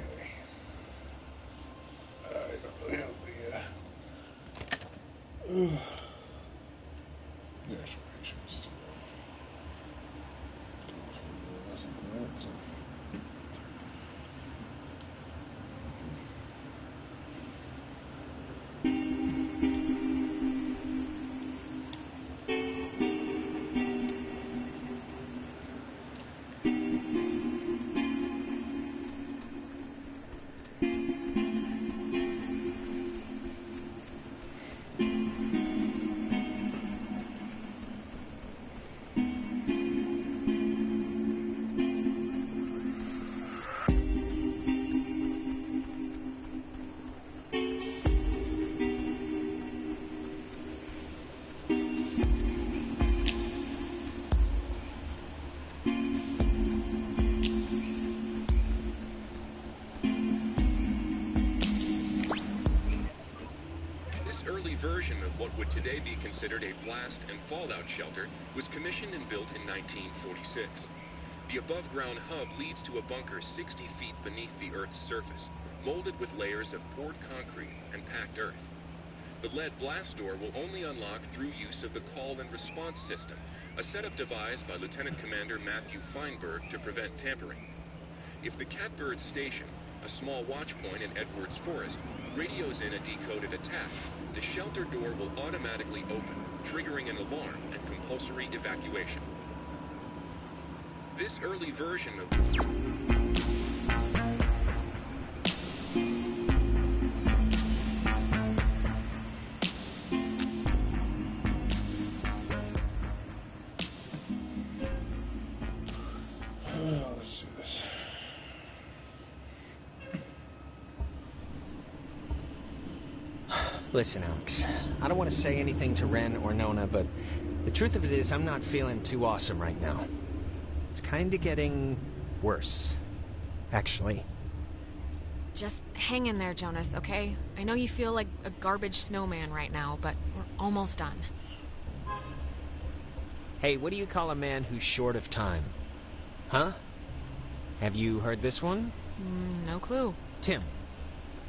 I don't really have the explanations. Version of what would today be considered a blast and fallout shelter was commissioned and built in 1946. The above-ground hub leads to a bunker 60 feet beneath the Earth's surface, molded with layers of poured concrete and packed earth. The lead blast door will only unlock through use of the call and response system, a setup devised by Lieutenant Commander Matthew Feinberg to prevent tampering. If the Catbird Station, a small watch point in Edwards Forest, radios in a decoded attack, the shelter door will automatically open, triggering an alarm and compulsory evacuation. This early version of... Let's do this. Listen, Alex, I don't want to say anything to Ren or Nona, but the truth of it is I'm not feeling too awesome right now. It's kind of getting worse, actually. Just hang in there, Jonas, okay? I know you feel like a garbage snowman right now, but we're almost done. Hey, what do you call a man who's short of time? Huh? Have you heard this one? No clue. Tim.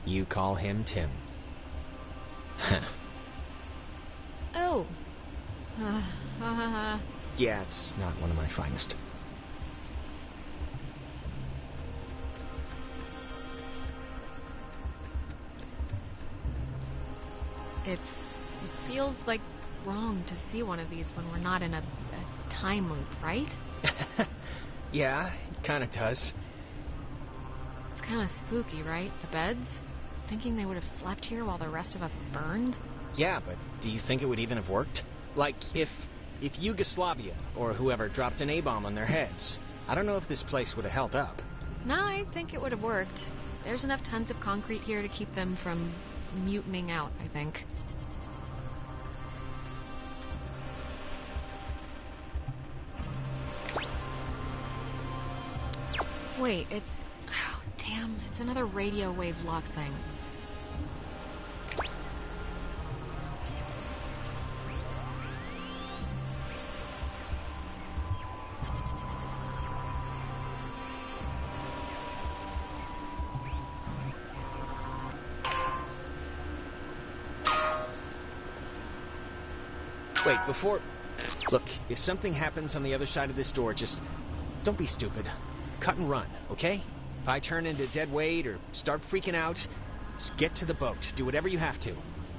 You call him Tim. Oh. Yeah, it's not one of my finest. It feels like wrong to see one of these when we're not in a time loop, right? Yeah, it kind of does. It's kind of spooky, right? The beds? Thinking they would have slept here while the rest of us burned? Yeah, but do you think it would even have worked? Like, if Yugoslavia or whoever dropped an A-bomb on their heads, I don't know if this place would have held up. No, I think it would have worked. There's enough tons of concrete here to keep them from mutinying out, I think. Wait, it's... Oh, damn, it's another radio wave lock thing. Wait, before... Look, if something happens on the other side of this door, just... Don't be stupid. Cut and run, okay? If I turn into dead weight or start freaking out, just get to the boat. Do whatever you have to.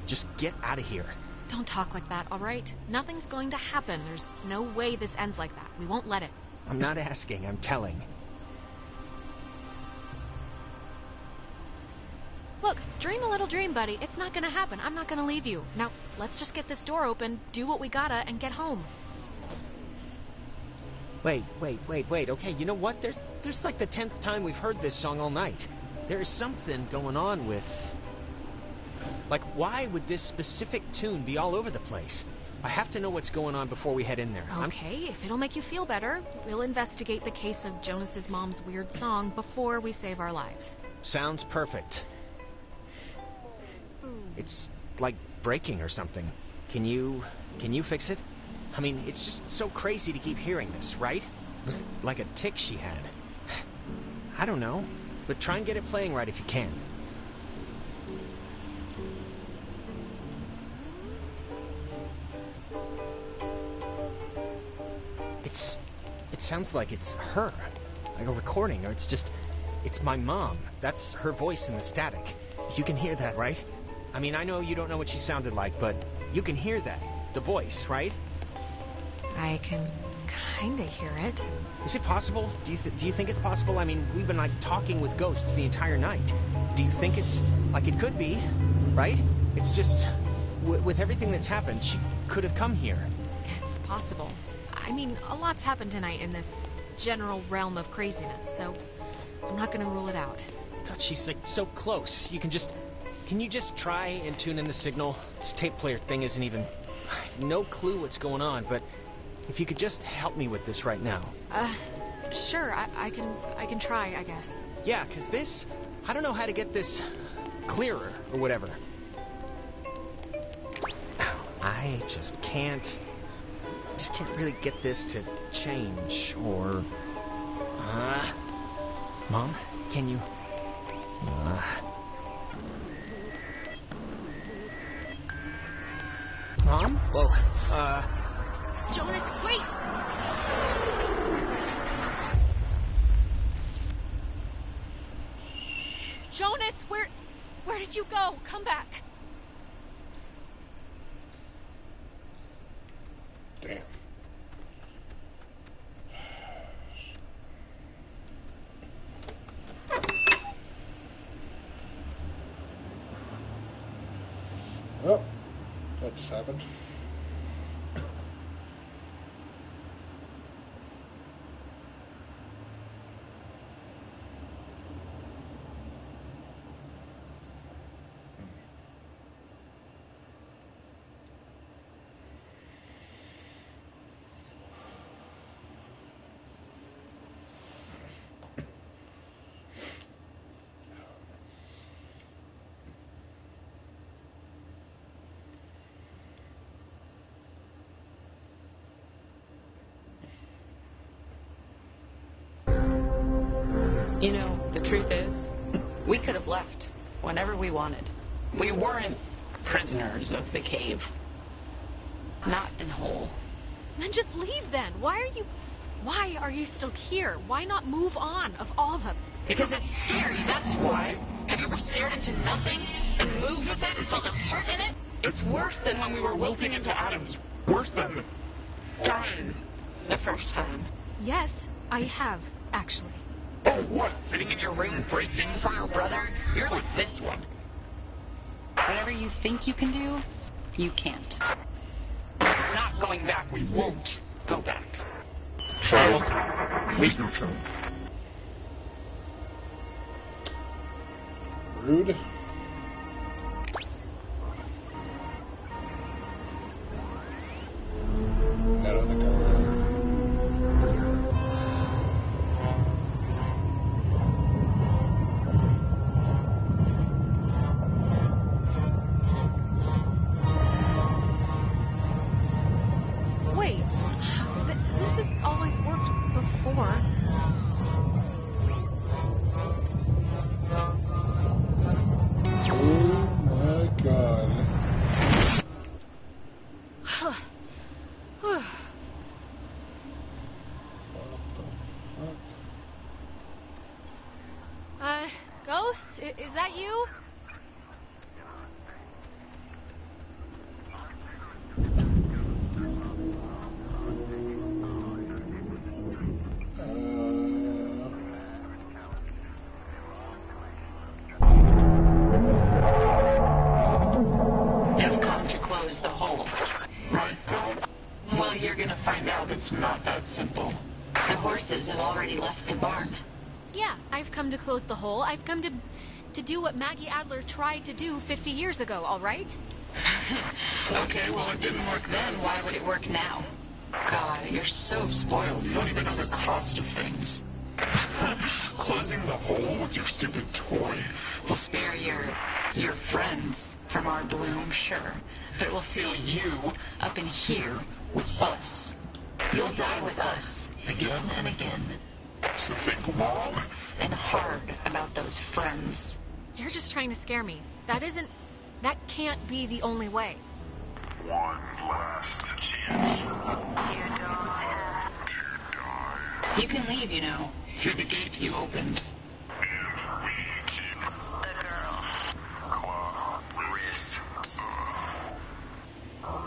Just get out of here. Don't talk like that, all right? Nothing's going to happen. There's no way this ends like that. We won't let it. I'm not asking, I'm telling. Look, dream a little dream, buddy. It's not gonna happen. I'm not gonna leave you. Now, let's just get this door open, do what we gotta, and get home. Wait. Okay, you know what? There's like the 10th time we've heard this song all night. There is something going on with... Like, why would this specific tune be all over the place? I have to know what's going on before we head in there. Okay, if it'll make you feel better, we'll investigate the case of Jonas's mom's weird song before we save our lives. Sounds perfect. It's like breaking or something. Can you fix it? I mean, it's just so crazy to keep hearing this, right? It was like a tick she had. I don't know, but try and get it playing right if you can. It sounds like it's her, like a recording, or it's my mom. That's her voice in the static. You can hear that, right? I mean, I know you don't know what she sounded like, but you can hear that, the voice, right? I can kinda hear it. Is it possible? Do you think it's possible? I mean, we've been like talking with ghosts the entire night. Do you think it's like it could be, right? It's just with everything that's happened, she could have come here. It's possible. I mean, a lot's happened tonight in this general realm of craziness, so I'm not gonna rule it out. God, she's like so close. Can you just try and tune in the signal? This tape player thing isn't even... No clue what's going on, but if you could just help me with this right now. Sure, I can try, I guess. Yeah, 'cause this... I don't know how to get this clearer or whatever. I just can't really get this to change, or... Mom, can you... Mom? Well, Jonas, wait! Jonas, where did you go? Come back. Damn. Oh, that just happened. You know, the truth is, we could have left whenever we wanted. We weren't prisoners of the cave. Not in whole. Then just leave then. Why are you still here? Why not move on, of all of them? Because it's scary, that's why. Have you ever stared into nothing and moved with it and felt a part in it? It's worse than when we were wilting into atoms. Worse than dying the first time. Yes, I have, actually. Oh, what? Sitting in your room breaking for your brother? You're like this one. Whatever you think you can do, you can't. We're not going back. We won't go back. Child, wait your turn. Rude. I don't think I will. Wait, this has always worked before. Oh my god. Ghost? Is that you? You've come to close the hole, right, Dad? Well, you're gonna find out it's not that simple. The horses have already left the barn. Yeah, I've come to close the hole. I've come to do what Maggie Adler tried to do 50 years ago, all right? Okay, well, it didn't work then. Why would it work now? God, you're so spoiled. You don't even know the cost of things. Closing the hole with your stupid toy will spare your friends from our bloom, sure. But it will seal you up in here with us. You'll die with us again and again. So think long and hard about those friends. You're just trying to scare me. That can't be the only way. One last chance. You don't have to die. You can leave, you know, through the gate you opened. And we keep The girl. Clarice.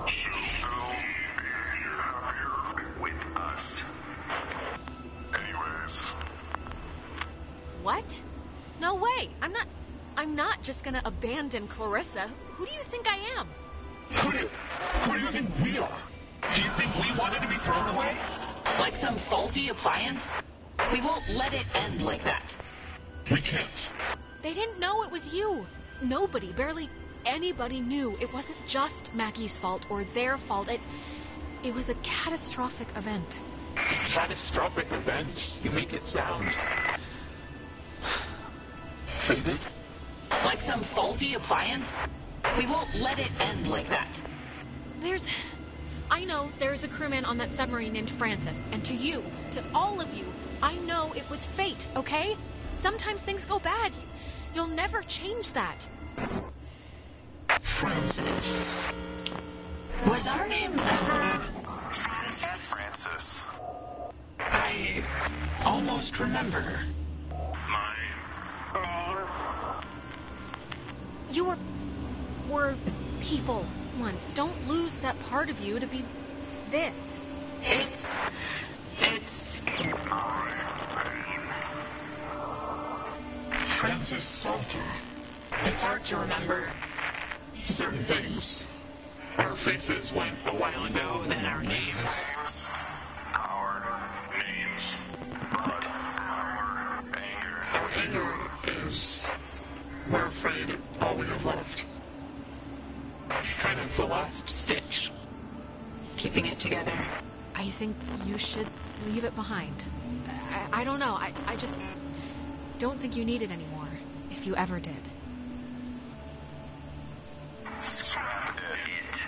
She'll be happier with us. Anyways. What? No way. I'm not just gonna abandon Clarissa. Who do you think I am? Who do you think we are? Do you think we wanted to be thrown away? Like some faulty appliance? We won't let it end like that. We can't. They didn't know it was you. Nobody, barely anybody knew it wasn't just Maggie's fault or their fault. It was a catastrophic event. Catastrophic event? You make it sound... faded? Like some faulty appliance? We won't let it end like that. I know there's a crewman on that submarine named Francis, and to you, to all of you, I know it was fate, okay? Sometimes things go bad. You'll never change that. Francis. Was our name ever... Francis. I almost remember. You were people once. Don't lose that part of you to be this. It's Francis Salter. It's hard to remember certain things. Our faces went a while ago, then our names. Our names. But our anger. Our anger is... we're afraid all we have left. It's kind of the last stitch. Keeping it together. I think you should leave it behind. I don't know. I just don't think you need it anymore, if you ever did. Scrap it.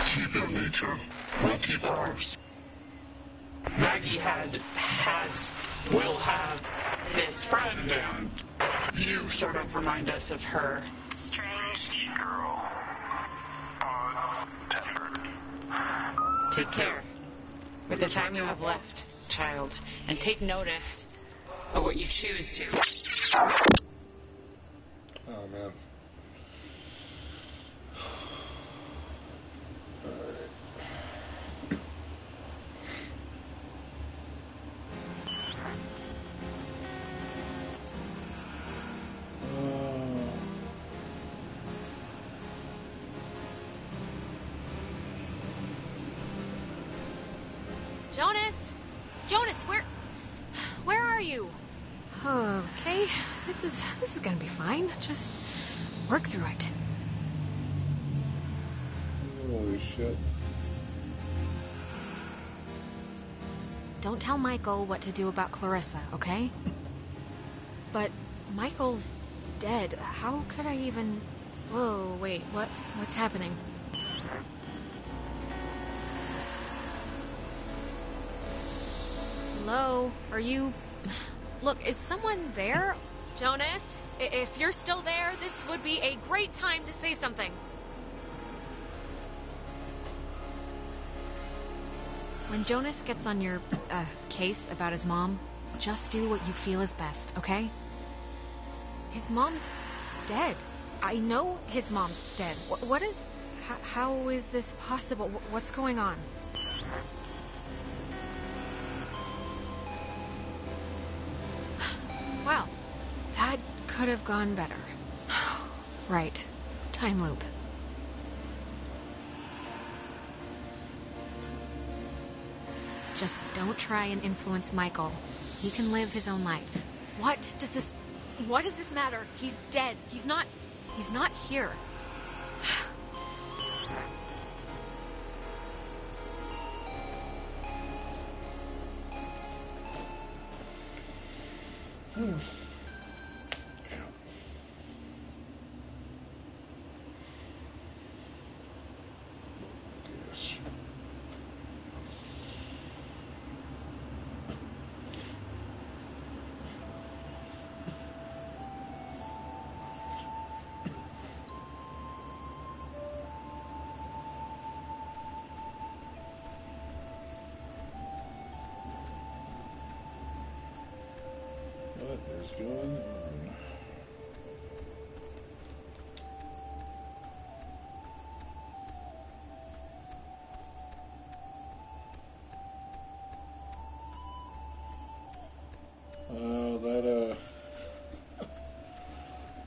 Keep your nature. We'll keep ours. Maggie will have this friend, and you sort of remind us of her. Strange girl. Tempered. Take care with the time you have left, child, and take notice of what you choose to. Oh, man. Jonas, where are you? Okay, this is gonna be fine. Just work through it. Holy shit. Don't tell Michael what to do about Clarissa, okay? But Michael's dead. How could I even... Whoa, wait, what's happening? Hello? Are you... Look, is someone there? Jonas, if you're still there, this would be a great time to say something. When Jonas gets on your case about his mom, just do what you feel is best, okay? His mom's dead. I know his mom's dead. What is... How is this possible? What's going on? Wow, that could have gone better. Right. Time loop. Just don't try and influence Michael. He can live his own life. What does this matter? He's dead. He's not here. What is going on? Oh,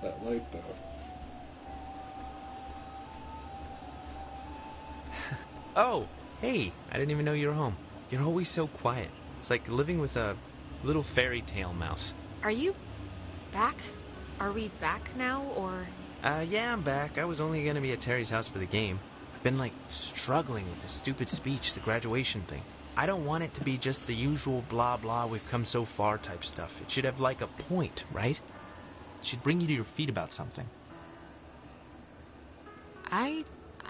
that light though. Oh, hey, I didn't even know you were home. You're always so quiet. It's like living with a little fairy tale mouse. Are you back? Are we back now, or...? Yeah, I'm back. I was only going to be at Terry's house for the game. I've been, struggling with the stupid speech, the graduation thing. I don't want it to be just the usual blah blah we've come so far type stuff. It should have, a point, right? It should bring you to your feet about something. I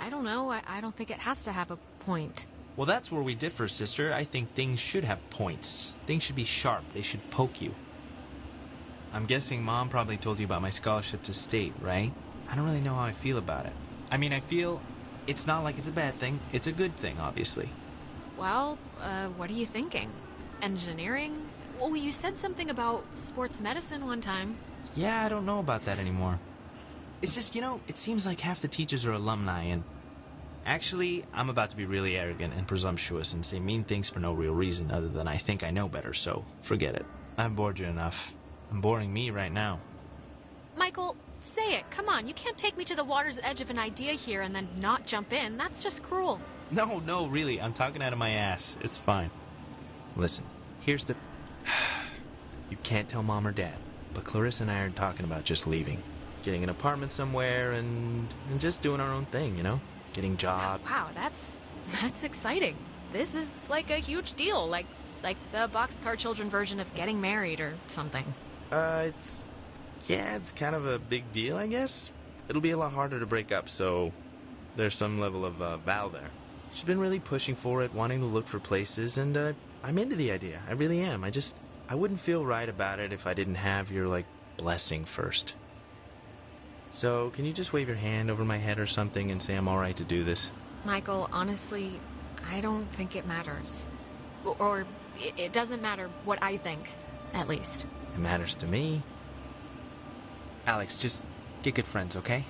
don't know. I don't think it has to have a point. Well, that's where we differ, sister. I think things should have points. Things should be sharp. They should poke you. I'm guessing Mom probably told you about my scholarship to state, right? I don't really know how I feel about it. I mean, I feel it's not like it's a bad thing. It's a good thing, obviously. Well, what are you thinking? Engineering? Well, you said something about sports medicine one time. Yeah, I don't know about that anymore. It's just, it seems like half the teachers are alumni, and... Actually, I'm about to be really arrogant and presumptuous and say mean things for no real reason other than I think I know better, so forget it. I've bored you enough. I'm boring me right now. Michael, say it. Come on, you can't take me to the water's edge of an idea here and then not jump in. That's just cruel. No, really, I'm talking out of my ass. It's fine. Listen, here's the... You can't tell Mom or Dad, but Clarissa and I are talking about just leaving. Getting an apartment somewhere and just doing our own thing, Getting jobs. Wow, that's exciting. This is like a huge deal, like the Boxcar Children version of getting married or something. It's kind of a big deal, I guess. It'll be a lot harder to break up, so there's some level of vow there. She's been really pushing for it, wanting to look for places, and I'm into the idea. I really am. I wouldn't feel right about it if I didn't have your, blessing first. So, can you just wave your hand over my head or something and say I'm alright to do this? Michael, honestly, I don't think it matters. Or it doesn't matter what I think, at least. It matters to me. Alex, just get good friends, okay?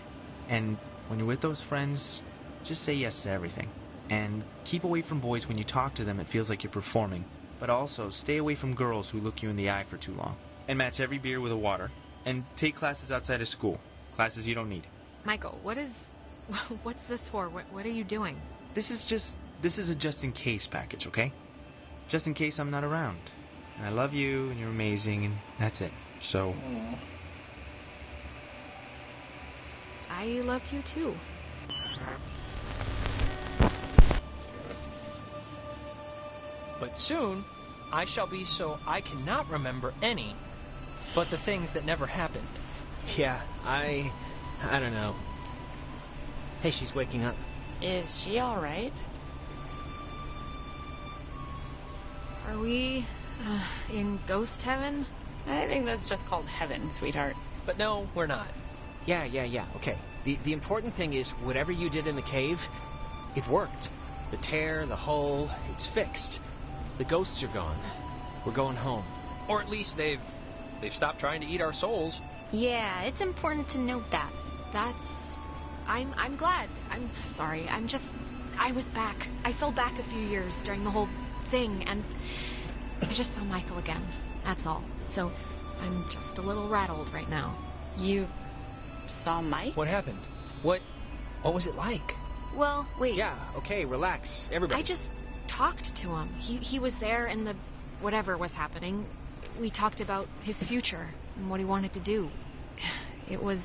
And when you're with those friends, just say yes to everything. And keep away from boys when you talk to them. It feels like you're performing. But also, stay away from girls who look you in the eye for too long. And match every beer with a water. And take classes outside of school. Classes you don't need. Michael, what's this for? What are you doing? This is a just in case package, okay? Just in case I'm not around. And I love you, and you're amazing, and that's it. So... I love you too. But soon, I shall be so I cannot remember any but the things that never happened. Yeah, I don't know. Hey, she's waking up. Is she alright? Are we in ghost heaven? I think that's just called heaven, sweetheart. But no, we're not. Yeah, okay. The important thing is, whatever you did in the cave, it worked. The tear, the hole, it's fixed. The ghosts are gone. We're going home. Or at least they've stopped trying to eat our souls. Yeah, it's important to note that. I'm glad. I'm sorry. I was back. I fell back a few years during the whole thing, and I just saw Michael again. That's all. So I'm just a little rattled right now. You saw Mike? What happened? What was it like? Well, wait. Yeah, okay, relax, everybody. I just talked to him. He was there in the whatever was happening. We talked about his future and what he wanted to do. It was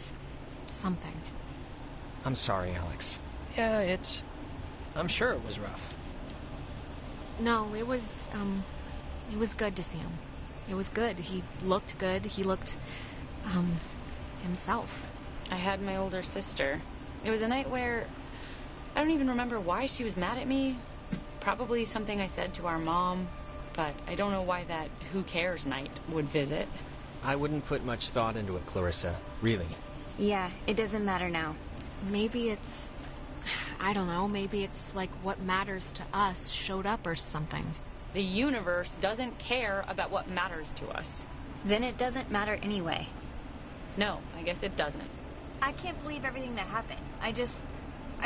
something. I'm sorry, Alex. Yeah, I'm sure it was rough. No, it was good to see him. It was good. He looked good. He looked, himself. I had my older sister. It was a night where I don't even remember why she was mad at me. Probably something I said to our mom, but I don't know why that who cares night would visit. I wouldn't put much thought into it, Clarissa. Really. Yeah, it doesn't matter now. Maybe it's, I don't know, maybe it's like what matters to us showed up or something. The universe doesn't care about what matters to us. Then it doesn't matter anyway. No, I guess it doesn't. I can't believe everything that happened. I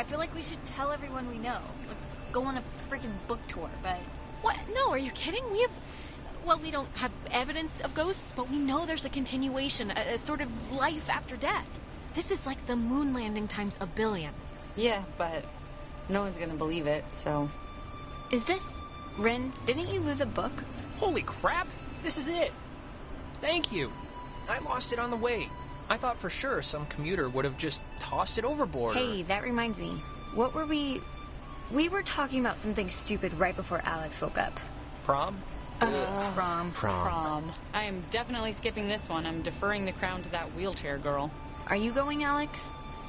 feel like we should tell everyone we know. Like, go on a freaking book tour, but... What? No, are you kidding? We don't have evidence of ghosts, but we know there's a continuation, a sort of life after death. This is like the moon landing times a billion. Yeah, but no one's gonna believe it, so... Is this... Ren, didn't you lose a book? Holy crap! This is it! Thank you! I lost it on the way. I thought for sure some commuter would have just tossed it overboard. Hey, that reminds me. What were we... We were talking about something stupid right before Alex woke up. Prom? Prom. I am definitely skipping this one. I'm deferring the crown to that wheelchair girl. Are you going, Alex?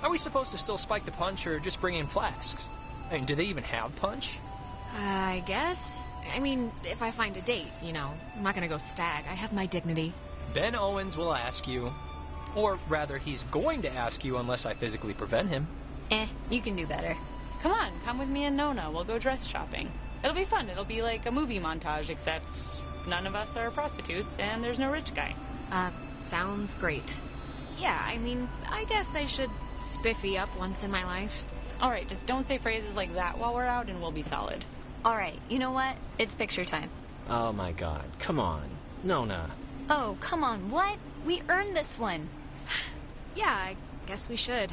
Are we supposed to still spike the punch or just bring in flasks? I mean, do they even have punch? I guess. I mean, if I find a date, you know. I'm not gonna go stag. I have my dignity. Ben Owens will ask you. Or rather, he's going to ask you unless I physically prevent him. You can do better. Come on, come with me and Nona. We'll go dress shopping. It'll be fun. It'll be like a movie montage, except none of us are prostitutes and there's no rich guy. Sounds great. Yeah, I mean, I guess I should spiffy up once in my life. Alright, just don't say phrases like that while we're out and we'll be solid. Alright, you know what? It's picture time. Oh my god, come on. Nona. Oh, come on, what? We earned this one. Yeah, I guess we should.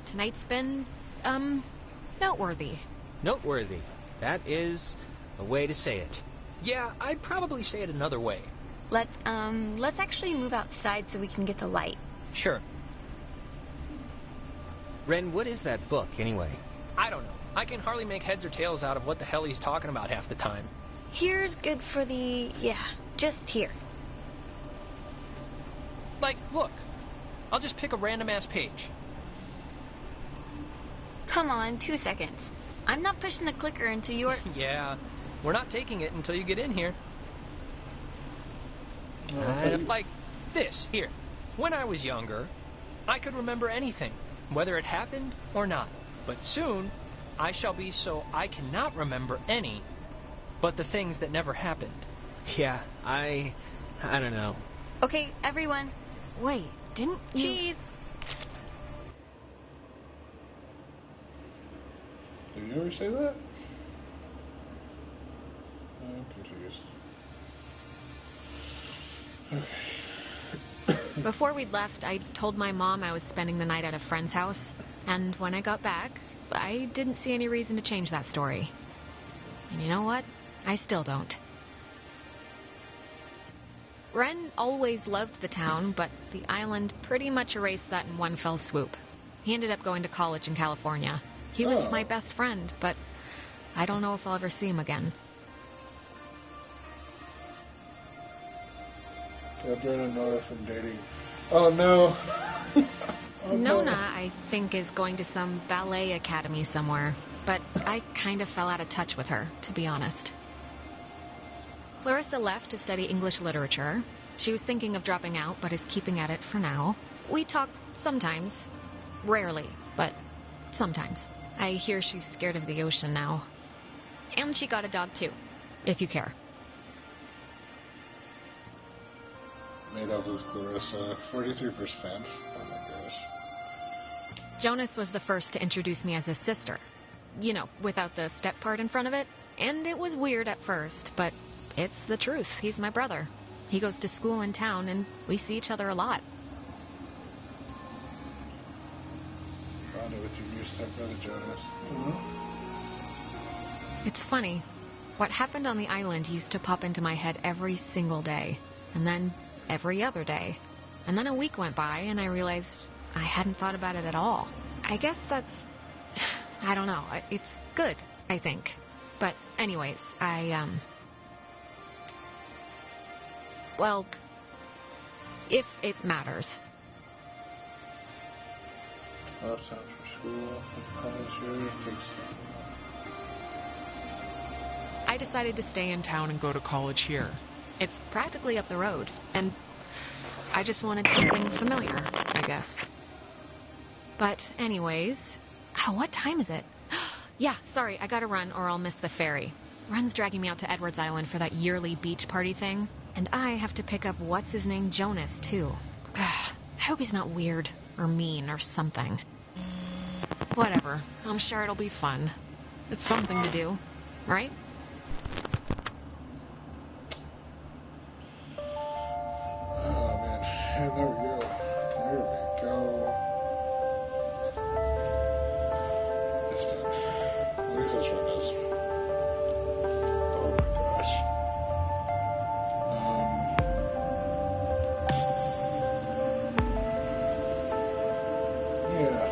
Tonight's been, noteworthy. Noteworthy. That is a way to say it. Yeah, I'd probably say it another way. Let's actually move outside so we can get the light. Sure. Ren, what is that book, anyway? I don't know. I can hardly make heads or tails out of what the hell he's talking about half the time. Here's good for the... yeah, just here. Like, look. I'll just pick a random-ass page. Come on, 2 seconds. I'm not pushing the clicker until you're... Yeah, we're not taking it until you get in here. Like this, here. When I was younger, I could remember anything, whether it happened or not. But soon, I shall be so I cannot remember any but the things that never happened. Yeah, I don't know. Okay, everyone. Wait, didn't you... Cheese! Did you ever say that? I'm confused. Okay. Before we'd left, I told my mom I was spending the night at a friend's house, and when I got back, I didn't see any reason to change that story. And you know what? I still don't. Ren always loved the town, but the island pretty much erased that in one fell swoop. He ended up going to college in California. He was my best friend, but I don't know if I'll ever see him again. Adler and Nora from dating. Oh no. Nona, I think, is going to some ballet academy somewhere, but I kind of fell out of touch with her, to be honest. Clarissa left to study English literature. She was thinking of dropping out, but is keeping at it for now. We talk sometimes. Rarely, but sometimes. I hear she's scared of the ocean now. And she got a dog, too, if you care. Made up with Clarissa. 43%. Oh my gosh. Jonas was the first to introduce me as his sister. You know, without the step part in front of it. And it was weird at first, but it's the truth. He's my brother. He goes to school in town, and we see each other a lot. Bonded with your new stepbrother, Jonas. It's funny. What happened on the island used to pop into my head every single day. And then every other day. And then a week went by, and I realized I hadn't thought about it at all. I guess that's... I don't know. It's good, I think. But anyways, well, if it matters. Left time for school, college year, I decided to stay in town and go to college here. It's practically up the road, and I just wanted something familiar, I guess. But anyways, what time is it? Yeah, sorry, I gotta run or I'll miss the ferry. Ren's dragging me out to Edwards Island for that yearly beach party thing, and I have to pick up what's-his-name Jonas, too. I hope he's not weird or mean or something. Whatever, I'm sure it'll be fun. It's something to do, right? Oh man, and there we go. There we go. This time. At least this one does. Oh my gosh. Yeah.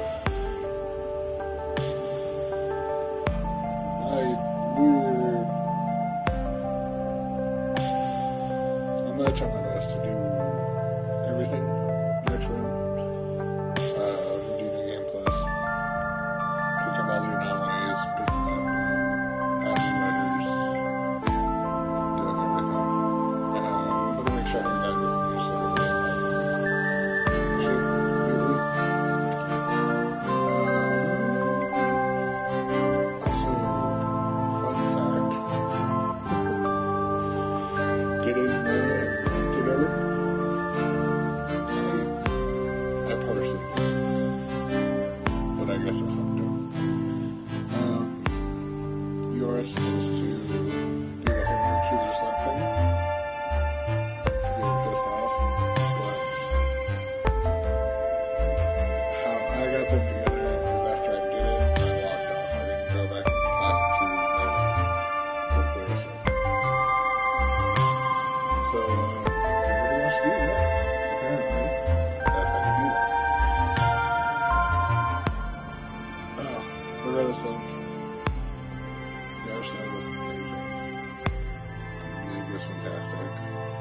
I'm gonna try my best to do everything next round. Do the game plus. Pick up all the anomalies, picking up adding letters, doing everything. I'm gonna make sure I have that with me so also, fun fact. Getting together. I personally do. But I guess that's what I'm doing. You are supposed to do the whole choose your slot thing. Getting pissed off. But how I got them together is after I did it, I walked off. I didn't go back and talk to Nona or Clarissa. So, everybody wants to do that, apparently. That's how you do that. Regardless of, the Arsenal was amazing. The music was fantastic.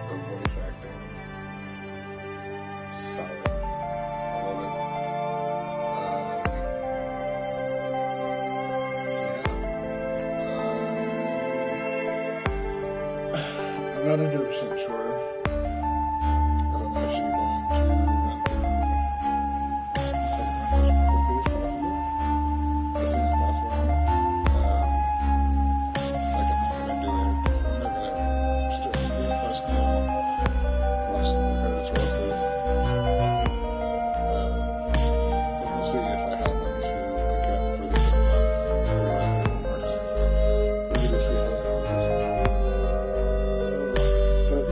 The voice acting, solid. I love it. I'm not 100% sure that I'm actually going to run through the second one as quickly as possible. As soon as possible. Like I'm not going to do it. I'm not going to start the game plus now. Watch the credits roll through. But we'll see if I happen to pick up for this or not. Maybe I'll have one more time. Maybe to see how that goes. But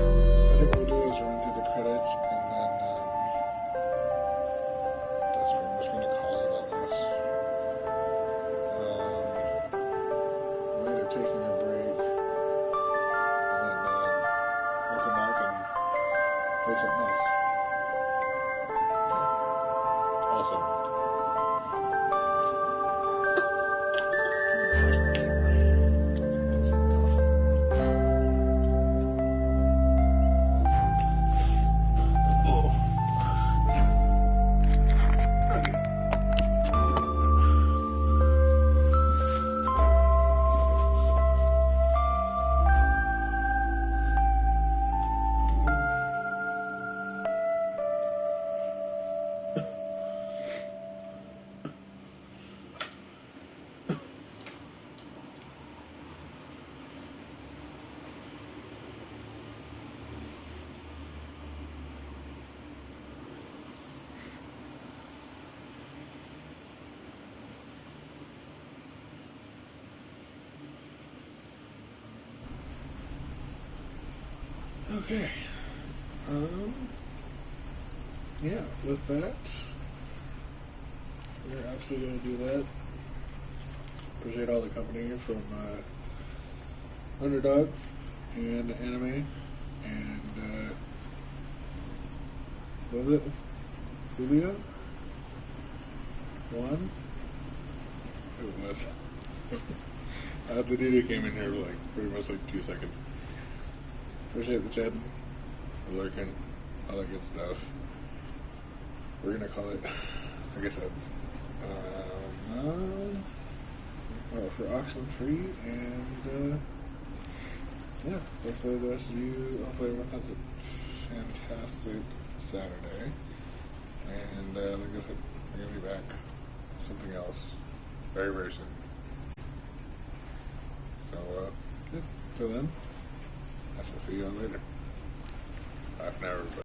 Okay. Yeah, with that, we're absolutely going to do that. Appreciate all the company from Underdog and Anime and what was it? Julio? Juan? Who it was? The dude who came in here like pretty much like 2 seconds. Appreciate the chat, the lurking, all that good stuff. We're gonna call it, like I said, for Oxenfree, and yeah, hopefully the rest of you, hopefully everyone has a fantastic Saturday, and like I said, we're gonna be back with something else very, very soon. So, yeah, till then, I shall see you all later. Bye for now, everybody.